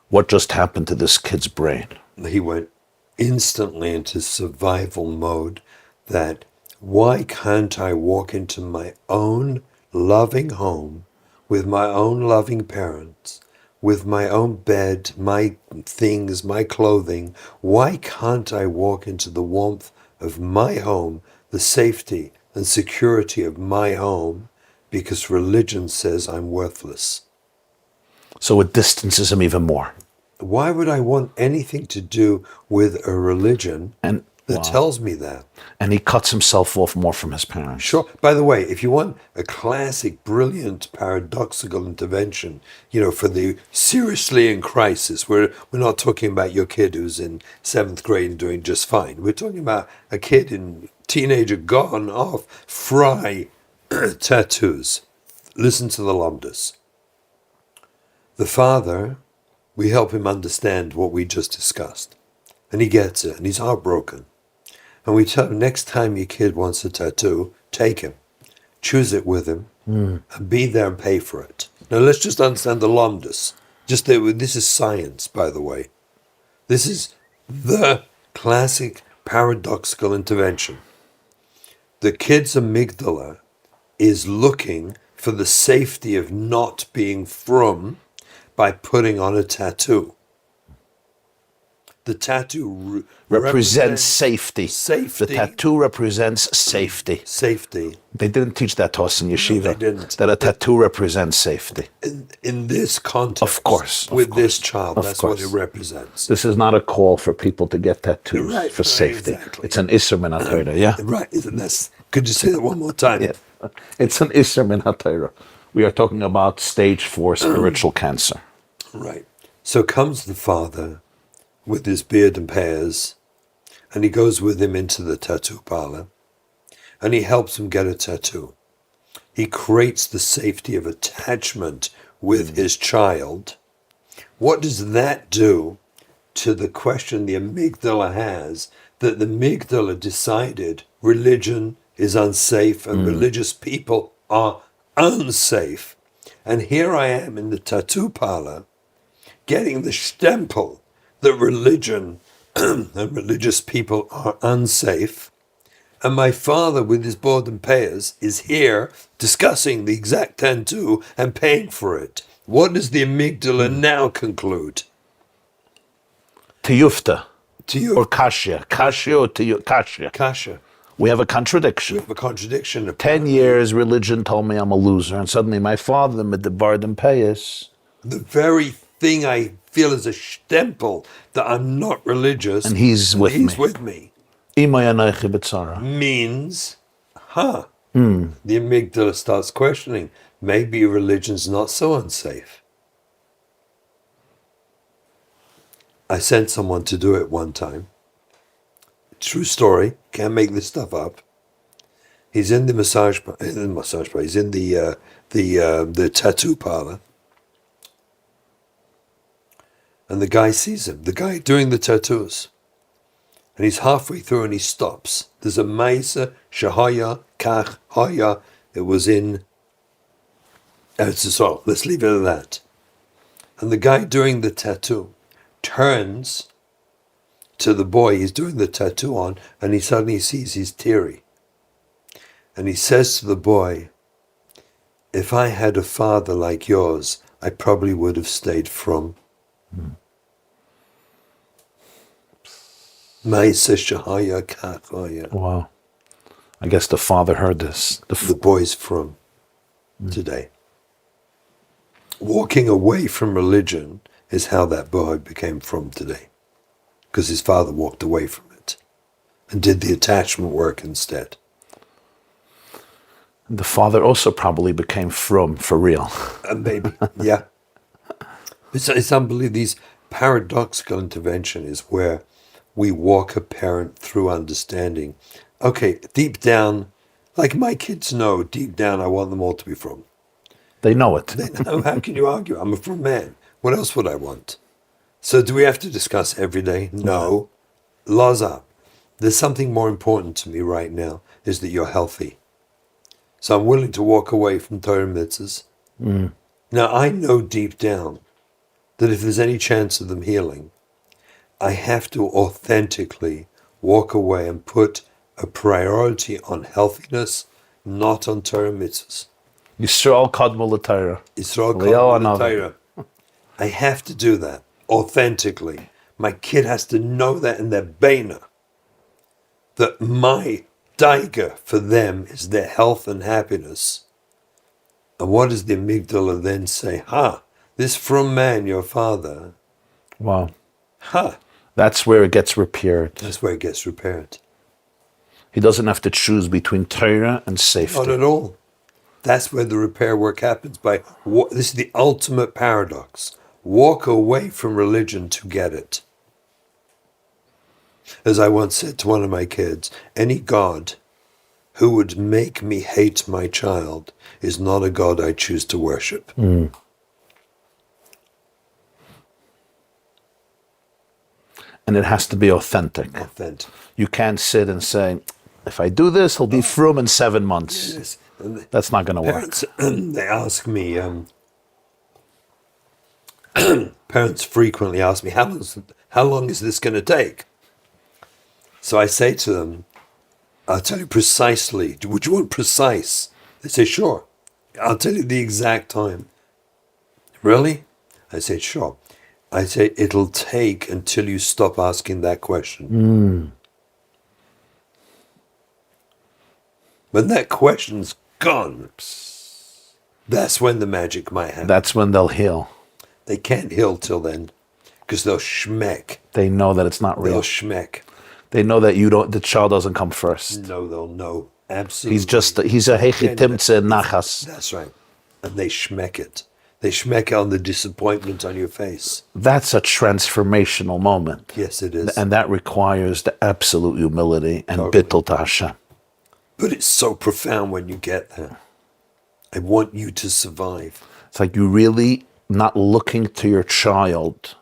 What just happened to this kid's brain? He went instantly into survival mode that why can't I walk into my own loving home with my own loving parents, with my own bed, my things, my clothing? Why can't I walk into the warmth of my home, the safety and security of my home, because religion says I'm worthless? So it distances him even more. Why would I want anything to do with a religion And that tells me that? And he cuts himself off more from his parents. Sure. By the way, if you want a classic, brilliant, paradoxical intervention, for the seriously in crisis, we're not talking about your kid who's in 7th grade and doing just fine. We're talking about a kid teenager gone off, fry tattoos. Listen to the lamdas. The father, we help him understand what we just discussed. And he gets it, and he's heartbroken. And we tell him, next time your kid wants a tattoo, take him. Choose it with him, and be there and pay for it. Now let's just understand the lamdas. This is science, by the way. This is the classic paradoxical intervention. The kid's amygdala is looking for the safety of not being frum by putting on a tattoo. The tattoo Represents safety. Safety. The tattoo represents safety. Safety. They didn't teach that to us in yeshiva. they didn't. That a tattoo represents safety. In this context, Of course, with this child, of that's course. what it represents. This is not a call for people to get tattoos Right, for right, safety. exactly. It's an Isser min HaTorah, yeah? Right, isn't that? Could you say that one more time? Yes. It's an Isser min HaTorah. We are talking about stage 4 spiritual cancer. Right. So comes the father with his beard and pears, and he goes with him into the tattoo parlor, and he helps him get a tattoo. He creates the safety of attachment with his child. What does that do to the question the amygdala has that the Migdala decided religion is unsafe and religious people are unsafe. And here I am in the tattoo parlor getting the stempel that religion and religious people are unsafe. And my father, with his board and payers, is here discussing the exact tattoo and paying for it. What does the amygdala now conclude? Tiyufta. To you, Or kashya. Kashya or kashya. Kasha, We have a contradiction. we have a contradiction. 10 apparently. years religion told me I'm a loser, and suddenly my father, with the bard and payas, The very thing I feel is a stempel that I'm not religious, and he's with me. with me, Imay anaychi b'tzara. means, the amygdala starts questioning, maybe religion's not so unsafe. I sent someone to do it one time. True story, can't make this stuff up. He's in the massage bar, he's in the tattoo parlor. And the guy sees him, the guy doing the tattoos. And he's halfway through and he stops. There's a Maisa, Shahaya, Kach, Haya. It was in Eretz Yisrael. Let's leave it at that. And the guy doing the tattoo turns to the boy he's doing the tattoo on, and he suddenly sees he's teary. And he says to the boy, if I had a father like yours, I probably would have stayed from. Ma'aseh Shahaya Kachaya. Wow. I guess the father heard this. The boy's from today. Walking away from religion is how that boy became from today. Because his father walked away from it and did the attachment work instead. The father also probably became from for real. Maybe, yeah. It's unbelievable. These paradoxical intervention is where we walk a parent through understanding. Okay, deep down, like my kids know, deep down I want them all to be from. They know it. They know, how can you argue? I'm a from man. What else would I want? So do we have to discuss every day? No. Laws up. There's something more important to me right now, is that you're healthy. So I'm willing to walk away from Torah mitzvahs. Now I know deep down that if there's any chance of them healing, I have to authentically walk away and put a priority on healthiness, not on Torah mitzvahs. Yisrael kadmul l'Torah. Yisrael Leo Kol Anav. Torah. I have to do that authentically. My kid has to know that in their bena, that my daiga for them is their health and happiness. And what does the amygdala then say? This from man, your father. Wow. That's where it gets repaired. That's where it gets repaired. He doesn't have to choose between Torah and safety. Not at all. That's where the repair work happens. This is the ultimate paradox. Walk away from religion to get it. As I once said to one of my kids, any God who would make me hate my child is not a God I choose to worship. And it has to be authentic. Authentic. You can't sit and say, if I do this, he'll be frum in 7 months. Yes. And That's not going to work. parents, they ask me, parents frequently ask me, how long is this going to take? So I say to them, I'll tell you precisely. Would you want precise? They say, sure. I'll tell you the exact time. Really? I say, sure. I say, it'll take until you stop asking that question. When that question's gone, that's when the magic might happen. That's when they'll heal. They can't heal till then, because they'll schmeck. They know that it's not They'll real. schmeck. They know that the child doesn't come first. No, they'll know. Absolutely. He's a hechitimtze nachas. That's right. And they schmeck it. They schmeck on the disappointment on your face. That's a transformational moment. Yes, it is. And that requires the absolute humility and Totally. bittul to Hashem. But it's so profound when you get there. I want you to survive. It's like you really not looking to your child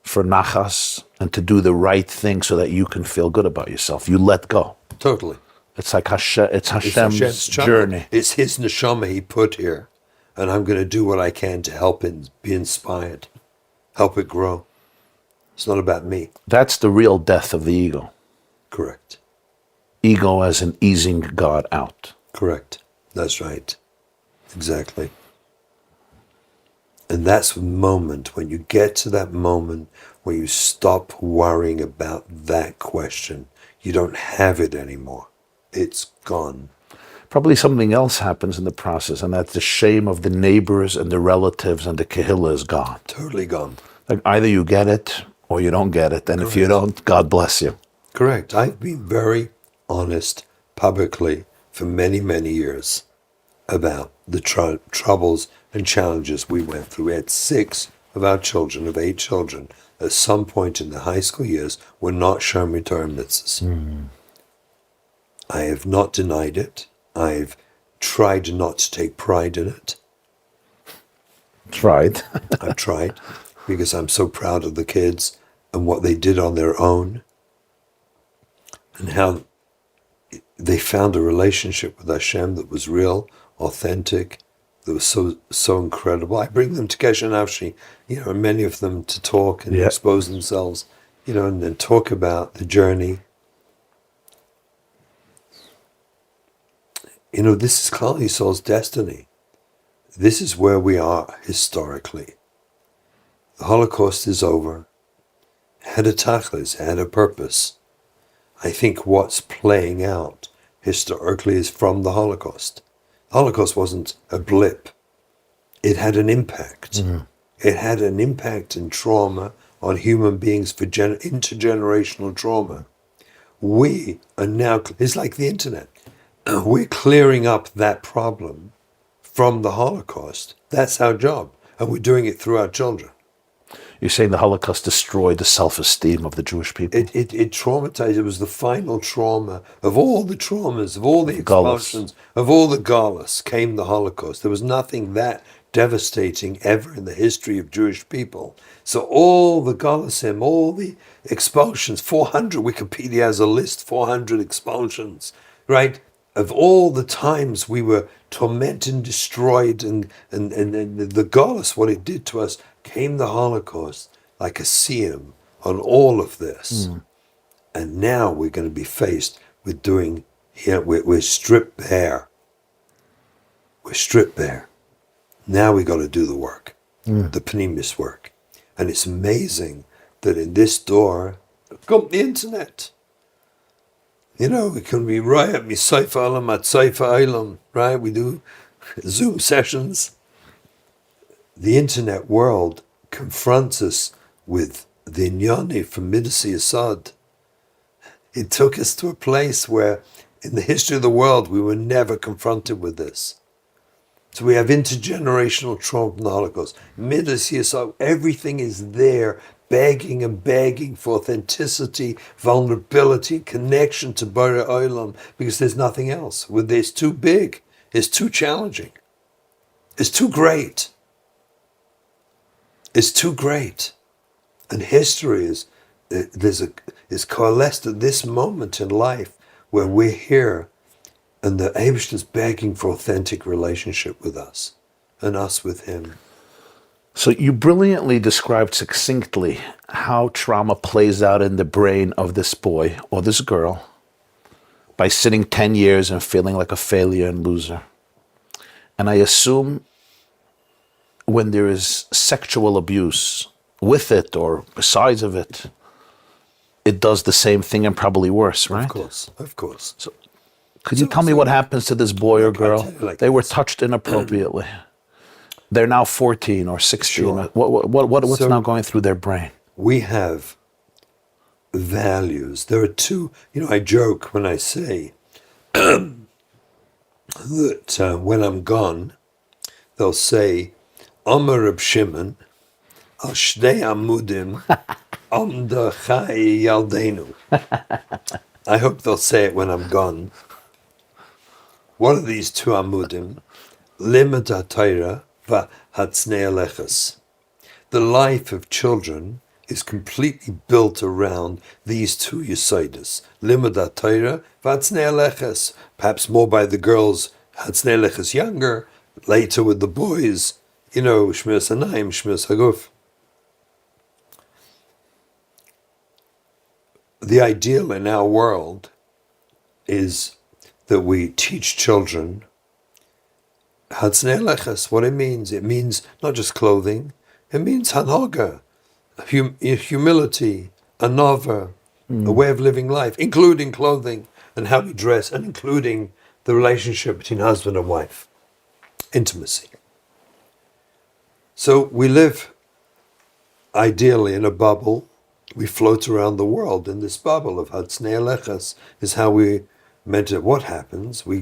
for nachas and to do the right thing so that you can feel good about yourself. You let go. Totally. It's like it's Hashem's child. journey. It's his neshama he put here. And I'm going to do what I can to help it be inspired. Help it grow. It's not about me. That's the real death of the ego. Correct. Ego as an easing God out. Correct. That's right. Exactly. And that's the moment, when you get to that moment where you stop worrying about that question. You don't have it anymore. It's gone. Probably something else happens in the process, and that's the shame of the neighbors and the relatives and the kahila is gone. Totally gone. Like either you get it or you don't get it, and if you don't, God bless you. Correct. I've been very honest publicly for many, many years about the troubles and challenges we went through. We had 6 of our children, of 8 children, at some point in the high school years were not shomer Torah mitzvahs. I have not denied it. I've tried not to take pride in it. Tried. I've tried, because I'm so proud of the kids and what they did on their own, and how they found a relationship with Hashem that was real, authentic, that was so incredible. I bring them to Kesher Nafshi, and many of them to talk and expose themselves, and then talk about the journey. This is Klal Yisrael's destiny. This is where we are historically. The Holocaust is over. Had a tachlis, had a purpose. I think what's playing out historically is from the Holocaust. The Holocaust wasn't a blip. It had an impact. Mm-hmm. It had an impact and trauma on human beings for intergenerational trauma. We are now, it's like the internet. We're clearing up that problem from the Holocaust. That's our job. And we're doing it through our children. You're saying the Holocaust destroyed the self-esteem of the Jewish people? It traumatized. It was the final trauma of all the traumas, of all the expulsions, of all the galus came the Holocaust. There was nothing that devastating ever in the history of Jewish people. So all the galusim, all the expulsions, 400, Wikipedia has a list, 400 expulsions, right? Of all the times we were tormented and destroyed, and the galus, what it did to us, came the Holocaust like a siyum on all of this. And now we're going to be faced with we're stripped bare. We're stripped bare. Now we got to do the work, the pnimis work. And it's amazing that in this door, come the internet. It can be right at Misaifa Alam at Saifa Alam, right? We do Zoom sessions. The internet world confronts us with the Inyani from Midas Yasad. It took us to a place where in the history of the world we were never confronted with this. So we have intergenerational trauma from the Holocaust. Midas Yasad, everything is there, begging and begging for authenticity, vulnerability, connection to Borei Olam, because there's nothing else. It's too big. It's too challenging. It's too great. It's too great. And history is coalesced at this moment in life where we're here and the Eibush is begging for authentic relationship with us and us with him. So you brilliantly described succinctly how trauma plays out in the brain of this boy or this girl by sitting 10 years and feeling like a failure and loser. And I assume when there is sexual abuse with it or besides of it, it does the same thing and probably worse, right? Of course. So could you tell me what happens to this boy or girl? They were touched inappropriately. They're now 14 or 16. Sure. What's now going through their brain? We have values. There are two, I joke when I say that when I'm gone, they'll say, Omer Reb Shimon, al shnei amudim, amda chai yaldenu. I hope they'll say it when I'm gone. What are these 2 amudim? Limud HaTorah v'hatznei alechas. The life of children is completely built around these two Yesodis. Limud Torah, V'atznei Aleches. Perhaps more by the girls, Hatznei Aleches younger, later with the boys, Shmiras Hanayim, Shmiras Haguf. The ideal in our world is that we teach children Hatznei Aleches, what it means. It means not just clothing, it means Hanhoga, humility, anova, a way of living life, including clothing and how we dress, and including the relationship between husband and wife, intimacy. So we live ideally in a bubble. We float around the world in this bubble of Hatznei Aleches is how we meant it. What happens? We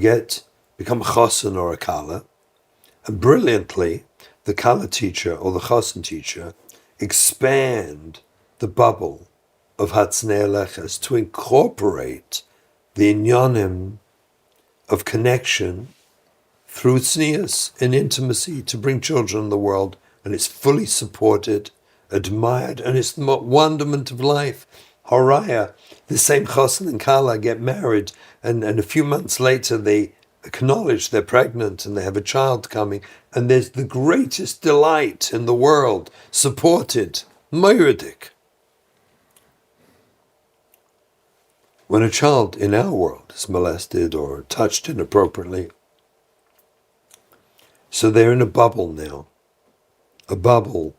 become a chosen or a kala, and brilliantly, the kala teacher or the chosen teacher expand the bubble of Hatznei Aleches to incorporate the inyanim of connection through tznius and intimacy to bring children in the world, and it's fully supported, admired, and it's the wonderment of life. Horaya, the same chosen and kala get married, and a few months later they acknowledge they're pregnant and they have a child coming, and there's the greatest delight in the world, supported, moiridik. When a child in our world is molested or touched inappropriately, so they're in a bubble now, a bubble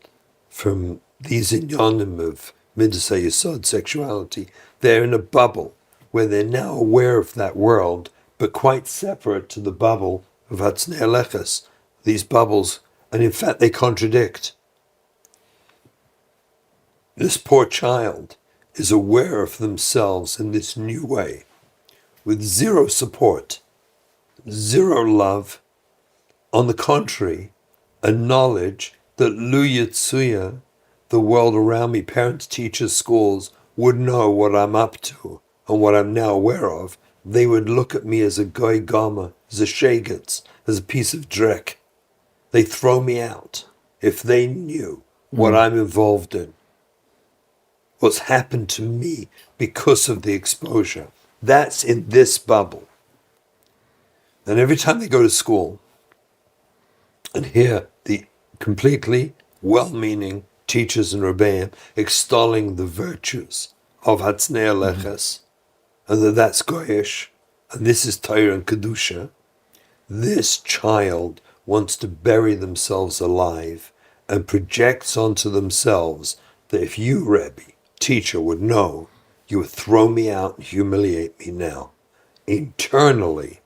from these inyanim of midas hayesod, sexuality. They're in a bubble where they're now aware of that world, but quite separate to the bubble of Hatznei Aleches. These bubbles, and in fact they contradict. This poor child is aware of themselves in this new way, with zero support, zero love. On the contrary, a knowledge that Lu Yitzuya, the world around me, parents, teachers, schools, would know what I'm up to and what I'm now aware of. They would look at me as a goy gama, as a shagets, as a piece of dreck. They throw me out if they knew what I'm involved in, what's happened to me because of the exposure. That's in this bubble. And every time they go to school and hear the completely well-meaning teachers and Rabbeim extolling the virtues of Hatznei Aleches, and that's goyish, and this is Torah and Kedusha, this child wants to bury themselves alive and projects onto themselves that if you, Rabbi, teacher, would know, you would throw me out and humiliate me now. Internally,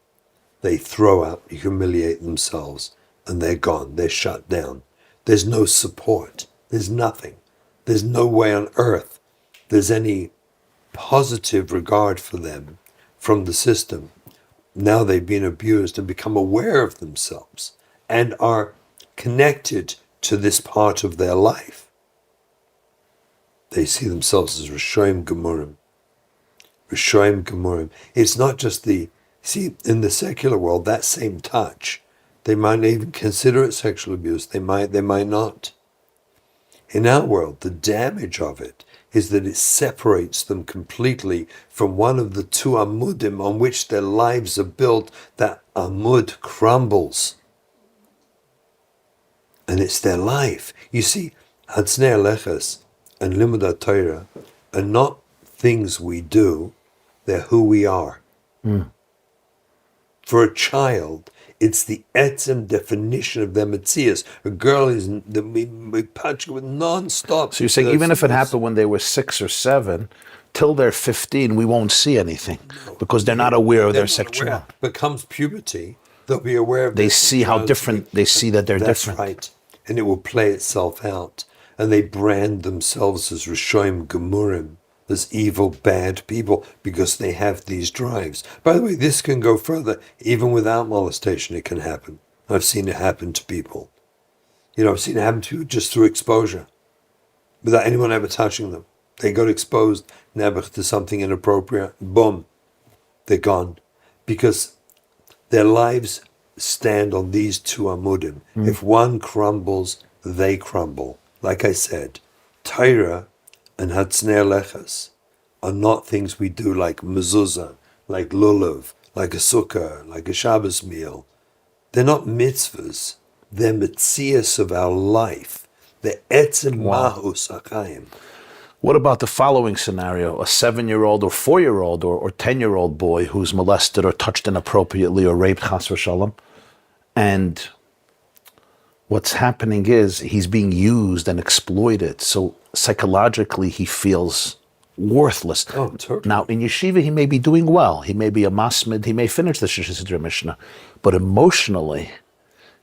they throw out and humiliate themselves, and they're gone, they're shut down. There's no support, there's nothing. There's no way on earth there's any positive regard for them from the system. Now they've been abused and become aware of themselves and are connected to this part of their life. They see themselves as Rishoim Gemurim. Rishoim Gemurim. It's not just in the secular world, that same touch, they might not even consider it sexual abuse. They might not. In our world, the damage of it is that it separates them completely from one of the two amudim on which their lives are built. That amud crumbles. And it's their life. You see, Hatznei Aleches and Limud Torah are not things we do, they're who we are. For a child, it's the etzem definition of their metzias. A girl is we punch with non-stop. So you're saying even if it happened when they were 6 or 7, till they're 15, we won't see anything because they're not aware of their sexuality. Becomes puberty, they'll be aware of. They see how different. They see that they're different. That's right, and it will play itself out, and they brand themselves as Rishoim Gemurim, as evil, bad people, because they have these drives. By the way, this can go further. Even without molestation, it can happen. I've seen it happen to people. I've seen it happen to you just through exposure, without anyone ever touching them. They got exposed, nebuch, to something inappropriate, boom, they're gone. Because their lives stand on these two amudim. If one crumbles, they crumble. Like I said, Torah and Hatznei Lechas are not things we do like mezuzah, like lulav, like a sukkah, like a Shabbos meal. They're not mitzvahs. They're metzias of our life. They're etzem mahus achayim. What about the following scenario? A 7-year-old or 4-year-old or 10-year-old boy who's molested or touched inappropriately or raped, chas v'shalom, and what's happening is he's being used and exploited. So psychologically, he feels worthless. Oh, totally. Now, in yeshiva, he may be doing well. He may be a masmid. He may finish the Shishis Mishnah. But emotionally,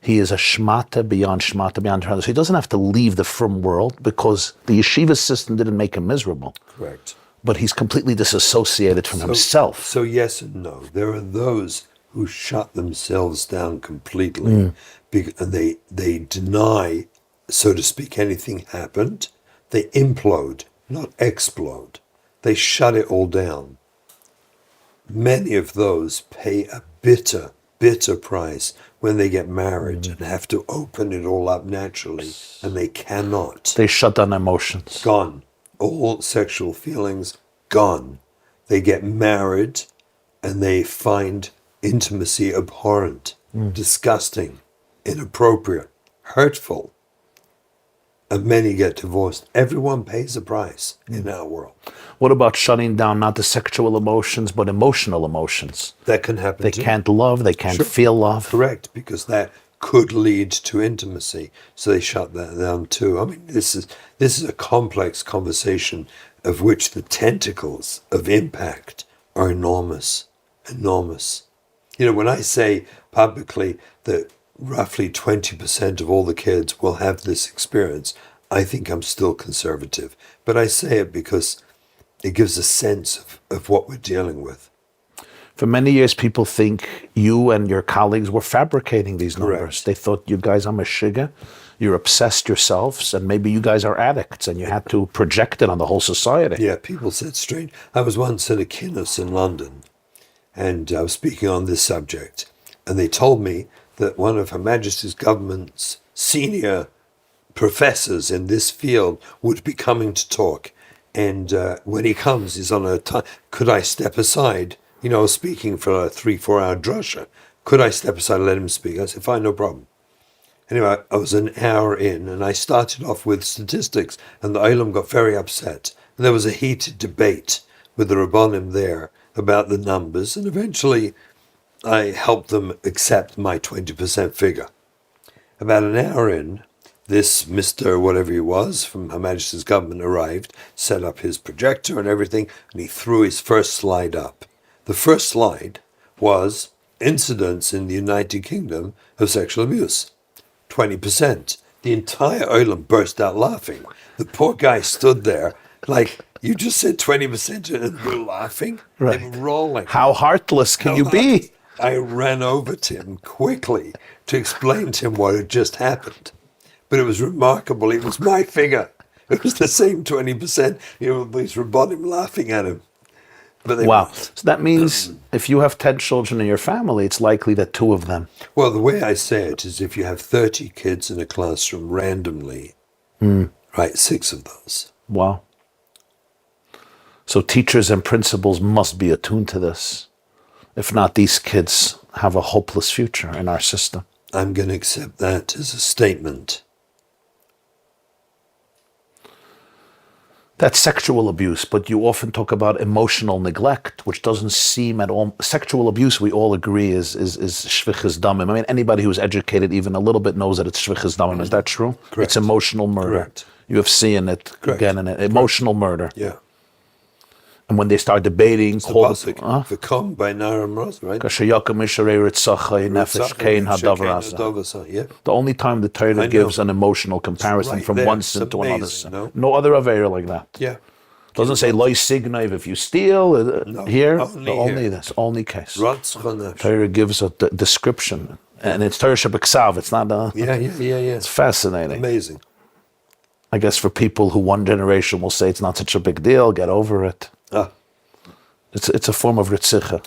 he is a shmata beyond. So he doesn't have to leave the frum world because the yeshiva system didn't make him miserable. Correct. But he's completely disassociated from himself. So yes and no. There are those who shut themselves down completely, and they deny, so to speak, anything happened. They implode, not explode. They shut it all down. Many of those pay a bitter price when they get married and have to open it all up naturally, and they cannot. They shut down emotions. Gone. All sexual feelings, gone. They get married and they find intimacy abhorrent, disgusting, inappropriate, hurtful. And many get divorced. Everyone pays a price in our world. What about shutting down not the sexual emotions, but emotional emotions? That can happen They too. can't love, they can't feel love. Correct, because that could lead to intimacy. So they shut that down too. I mean, this is a complex conversation of which the tentacles of impact are enormous, enormous. You know, when I say publicly that roughly 20% of all the kids will have this experience, I think I'm still conservative. But I say it because it gives a sense of what we're dealing with. For many years, people think you and your colleagues were fabricating these numbers. Correct. They thought you guys are meshiga, you're obsessed yourselves, and maybe you guys are addicts, and you had to project it on the whole society. Yeah, people said strange. I was once at a keynote in London, and I was speaking on this subject, and they told me that one of Her Majesty's government's senior professors in this field would be coming to talk. And when he comes, he's on a time. Could I step aside? You know, I was speaking for a 3-4 hour drasha. Could I step aside and let him speak? I said, fine, no problem. Anyway, I was an hour in, and I started off with statistics, and the Olam got very upset. And there was a heated debate with the Rabbanim there about the numbers, and eventually I helped them accept my 20% figure. About an hour in, this Mr. whatever he was from Her Majesty's government arrived, set up his projector and everything, and he threw his first slide up. The first slide was incidents in the United Kingdom of sexual abuse. 20%. The entire Olam burst out laughing. The poor guy stood there like, you just said 20% and we're laughing? Right. They were rolling. How heartless can you be? I ran over to him quickly to explain to him what had just happened. But it was remarkable. It was my figure. It was the same 20%. You know, these Rabbanim laughing at him. But they Wow. So that means if you have 10 children in your family, it's likely that 2 of them. Well, the way I say it is if you have 30 kids in a classroom randomly, right, 6 of those. Wow. So teachers and principals must be attuned to this. If not, these kids have a hopeless future in our system. I'm going to accept that as a statement. That's sexual abuse, but you often talk about emotional neglect, which doesn't seem at all. Sexual abuse, we all agree, is shvichas damim. I mean, anybody who's educated even a little bit knows that it's shvichas damim. Is that true? Correct. It's emotional murder. Correct. You have seen it again and emotional murder. Yeah. And when they start debating, The pasuk, the come by Naram Ros, right? Yeah. The only time the Torah know. gives an emotional comparison right from there. one It's sin to another amazing, sin. no? No other Aveira like that. Yeah. Doesn't say loy signaiv if you steal. Here, only here. this, only case. Ratzchon. Torah gives a description, and it's Torah Shabbat. It's not a. Yeah. It's fascinating. Amazing. I guess for people who one generation will say it's not such a big deal, get over it. It's a form of ritzicha.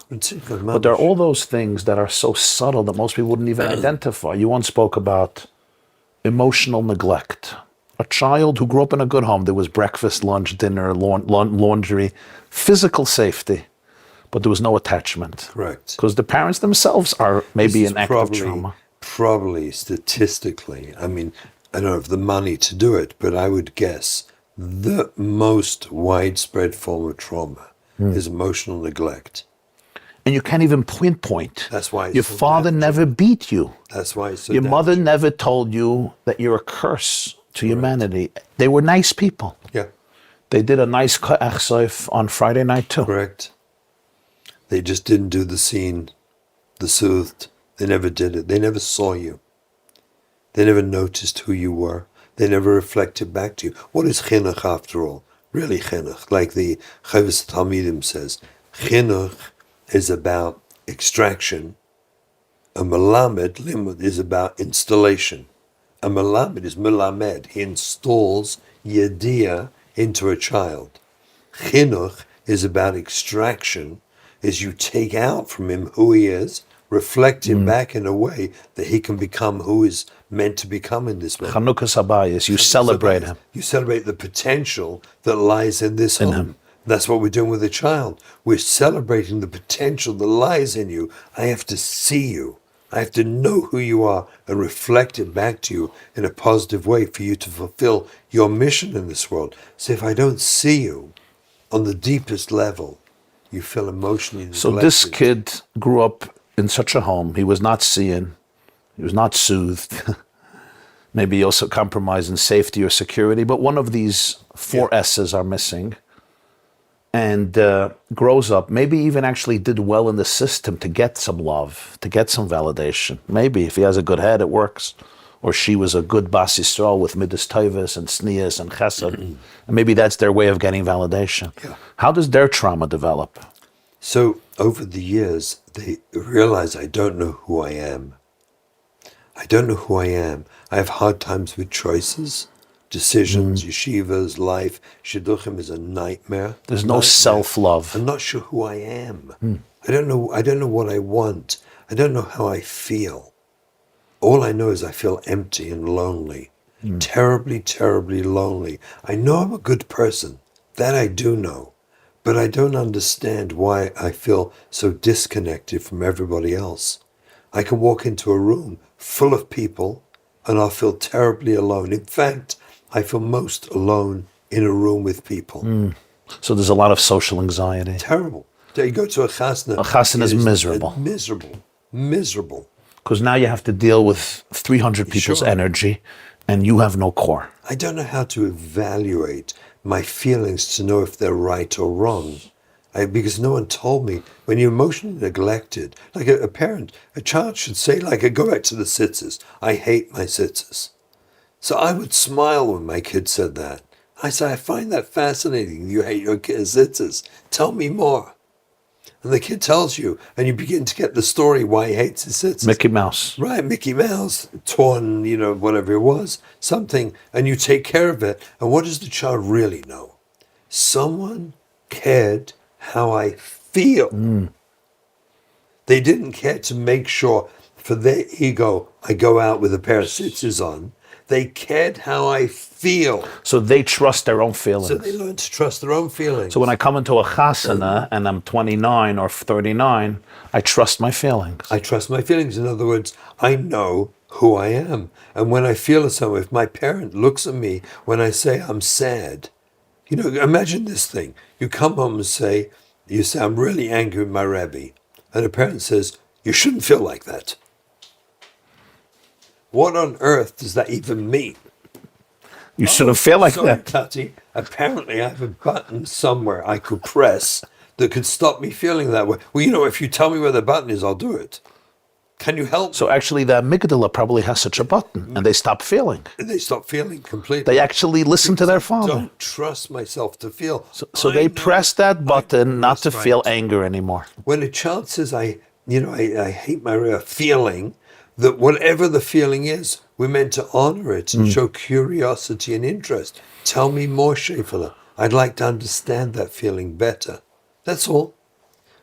But there are all those things that are so subtle that most people wouldn't even identify. You once spoke about emotional neglect. a child who grew up in a good home. There was breakfast, lunch, dinner, laundry, physical safety, but there was no attachment. Correct. Because the parents themselves are maybe This in is active trauma. probably statistically, I mean, I don't have the money to do it, but I would guess the most widespread form of trauma is emotional neglect. And you can't even pinpoint. That's why it's your so father damaging. never beat you. That's why it's so Your mother damaging. never told you that you're a curse to humanity. They were nice people. Yeah, They did a nice achsoif on Friday night too. correct. They just didn't do the scene, the soothed. They never did it. They never saw you. They never noticed who you were. They never reflected back to you. What is chinuch after all? Really chinuch, like the Chavis Talmidim says. Chinuch is about extraction. A melamed, limud, is about installation. A melamed is melamed. He installs yediyah into a child. Chinuch is about extraction, is you take out from him who he is, reflect him back in a way that he can become who is meant to become in this moment. Chanukah Sabayis, you celebrate him. You celebrate the potential that lies in this home. him. That's what we're doing with a child. We're celebrating the potential that lies in you. I have to see you. I have to know who you are and reflect it back to you in a positive way for you to fulfill your mission in this world. So if I don't see you on the deepest level, you feel emotionally neglected. So this kid grew up in such a home. He was not seen. He was not soothed. Maybe also compromised in safety or security. But one of these four S's are missing. And grows up, maybe even actually did well in the system to get some love, to get some validation. Maybe if he has a good head, it works. Or she was a good Bas Yisrael with Midas Tovas and Sneas and Chesed. And maybe that's their way of getting validation. Yeah. How does their trauma develop? So over the years, they realize I don't know who I am. I don't know who I am. I have hard times with choices, decisions, yeshivas, life. Shidduchim is a nightmare. There's no self-love. I'm not sure who I am. I don't know what I want. I don't know how I feel. All I know is I feel empty and lonely. Terribly, terribly lonely. I know I'm a good person. That I do know. But I don't understand why I feel so disconnected from everybody else. I can walk into a room full of people and I'll feel terribly alone. In fact, I feel most alone in a room with people. So there's a lot of social anxiety. Terrible. You go to a chasna. A chasna is it miserable. Miserable. Because now you have to deal with 300 people's Sure. energy and you have no core. I don't know how to evaluate my feelings to know if they're right or wrong. Because no one told me. When you're emotionally neglected, like a parent, a child should say, go back to the sitzes. I hate my sitzes. So I would smile when my kid said that. I say, I find that fascinating. You hate your kid's sitzes. Tell me more. And the kid tells you, and you begin to get the story why he hates his sitzes. Mickey Mouse. Right, Mickey Mouse, torn, whatever it was, something, and you take care of it. And what does the child really know? Someone cared how I feel. They didn't care to make sure for their ego I go out with a pair of sitzes on. They cared how I feel. So they trust their own feelings. So they learn to trust their own feelings. So when I come into a chasana and I'm 29 or 39, I trust my feelings. I trust my feelings. In other words, I know who I am. And when I feel something, if my parent looks at me when I say I'm sad, imagine this thing. You come home and say, I'm really angry with my Rabbi. And a parent says, you shouldn't feel like that. What on earth does that even mean? You shouldn't feel like Sorry, that. Tati. Apparently I have a button somewhere I could press that could stop me feeling that way. Well, if you tell me where the button is, I'll do it. Can you help? So actually the amygdala probably has such a button and they stop feeling. They stop feeling completely. They actually listen to their father. Don't trust myself to feel. So I they know press that button not to That's feel right. anger anymore. When a child says, I hate my feeling, that whatever the feeling is, we're meant to honor it and show curiosity and interest. Tell me more, Shefala. I'd like to understand that feeling better. That's all.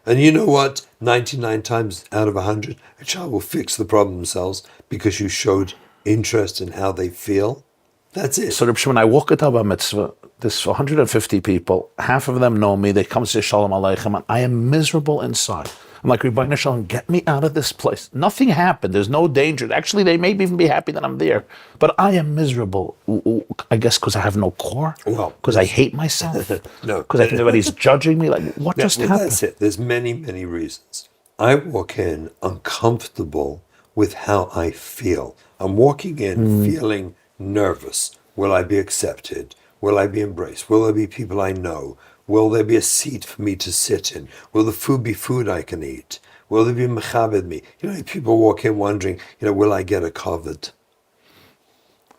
And you know what? 99 times out of 100, a child will fix the problem themselves because you showed interest in how they feel. That's it. So Rabbi Shimon, I walk into a mitzvah, there's 150 people, half of them know me, they come to say Shalom Aleichem, and I am miserable inside. I'm like, Rebbeinu Shalom, get me out of this place. Nothing happened, there's no danger. Actually, they may even be happy that I'm there, but I am miserable. I guess because I have no core? Well, Because I hate myself? No. Because I think everybody's judging me? Like, what just happened? That's it. There's many, many reasons. I walk in uncomfortable with how I feel. I'm walking in feeling nervous. Will I be accepted? Will I be embraced? Will there be people I know? Will there be a seat for me to sit in? Will the food be food I can eat? Will there be mechabed me? People walk in wondering, will I get a covered?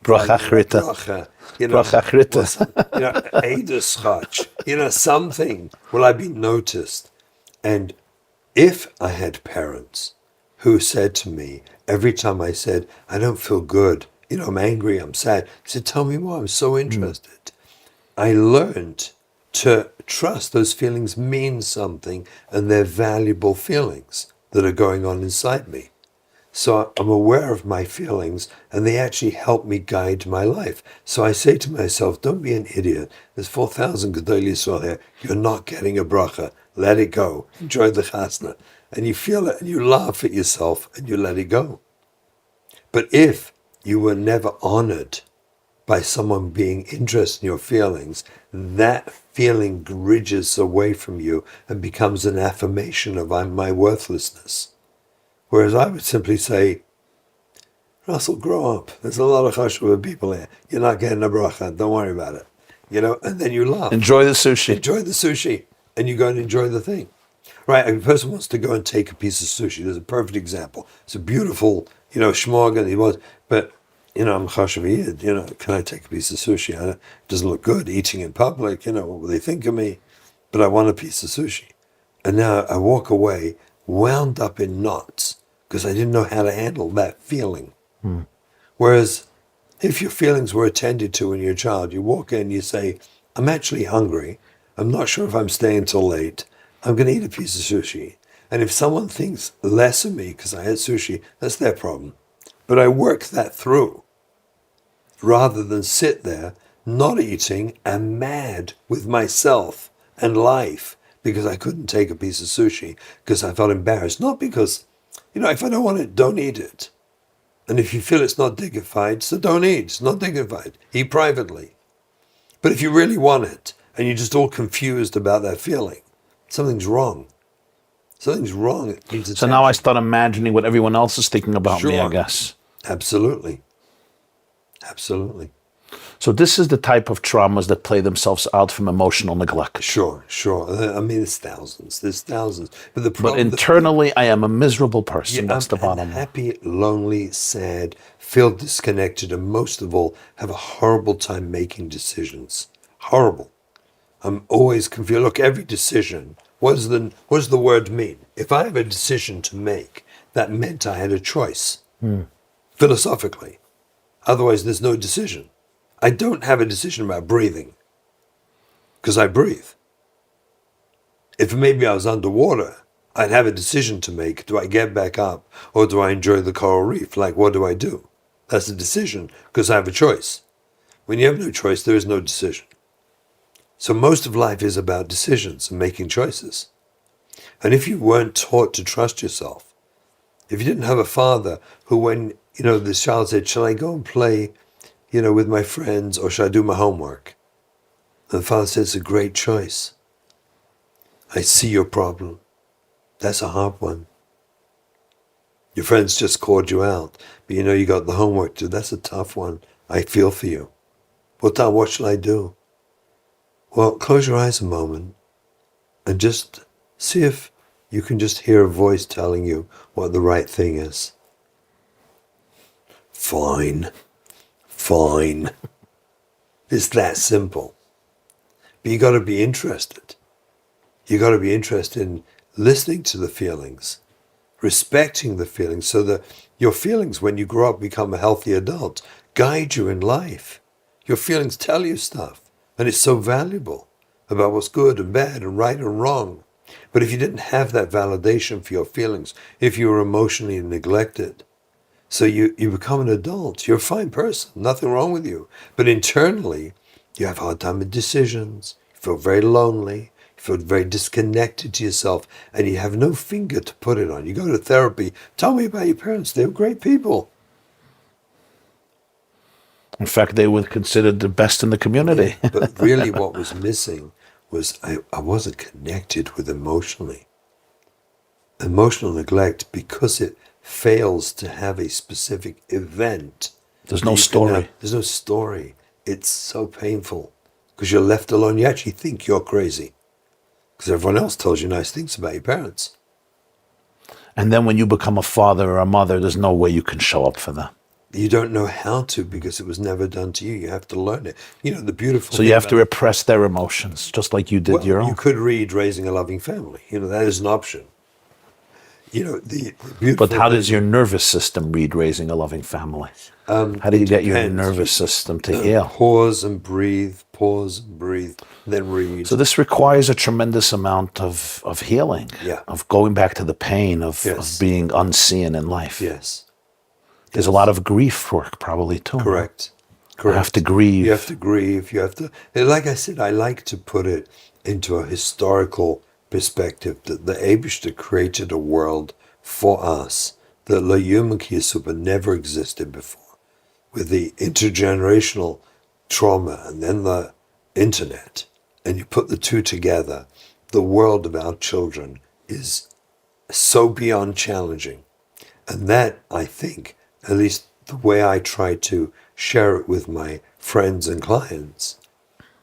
Bracha chrita. Bracha, Bracha chrita. Eiderschach, something. Will I be noticed? And if I had parents who said to me, every time I said, I don't feel good, I'm angry, I'm sad, they said, tell me more, I'm so interested. I learned to trust those feelings mean something and they're valuable feelings that are going on inside me. So I'm aware of my feelings and they actually help me guide my life. So I say to myself, don't be an idiot. There's 4,000 Gedolei Yisrael here. You're not getting a bracha. Let it go. Enjoy the chasna. And you feel it and you laugh at yourself and you let it go. But if you were never honored by someone being interested in your feelings, that feeling ridges away from you and becomes an affirmation of my worthlessness. Whereas I would simply say, Russell, grow up. There's a lot of chashuva people here. You're not getting a bracha. Don't worry about it. And then you laugh. Enjoy the sushi. Enjoy the sushi. And you go and enjoy the thing. Right? A person wants to go and take a piece of sushi. There's a perfect example. It's a beautiful, shmorgan. But, I'm chashuva. Can I take a piece of sushi? It doesn't look good eating in public. What will they think of me? But I want a piece of sushi. And now I walk away wound up in knots because I didn't know how to handle that feeling. Whereas if your feelings were attended to when you're a child, you walk in, you say, I'm actually hungry. I'm not sure if I'm staying till late. I'm going to eat a piece of sushi. And if someone thinks less of me because I had sushi, that's their problem. But I work that through rather than sit there not eating and mad with myself and life because I couldn't take a piece of sushi because I felt embarrassed. Not because, if I don't want it, don't eat it. And if you feel it's not dignified, so don't eat. It's not dignified. Eat privately. But if you really want it and you're just all confused about that feeling, something's wrong. Something's wrong. It needs attention. So now I start imagining what everyone else is thinking about me, I guess. Absolutely. Absolutely. So this is the type of traumas that play themselves out from emotional neglect. Sure. There's thousands. But But internally, I am a miserable person. That's the bottom line. Happy, lonely, sad, feel disconnected, and most of all, have a horrible time making decisions. Horrible. I'm always confused. Look, every decision, what does the word mean? If I have a decision to make, that meant I had a choice, philosophically. Otherwise, there's no decision. I don't have a decision about breathing, because I breathe. If maybe I was underwater, I'd have a decision to make. Do I get back up, or do I enjoy the coral reef? What do I do? That's a decision, because I have a choice. When you have no choice, there is no decision. So most of life is about decisions and making choices. And if you weren't taught to trust yourself, if you didn't have a father who, when, the child said, shall I go and play, with my friends, or should I do my homework? And the father said, it's a great choice. I see your problem. That's a hard one. Your friends just called you out, but you got the homework to do. That's a tough one. I feel for you. What shall I do? Well, close your eyes a moment and just see if you can just hear a voice telling you what the right thing is. Fine. It's that simple. But you got to be interested. You got to be interested in listening to the feelings, respecting the feelings, so that your feelings, when you grow up, become a healthy adult, guide you in life. Your feelings tell you stuff, and it's so valuable about what's good and bad and right and wrong. But if you didn't have that validation for your feelings, if you were emotionally neglected, So you become an adult. You're a fine person. Nothing wrong with you. But internally, you have a hard time with decisions. You feel very lonely. You feel very disconnected to yourself. And you have no finger to put it on. You go to therapy. Tell me about your parents. They were great people. In fact, they were considered the best in the community. But really what was missing was I wasn't connected with emotionally. Emotional neglect, because it fails to have a specific event. There's no story. There's no story. It's so painful because you're left alone. You actually think you're crazy because everyone else tells you nice things about your parents. And then when you become a father or a mother, there's no way you can show up for them. You don't know how to because it was never done to you. You have to learn it. You know, the beautiful So you have to repress their emotions, just like you did your own. You could read Raising a Loving Family. You know, that is an option. You know, the beautiful. But how does your nervous system read Raising a Loving Family? How do you get your nervous system to heal? Pause and breathe, then read. So this requires a tremendous amount of healing, of going back to the pain of being unseen in life. Yes. There's a lot of grief work probably too. Correct. You have to grieve. You have to grieve. You have to, like I said, I like to put it into a historical perspective that the Eibishter created a world for us that La Human Super never existed before. With the intergenerational trauma and then the internet, and you put the two together, the world of our children is so beyond challenging. And that, I think, at least the way I try to share it with my friends and clients,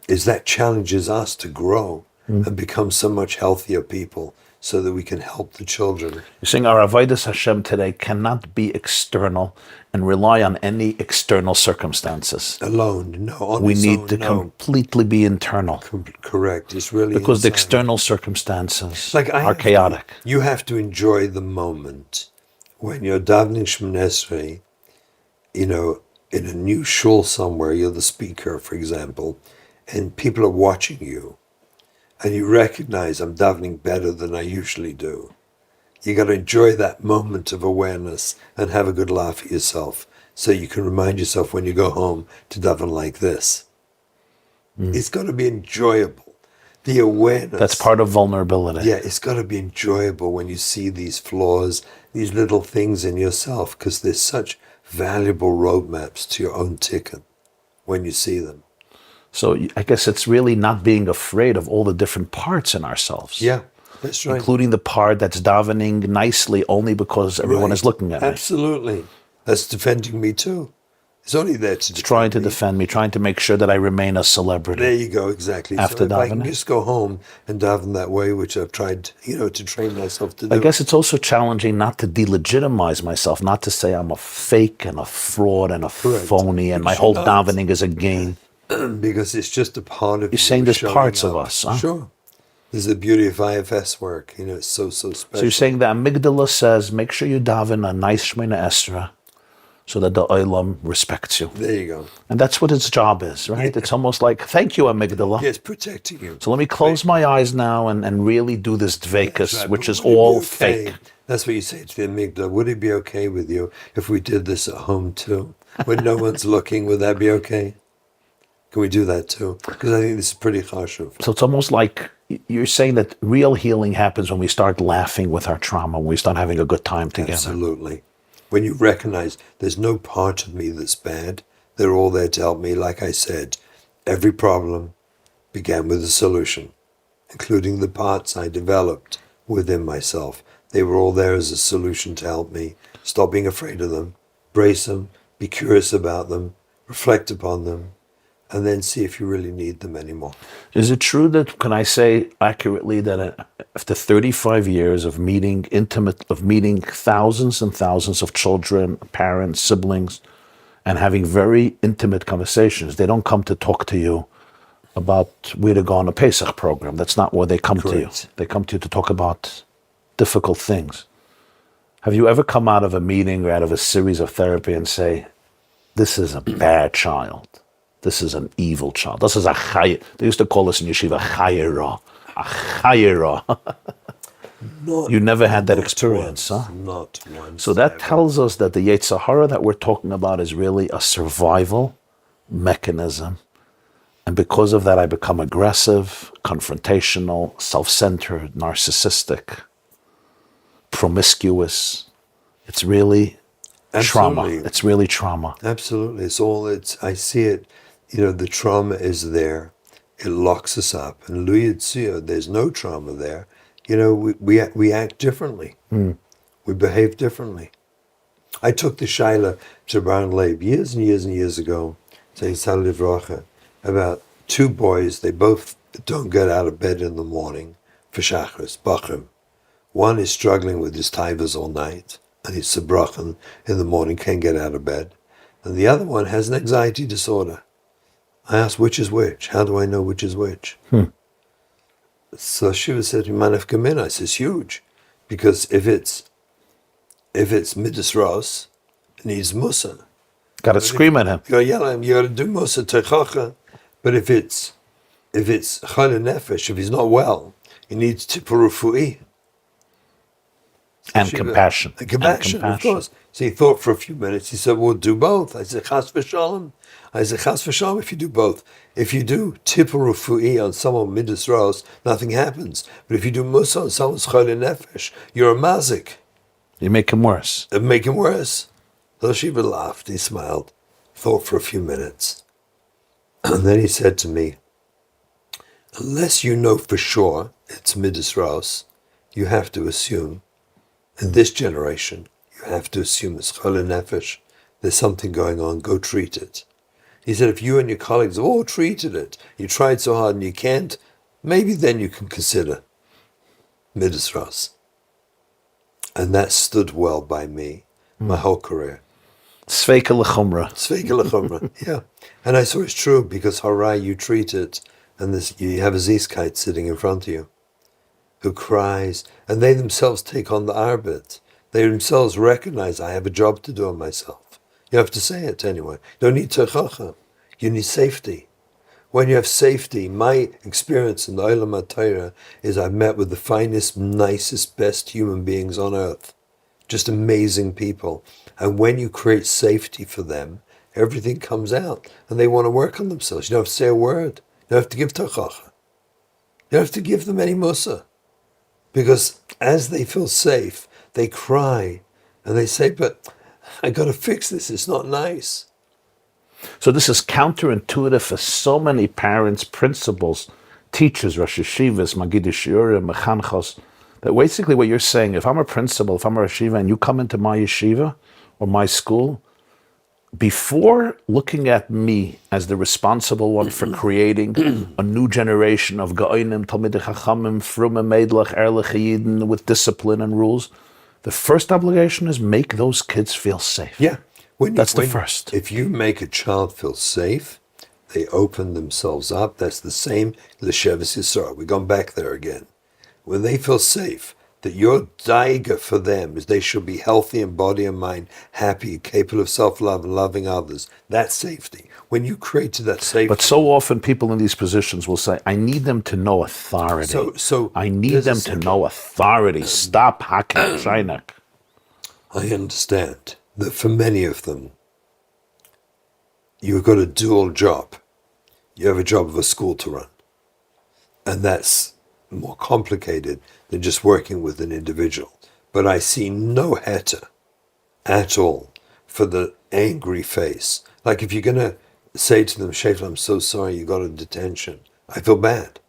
is that challenges us to grow and become so much healthier people so that we can help the children. You're saying our Avodas Hashem today cannot be external and rely on any external circumstances. Alone, no. We need to completely be internal. Correct. It's really because the inside. external circumstances are chaotic. You have to enjoy the moment when you're davening Shemoneh Esrei, you know, in a new shul somewhere, you're the speaker, for example, and people are watching you, and you recognize I'm davening better than I usually do. You got to enjoy that moment of awareness and have a good laugh at yourself so you can remind yourself when you go home to daven like this. It's got to be enjoyable. The awareness. That's part of vulnerability. Yeah, it's got to be enjoyable when you see these flaws, these little things in yourself, because there's such valuable roadmaps to your own tikkun when you see them. So I guess it's really not being afraid of all the different parts in ourselves. Yeah, that's right. Including the part that's davening nicely only because everyone is looking at me. Absolutely. That's defending me too. It's only there to defend trying to defend me, trying to make sure that I remain a celebrity. There you go, exactly. After so if I can davening. just go home and daven that way, which I've tried, you know, to train myself to do. I guess it's also challenging not to delegitimize myself, not to say I'm a fake and a fraud and a phony and my whole davening is a game. Because it's just a part of You're saying there's parts of us, huh? Sure. This is the beauty of IFS work. You know, it's so special. So you're saying the amygdala says, make sure you daven a nice Shemoneh Esrei so that the Olam respects you. There you go. And that's what its job is, right? It's almost like, thank you, amygdala. Yeah, it's protecting you. So let me close my eyes now and really do this dvekas, which is all fake. That's what you say to the amygdala. Would it be okay with you if we did this at home too? When no one's looking, would that be okay? Can we do that too? Because I think this is pretty chashuv. So it's almost like you're saying that real healing happens when we start laughing with our trauma, when we start having a good time together. Absolutely. When you recognize there's no part of me that's bad, they're all there to help me. Like I said, every problem began with a solution, including the parts I developed within myself. They were all there as a solution to help me. Stop being afraid of them, brace them, be curious about them, reflect upon them, and then see if you really need them anymore. Is it true that, can I say accurately, that after 35 years of meeting thousands and thousands of children, parents, siblings, and having very intimate conversations, they don't come to talk to you about where to go on a Pesach program. That's not where they come to you. They come to you to talk about difficult things. Have you ever come out of a meeting or out of a series of therapy and say, this is a bad child? This is an evil child. This is a chay. They used to call us in yeshiva chayera. A chayera. Not, You never had that not experience, once, huh? Not once. So that ever. tells us that the Yetzer Hara that we're talking about is really a survival mechanism. And because of that, I become aggressive, confrontational, self-centered, narcissistic, promiscuous. It's really trauma. Absolutely. It's really trauma. Absolutely. I see it, the trauma is there. It locks us up. And Louis Tzio, there's no trauma there. We act differently. We behave differently. I took the Shaila to Brown Leib years and years and years ago, saying Salivracha, about two boys, they both don't get out of bed in the morning for Shachris, Bachim. One is struggling with his taivas all night, and he's sabrachan in the morning, can't get out of bed. And the other one has an anxiety disorder. I asked, which is which? How do I know which is which? So Shiva said, Manef Kamina. I says, huge. Because if it's Midas Ros, it needs Musa. Got to scream at him. You gotta yell at him, you gotta do Musa Techacha. But if it's Chale Nefesh, if he's not well, he needs Tipurufui. And compassion. And compassion, of course. So he thought for a few minutes. He said, well, do both. I said, Chas v'shalom. I said, Chas v'shalom if you do both. If you do tipur refu'i on someone midas ros, nothing happens. But if you do musa on someone's chole nefesh, you're a mazik. You make him worse. It'd make him worse. So Shiva laughed. He smiled. Thought for a few minutes. And then he said to me, unless you know for sure it's midas ros, you have to assume in this generation, you have to assume it's chole nefesh. There's something going on. Go treat it. He said, if you and your colleagues have all treated it, you tried so hard and you can't, maybe then you can consider midas ras. And that stood well by me, my whole career. Sveika l'chumra. Sveika l'chumra, yeah. And I saw it's true because harai, you treat it, and you have a zizkite sitting in front of you who cries, and they themselves take on the arbit. They themselves recognize, I have a job to do on myself. You have to say it anyway. You don't need techacha. You need safety. When you have safety, my experience in the Olam HaTorah is I've met with the finest, nicest, best human beings on earth. Just amazing people. And when you create safety for them, everything comes out. And they want to work on themselves. You don't have to say a word. You don't have to give techacha. You don't have to give them any musa. Because as they feel safe, they cry and they say, but I got to fix this. It's not nice. So this is counterintuitive for so many parents, principals, teachers, Rosh Yeshivas, Magid Shiurim, Mechanchos, that basically what you're saying, if I'm a principal, if I'm a Yeshiva, and you come into my yeshiva or my school, before looking at me as the responsible one for creating a new generation of Ga'onim, Talmidei Chachamim, Frumim, Meidlach, Erlich Yidin, with discipline and rules, the first obligation is make those kids feel safe. Yeah. That's the first. If you make a child feel safe, they open themselves up. That's the same L'Shevis Yisrael. We've gone back there again. When they feel safe, that your daiga for them is they should be healthy in body and mind, happy, capable of self-love and loving others. That's safety. When you created that safety. But so often people in these positions will say, I need them to know authority. So I need them to know authority. Stop hacking Shainak. I understand that for many of them, you've got a dual job. You have a job of a school to run. And that's more complicated than just working with an individual. But I see no heta at all for the angry face. Like if you're going to say to them, Shefla, I'm so sorry you got a detention. I feel bad.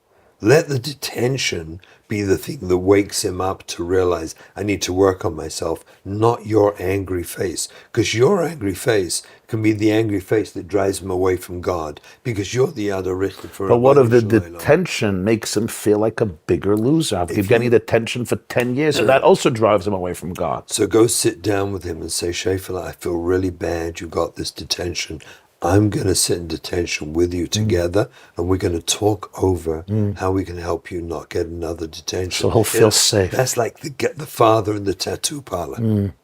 Let the detention be the thing that wakes him up to realize I need to work on myself, not your angry face. Because your angry face can be the angry face that drives him away from God. Because you're the other Richter for. But what if the detention makes him feel like a bigger loser? I've been getting detention for 10 years, and that also drives him away from God. So go sit down with him and say, Shefla, I feel really bad you got this detention. I'm going to sit in detention with you together, and we're going to talk over how we can help you not get another detention. So he'll feel safe. That's like the father in the tattoo parlor.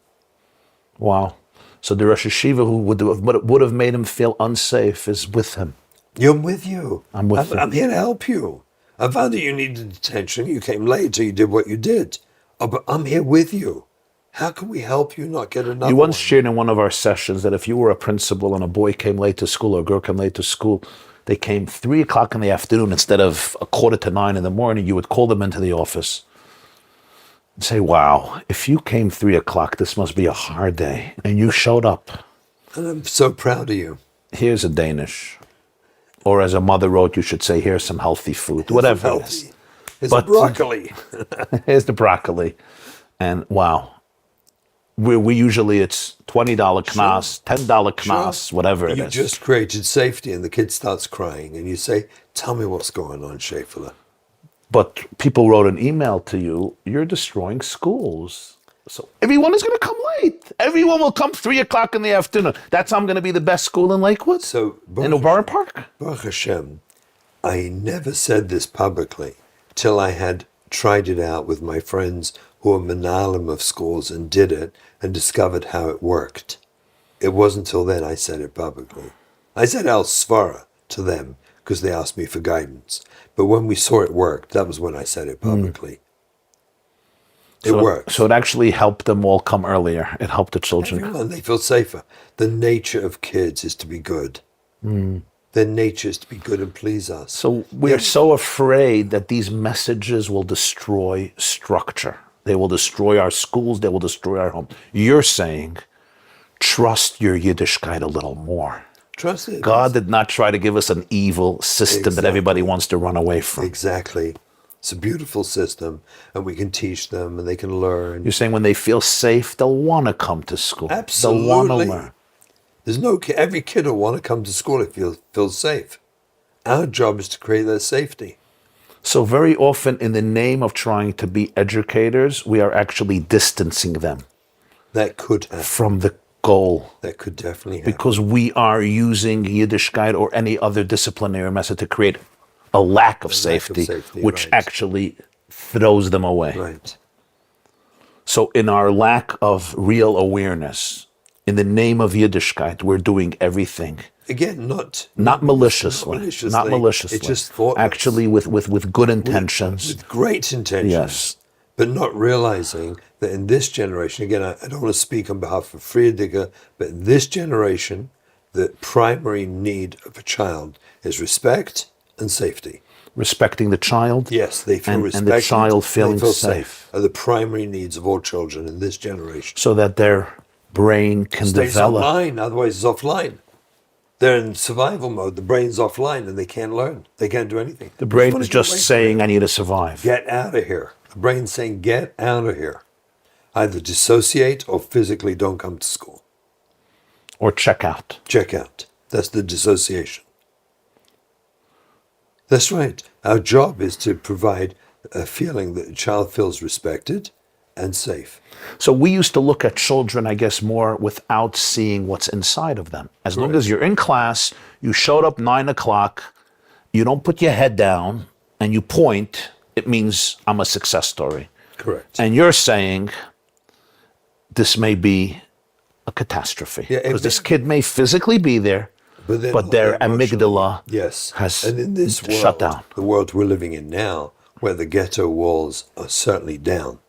Wow. So the Rosh Yeshiva who would have made him feel unsafe is with him. I'm with you. I'm with you. I'm here to help you. I found that you needed detention. You came late, so you did what you did. Oh, but I'm here with you. How can we help you not get another You once one? shared in one of our sessions that if you were a principal and a boy came late to school or a girl came late to school, they came 3 o'clock in the afternoon instead of 8:45 in the morning, you would call them into the office and say, wow, if you came 3 o'clock, this must be a hard day. And you showed up. And I'm so proud of you. Here's a Danish. Or as a mother wrote, you should say, here's some healthy food, whatever it is. It's But- broccoli. Here's the broccoli. And wow. We usually, it's $20 knas, $10 knas, whatever it You is. just created safety and the kid starts crying and you say, tell me what's going on, Schäferle. But people wrote an email to you, you're destroying schools. So everyone is going to come late. Everyone will come 3 o'clock in the afternoon. That's how I'm going to be the best school in Lakewood? So, in O'Barron Park? Baruch Hashem, I never said this publicly till I had tried it out with my friends who were menalim of schools and did it and discovered how it worked. It wasn't until then I said it publicly. I said al svara to them because they asked me for guidance. But when we saw it work, that was when I said it publicly. It works. So it actually helped them all come earlier. It helped the children. Everyone, they feel safer. The nature of kids is to be good. Their nature is to be good and please us. So we are so afraid that these messages will destroy structure. They will destroy our schools. They will destroy our home. You're saying, trust your Yiddishkeit a little more. Trust it. God did not try to give us an evil system that everybody wants to run away from. Exactly. It's a beautiful system, and we can teach them, and they can learn. You're saying when they feel safe, they'll want to come to school. Absolutely. They'll want to learn. There's no kid. Every kid will want to come to school if he feels safe. Our job is to create that safety. So very often, in the name of trying to be educators, we are actually distancing them That could happen. from the goal. That could definitely happen. Because we are using Yiddishkeit or any other disciplinary method to create a lack of safety, which right. actually throws them away. Right. So in our lack of real awareness, in the name of Yiddishkeit, we're doing everything. Again, not Maliciously. Not maliciously. It's just thoughtless. Actually with good intentions. With great intentions. Yes. But not realizing that in this generation, again, I don't want to speak on behalf of Friedrich, but in this generation, the primary need of a child is respect and safety. Respecting the child. Yes, they feel and respected. the child feeling they feel safe. Are the primary needs of all children in this generation. So that their brain can Stays develop. online, otherwise it's offline. They're in survival mode. The brain's offline and they can't learn. They can't do anything. The brain wanna is get just away from saying, it. I need to survive. Get out of here. The brain's saying, get out of here. Either dissociate or physically don't come to school. Or check out. Check out. That's the dissociation. That's right. Our job is to provide a feeling that the child feels respected and safe. So we used to look at children, I guess, more without seeing what's inside of them. As long as you're in class, you showed up 9 o'clock, you don't put your head down and you point, it means I'm a success story. Correct. And you're saying this may be a catastrophe. Yeah, Because this kid may physically be there, but their amygdala yes. has and in this world, shut down. The world we're living in now, where the ghetto walls are certainly down,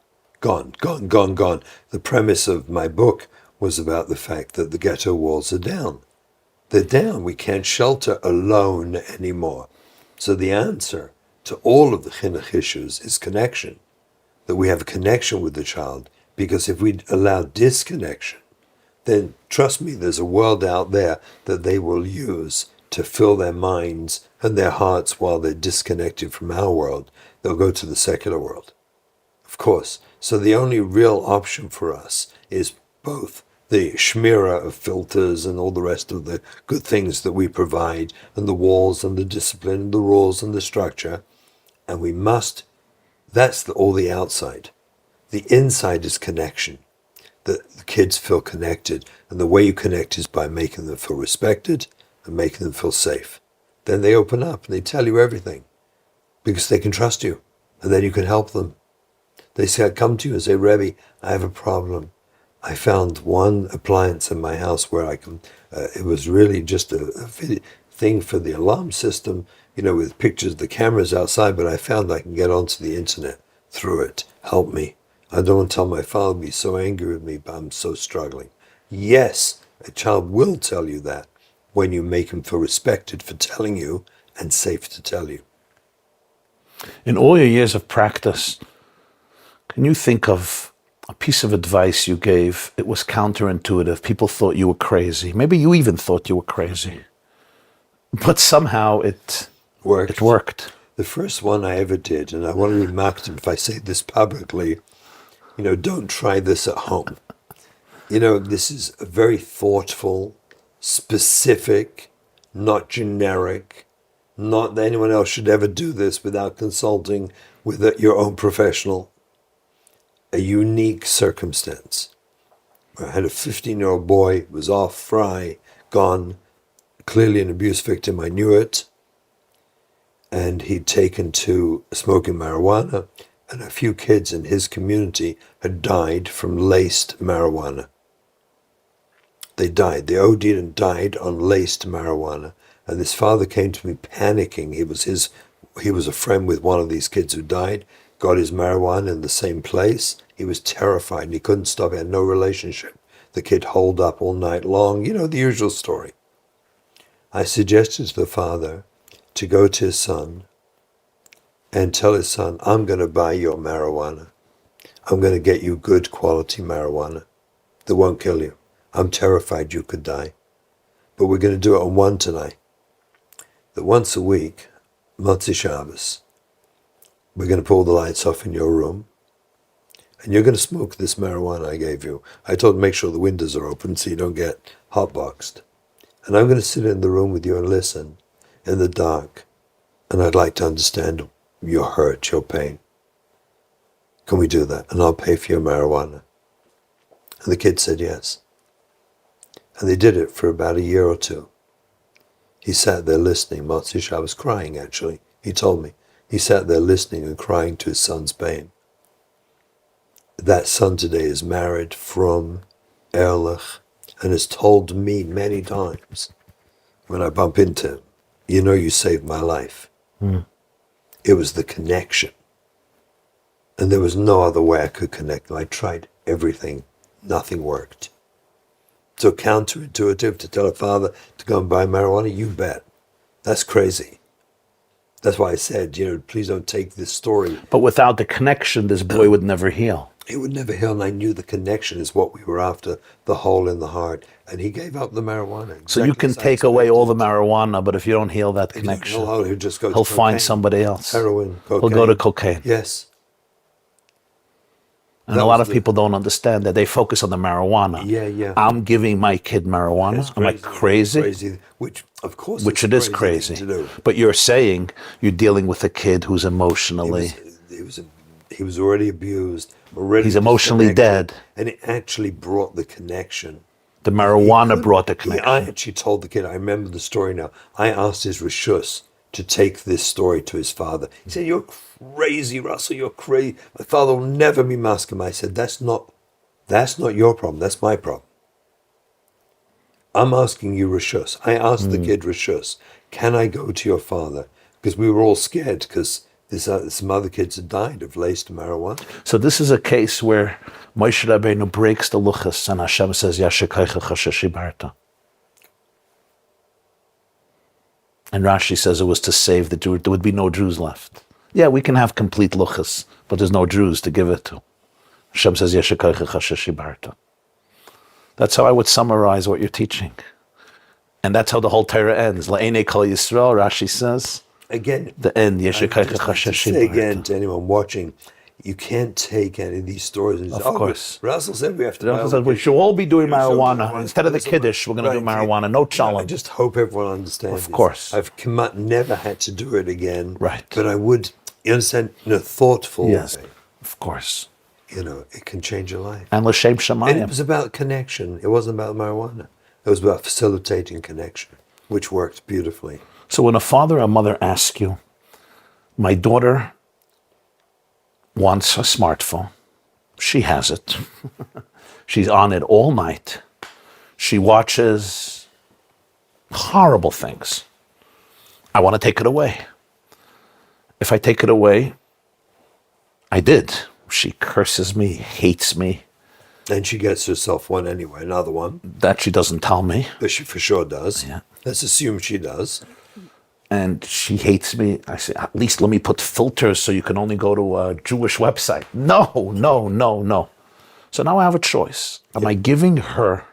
gone. The premise of my book was about the fact that the ghetto walls are down. They're down. We can't shelter alone anymore. So the answer to all of the chinuch issues is connection. That we have a connection with the child, because if we allow disconnection, then trust me, there's a world out there that they will use to fill their minds and their hearts while they're disconnected from our world. They'll go to the secular world, of course. So the only real option for us is both the shmira of filters and all the rest of the good things that we provide, and the walls and the discipline and the rules and the structure. And we must, all the outside. The inside is connection. The kids feel connected, and the way you connect is by making them feel respected and making them feel safe. Then they open up and they tell you everything because they can trust you, and then you can help them. They say, come to you and say, Rabbi, I have a problem. I found one appliance in my house where I can, it was really just a thing for the alarm system, with pictures of the cameras outside, but I found I can get onto the internet through it. Help me. I don't want to tell my father he'll be so angry with me, but I'm so struggling. Yes, a child will tell you that when you make him feel respected for telling you and safe to tell you. In all your years of practice, can you think of a piece of advice you gave? It was counterintuitive. People thought you were crazy. Maybe you even thought you were crazy. But somehow it worked. The first one I ever did, and I want to remark to him if I say this publicly, don't try this at home. This is a very thoughtful, specific, not generic, not that anyone else should ever do this without consulting with your own professional. A unique circumstance. I had a 15-year-old boy, was off, fry, gone, clearly an abuse victim, I knew it. And he'd taken to smoking marijuana, and a few kids in his community had died from laced marijuana. They died. They OD'd and died on laced marijuana. And this father came to me panicking. He was a friend with one of these kids who died, got his marijuana in the same place. He was terrified and he couldn't stop. He had no relationship. The kid holed up all night long. The usual story. I suggested to the father to go to his son and tell his son, I'm going to buy your marijuana. I'm going to get you good quality marijuana that won't kill you. I'm terrified you could die. But we're going to do it on one tonight. That once a week, Motzi Shabbos, we're going to pull the lights off in your room and you're going to smoke this marijuana I gave you. I told him make sure the windows are open so you don't get hotboxed. And I'm going to sit in the room with you and listen in the dark. And I'd like to understand your hurt, your pain. Can we do that? And I'll pay for your marijuana. And the kid said yes. And they did it for about a year or two. He sat there listening. Motzi, I was crying actually. He told me. He sat there listening and crying to his son's pain. That son today is married from Erlich and has told me many times when I bump into him, you saved my life. It was the connection. And there was no other way I could connect. I tried everything. Nothing worked. So counterintuitive to tell a father to go and buy marijuana, you bet. That's crazy. That's why I said, please don't take this story. But without the connection, this boy would never heal. It would never heal, and I knew the connection is what we were after, the hole in the heart. And he gave up the marijuana. Exactly, so you can take away all the marijuana, but if you don't heal that connection, he'll just go to he'll cocaine, find somebody else. Heroin, cocaine. He'll go to cocaine. Yes. And a lot of people don't understand that. They focus on the marijuana. Yeah. I'm giving my kid marijuana. Am I crazy? Crazy. Which, of course, it is crazy. To do. But you're saying you're dealing with a kid who's emotionally... He was already abused. He's emotionally dead. And it actually brought the connection. The marijuana brought the connection. I actually told the kid, I remember the story now. I asked his Rishus to take this story to his father. He said, you're crazy, Russell, you're crazy. My father will never be masculine. I said, that's not your problem, that's my problem. I'm asking you Rishus. I asked the kid Rishus, can I go to your father? Because we were all scared because some other kids had died of laced marijuana. So this is a case where Moshe Rabbeinu breaks the luchas and Hashem says, Yashikaycha chashashi. And Rashi says it was to save the Jews. There would be no Jews left. Yeah, we can have complete luchas, but there's no Jews to give it to. Hashem says, Yashikaycha chashashi. That's how I would summarize what you're teaching. And that's how the whole Torah ends. La'enei kol Yisrael, Rashi says. Again, the end. Say again to anyone watching, you can't take any of these stories and say, of course. Russell said we have to. Russell said we should all be doing marijuana instead of the kiddush. We're going to do marijuana. No challah. I just hope everyone understands. Of course, I've never had to do it again. Right, but I would. You understand? In a thoughtful way. Of course. It can change your life. And l'shem shamayim. And it was about connection. It wasn't about marijuana. It was about facilitating connection, which worked beautifully. So when a father or mother asks you, my daughter wants a smartphone. She has it. She's on it all night. She watches horrible things. I want to take it away. If I take it away, I did. She curses me, hates me. And she gets herself one anyway, another one. That she doesn't tell me. But she for sure does. Yeah. Let's assume she does. And she hates me. I say, at least let me put filters so you can only go to a Jewish website. No, no, no, no. So now I have a choice. Am I giving her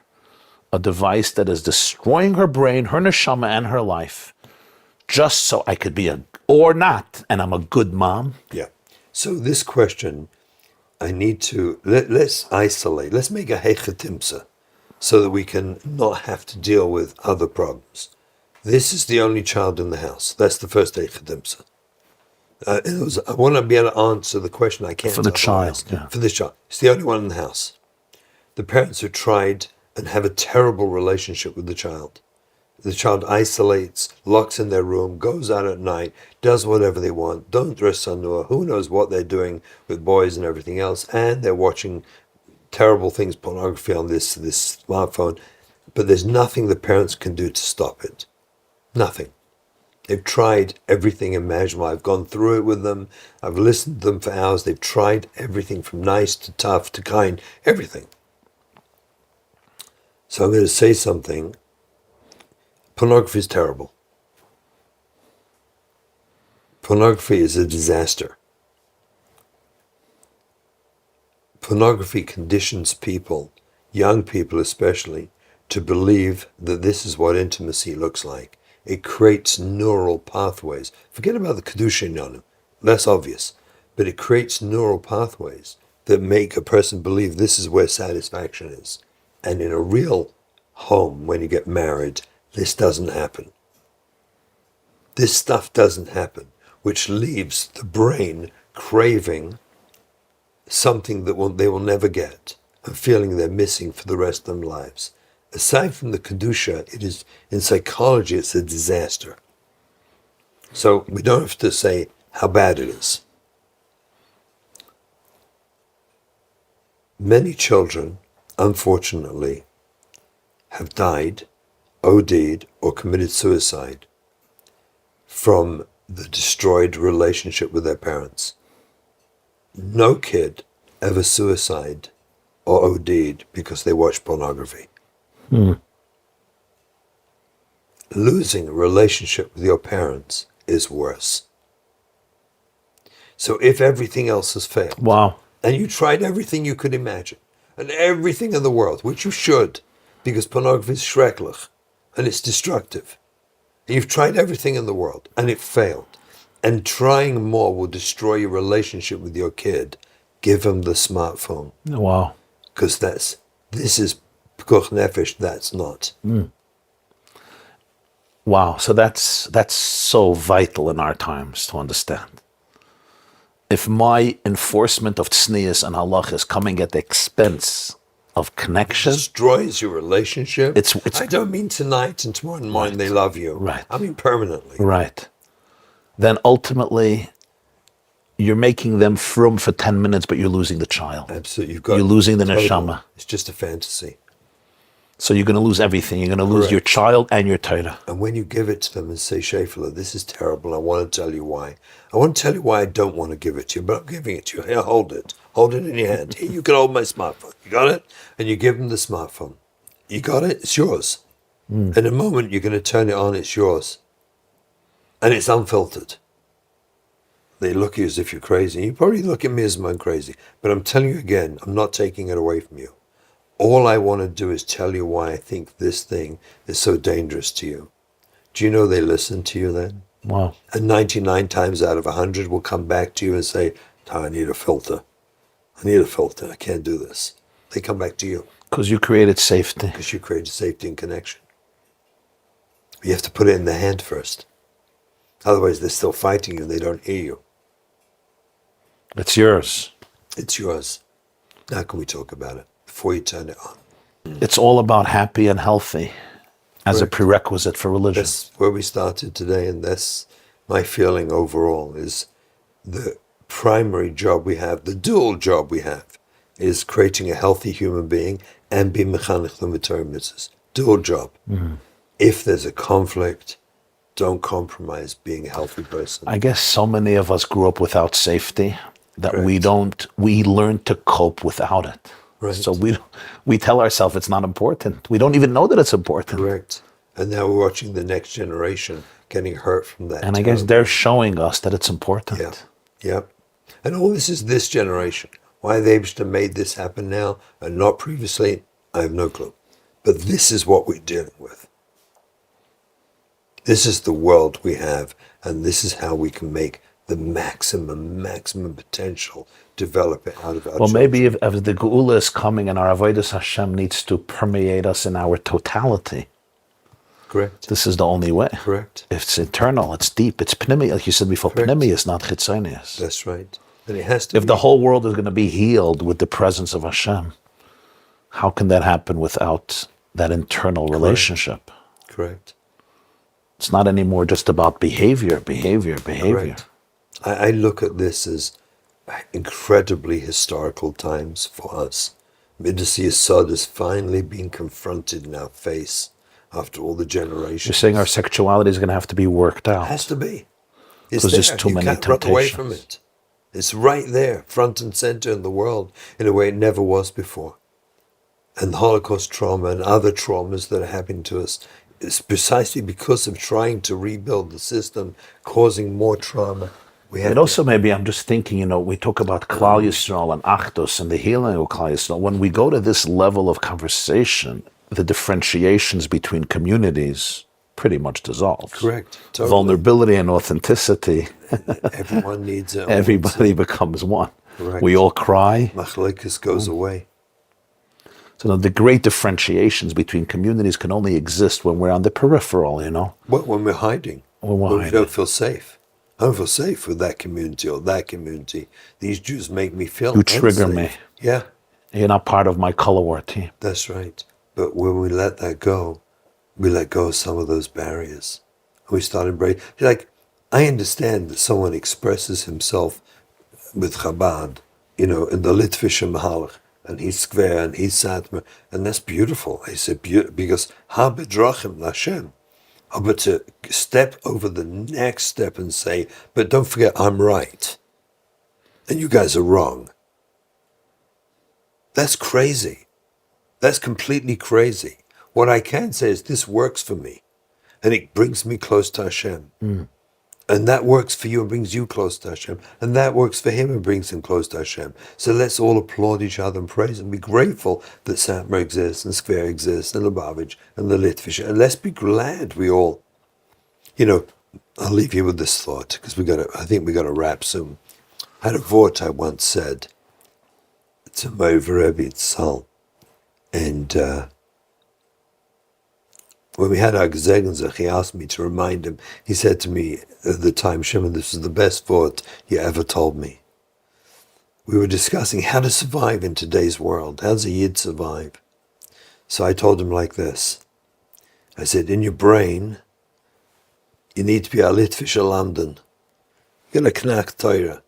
a device that is destroying her brain, her neshama, and her life, just so I could be or not, and I'm a good mom? Yeah. So this question, I need to, let's isolate, let's make a hechetimsa so that we can not have to deal with other problems. This is the only child in the house. That's the first hechetimsa. I want to be able to answer the question I can't. For the child, yeah. For this child. It's the only one in the house. The parents have tried and have a terrible relationship with the child. The child isolates, locks in their room, goes out at night, does whatever they want, don't dress sanua, who knows what they're doing with boys and everything else, and they're watching terrible things, pornography on this smartphone, but there's nothing the parents can do to stop it. Nothing. They've tried everything imaginable. I've gone through it with them. I've listened to them for hours. They've tried everything from nice to tough to kind, everything. So I'm going to say something. Pornography is terrible. Pornography is a disaster. Pornography conditions people, young people especially, to believe that this is what intimacy looks like. It creates neural pathways. Forget about the Kedusha Inyanim, less obvious. But it creates neural pathways that make a person believe this is where satisfaction is. And in a real home, when you get married, this doesn't happen. This stuff doesn't happen, which leaves the brain craving something that they will never get and feeling they're missing for the rest of their lives. Aside from the Kedusha, it is, in psychology, it's a disaster. So we don't have to say how bad it is. Many children, unfortunately, have died, OD'd, or committed suicide from the destroyed relationship with their parents. No kid ever suicided or OD'd because they watched pornography. Losing a relationship with your parents is worse. So if everything else has failed, Wow. and you tried everything you could imagine, and everything in the world, which you should, because pornography is schrecklich, and it's destructive, and you've tried everything in the world, and it failed, and trying more will destroy your relationship with your kid, give him the smartphone. Wow. Because this is pikuach nefesh, that's not. Wow. So that's so vital in our times to understand. If my enforcement of tznius and halach is coming at the expense of connection, Destroys your relationship. It's I don't mean tonight and tomorrow morning they love you. Right. I mean permanently. right, then ultimately you're making them frum for 10 minutes, but you're losing the child. Absolutely. You're losing the neshama. It's just a fantasy. So you're going to lose everything. You're going to lose your child and your Torah. And when you give it to them and say, Shefela, this is terrible, I want to tell you why. I want to tell you why I don't want to give it to you, but I'm giving it to you. Here, hold it. Hold it in your hand. Here, you can hold my smartphone. You got it? And you give them the smartphone. You got it? It's yours. In a moment, you're going to turn it on. It's yours. And it's unfiltered. They look at you as if you're crazy. You probably look at me as if I'm crazy. But I'm telling you again, I'm not taking it away from you. All I want to do is tell you why I think this thing is so dangerous to you. Do you know they listen to you then? Wow. And 99 times out of 100 will come back to you and say, I need a filter. I need a filter. I can't do this. They come back to you. Because you created safety. Because you created safety and connection. You have to put it in their hand first. Otherwise, they're still fighting you and they don't hear you. It's yours. It's yours. Now can we talk about it before you turn it on? It's all about happy and healthy as a prerequisite for religion. That's where we started today, and that's my feeling overall, is the primary job we have, the dual job we have, is creating a healthy human being and be mechanech l'mitzvot mitzvahs. Dual job. If there's a conflict, don't compromise being a healthy person. I guess so many of us grew up without safety. that Correct. we learn to cope without it. Right. So we tell ourselves it's not important. We don't even know that it's important. Correct. And now we're watching the next generation getting hurt from that And I guess they're terribly. showing us that it's important. Yeah. Yep. And all this is this generation. Why they made this happen now and not previously, I have no clue. But this is what we're dealing with. This is the world we have, and this is how we can make the maximum potential develop it out of our Well, maybe children. if the Geula is coming and our Avodas Hashem needs to permeate us in our totality, Correct. this is the only way. Correct. If it's internal, it's deep, it's pnimi, like you said before, Correct. pnimi is not chitzonius. That's right. And it has to If be. the whole world is going to be healed with the presence of Hashem, how can that happen without that internal relationship? Correct. It's not anymore just about behavior. Correct. I look at this as incredibly historical times for us. Midas Yesod is finally being confronted in our face after all the generations. You're saying our sexuality is going to have to be worked out. It has to be. It's Because there's there. too You many can't run away from temptations. it. It's right there, front and center in the world, in a way it never was before. And the Holocaust trauma and other traumas that are happening to us is precisely because of trying to rebuild the system, causing more trauma. We have It also maybe, I'm just thinking, we talk about Klal Yisrael and Achdus and the healing of Klal Yisrael. When we go to this level of conversation, the differentiations between communities pretty much dissolves. Correct. Totally. Vulnerability and authenticity, Everyone needs it. everybody becomes one. Correct. We all cry. Machlekes goes away. So the great differentiations between communities can only exist when we're on the peripheral, Well, when we're hiding, When we're when we hiding. don't feel safe. I don't feel safe with that community or that community. These Jews make me feel You trigger unsafe. me. Yeah, You're not part of my color war team. that's right. But when we let that go, we let go of some of those barriers. We start embracing. Like, I understand that someone expresses himself with Chabad, in the Litvische Mahalach, and he's square and he's Satmar, and that's beautiful. I said, because Ha bedrachim Lashem. But to step over the next step and say, but don't forget, I'm right, and you guys are wrong. That's crazy. That's completely crazy. What I can say is this works for me, and it brings me close to Hashem. And that works for you and brings you close to Hashem. And that works for him and brings him close to Hashem. So let's all applaud each other and praise and be grateful that Satmar exists and Skver exists and Lubavitch and the Litvish. And let's be glad we all, I'll leave you with this thought because I think we got to wrap soon. I had a vort I once said to my Rabbi Tzal. And when we had our Gesegenzach, he asked me to remind him. He said to me at the time, Shimon, this is the best thought you ever told me. We were discussing how to survive in today's world. How does a Yid survive? So I told him like this. I said, in your brain, you need to be a Litvish London. You got to knack Torah.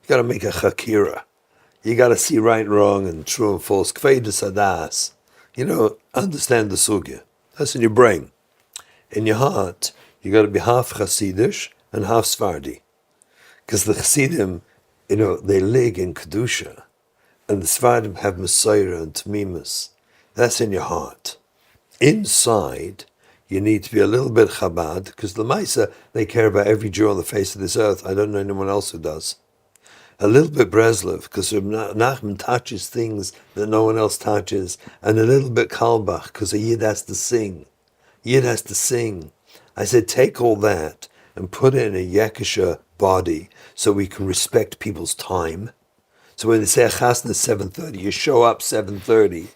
You got to make a chakira. You got to see right and wrong and true and false. Kveidus adas. Understand the sugya. That's in your brain. In your heart, you got to be half Hasidish and half Sfardi. Because the Hasidim, they lig in Kedusha. And the Sfardim have Messiah and Tmimus. That's in your heart. Inside, you need to be a little bit Chabad, because the Maisa, they care about every Jew on the face of this earth. I don't know anyone else who does. A little bit Breslov, because Nachman touches things that no one else touches, and a little bit Kalbach, because a Yid has to sing. Yid has to sing. I said, take all that and put it in a Yekisha body so we can respect people's time. So when they say a chasna is 7:30, you show up 7:30,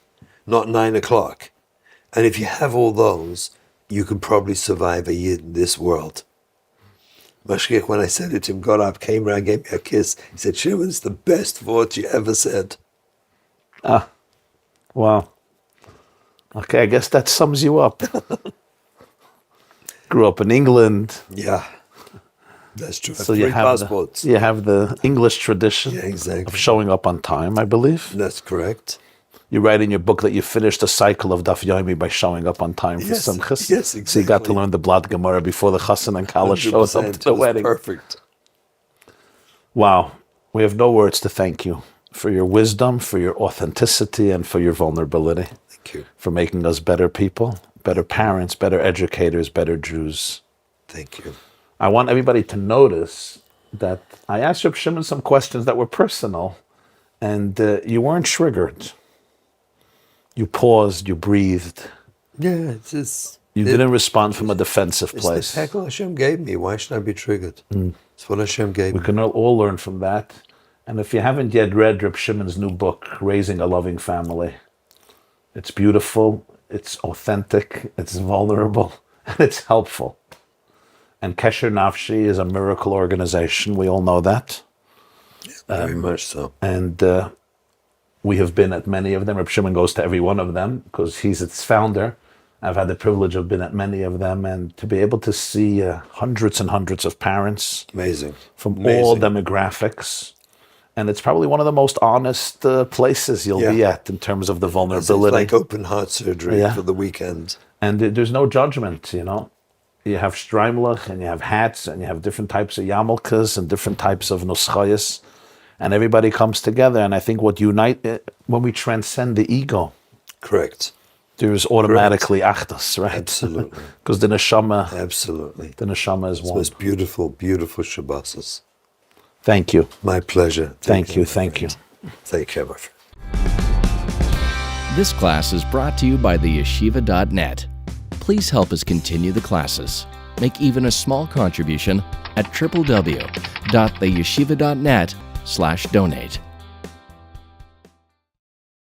not 9 o'clock. And if you have all those, you can probably survive a Yid in this world. Mashgiach, when I said it to him, got up, came around, gave me a kiss. He said, Shimon, it's the best word you ever said. Wow. Okay, I guess that sums you up. Grew up in England. Yeah, that's true. So Three you have passports. you have the English tradition Yeah, exactly. of showing up on time, I believe. That's correct. You write in your book that you finished the cycle of Daf Yomi by showing up on time for Yes, Simchas. yes, So you got to exactly. learn the Blad Gemara before the Chassan and Kala shows up 100%, to the it was wedding. perfect. Wow. We have no words to thank you for your wisdom, for your authenticity, and for your vulnerability. Thank you. For making us better people, better parents, better educators, better Jews. Thank you. I want everybody to notice that I asked Reb Shimon some questions that were personal, and you weren't triggered. You paused, you breathed. Yeah, it's just... You didn't respond from a defensive It's place. the heckle Hashem gave me. Why should I be triggered? It's what Hashem gave We me. can all learn from that. And if you haven't yet read Reb Shimon's new book, Raising a Loving Family, it's beautiful, it's authentic, it's vulnerable, and it's helpful. And Kesher Nafshi is a miracle organization. We all know that. Very much so. And we have been at many of them. Reb Shimon goes to every one of them because he's its founder. I've had the privilege of being at many of them, and to be able to see hundreds and hundreds of parents Amazing. from Amazing. all demographics. And it's probably one of the most honest places you'll be at in terms of the It's vulnerability. like open heart surgery Yeah. for the weekend. And there's no judgment, you know. You have streimlach, and you have hats, and you have different types of yarmulkes and different types of nuschayas. And everybody comes together. And I think what when we transcend the ego, Correct. there's automatically achdus, right? Absolutely. Because the neshama Absolutely. is It's one. most beautiful, beautiful Shabbosos. Thank you. My pleasure. Thank care, you. my Thank you. friend. Take care, my friend. This class is brought to you by theyeshiva.net. Please help us continue the classes. Make even a small contribution at www.theyeshiva.net/donate.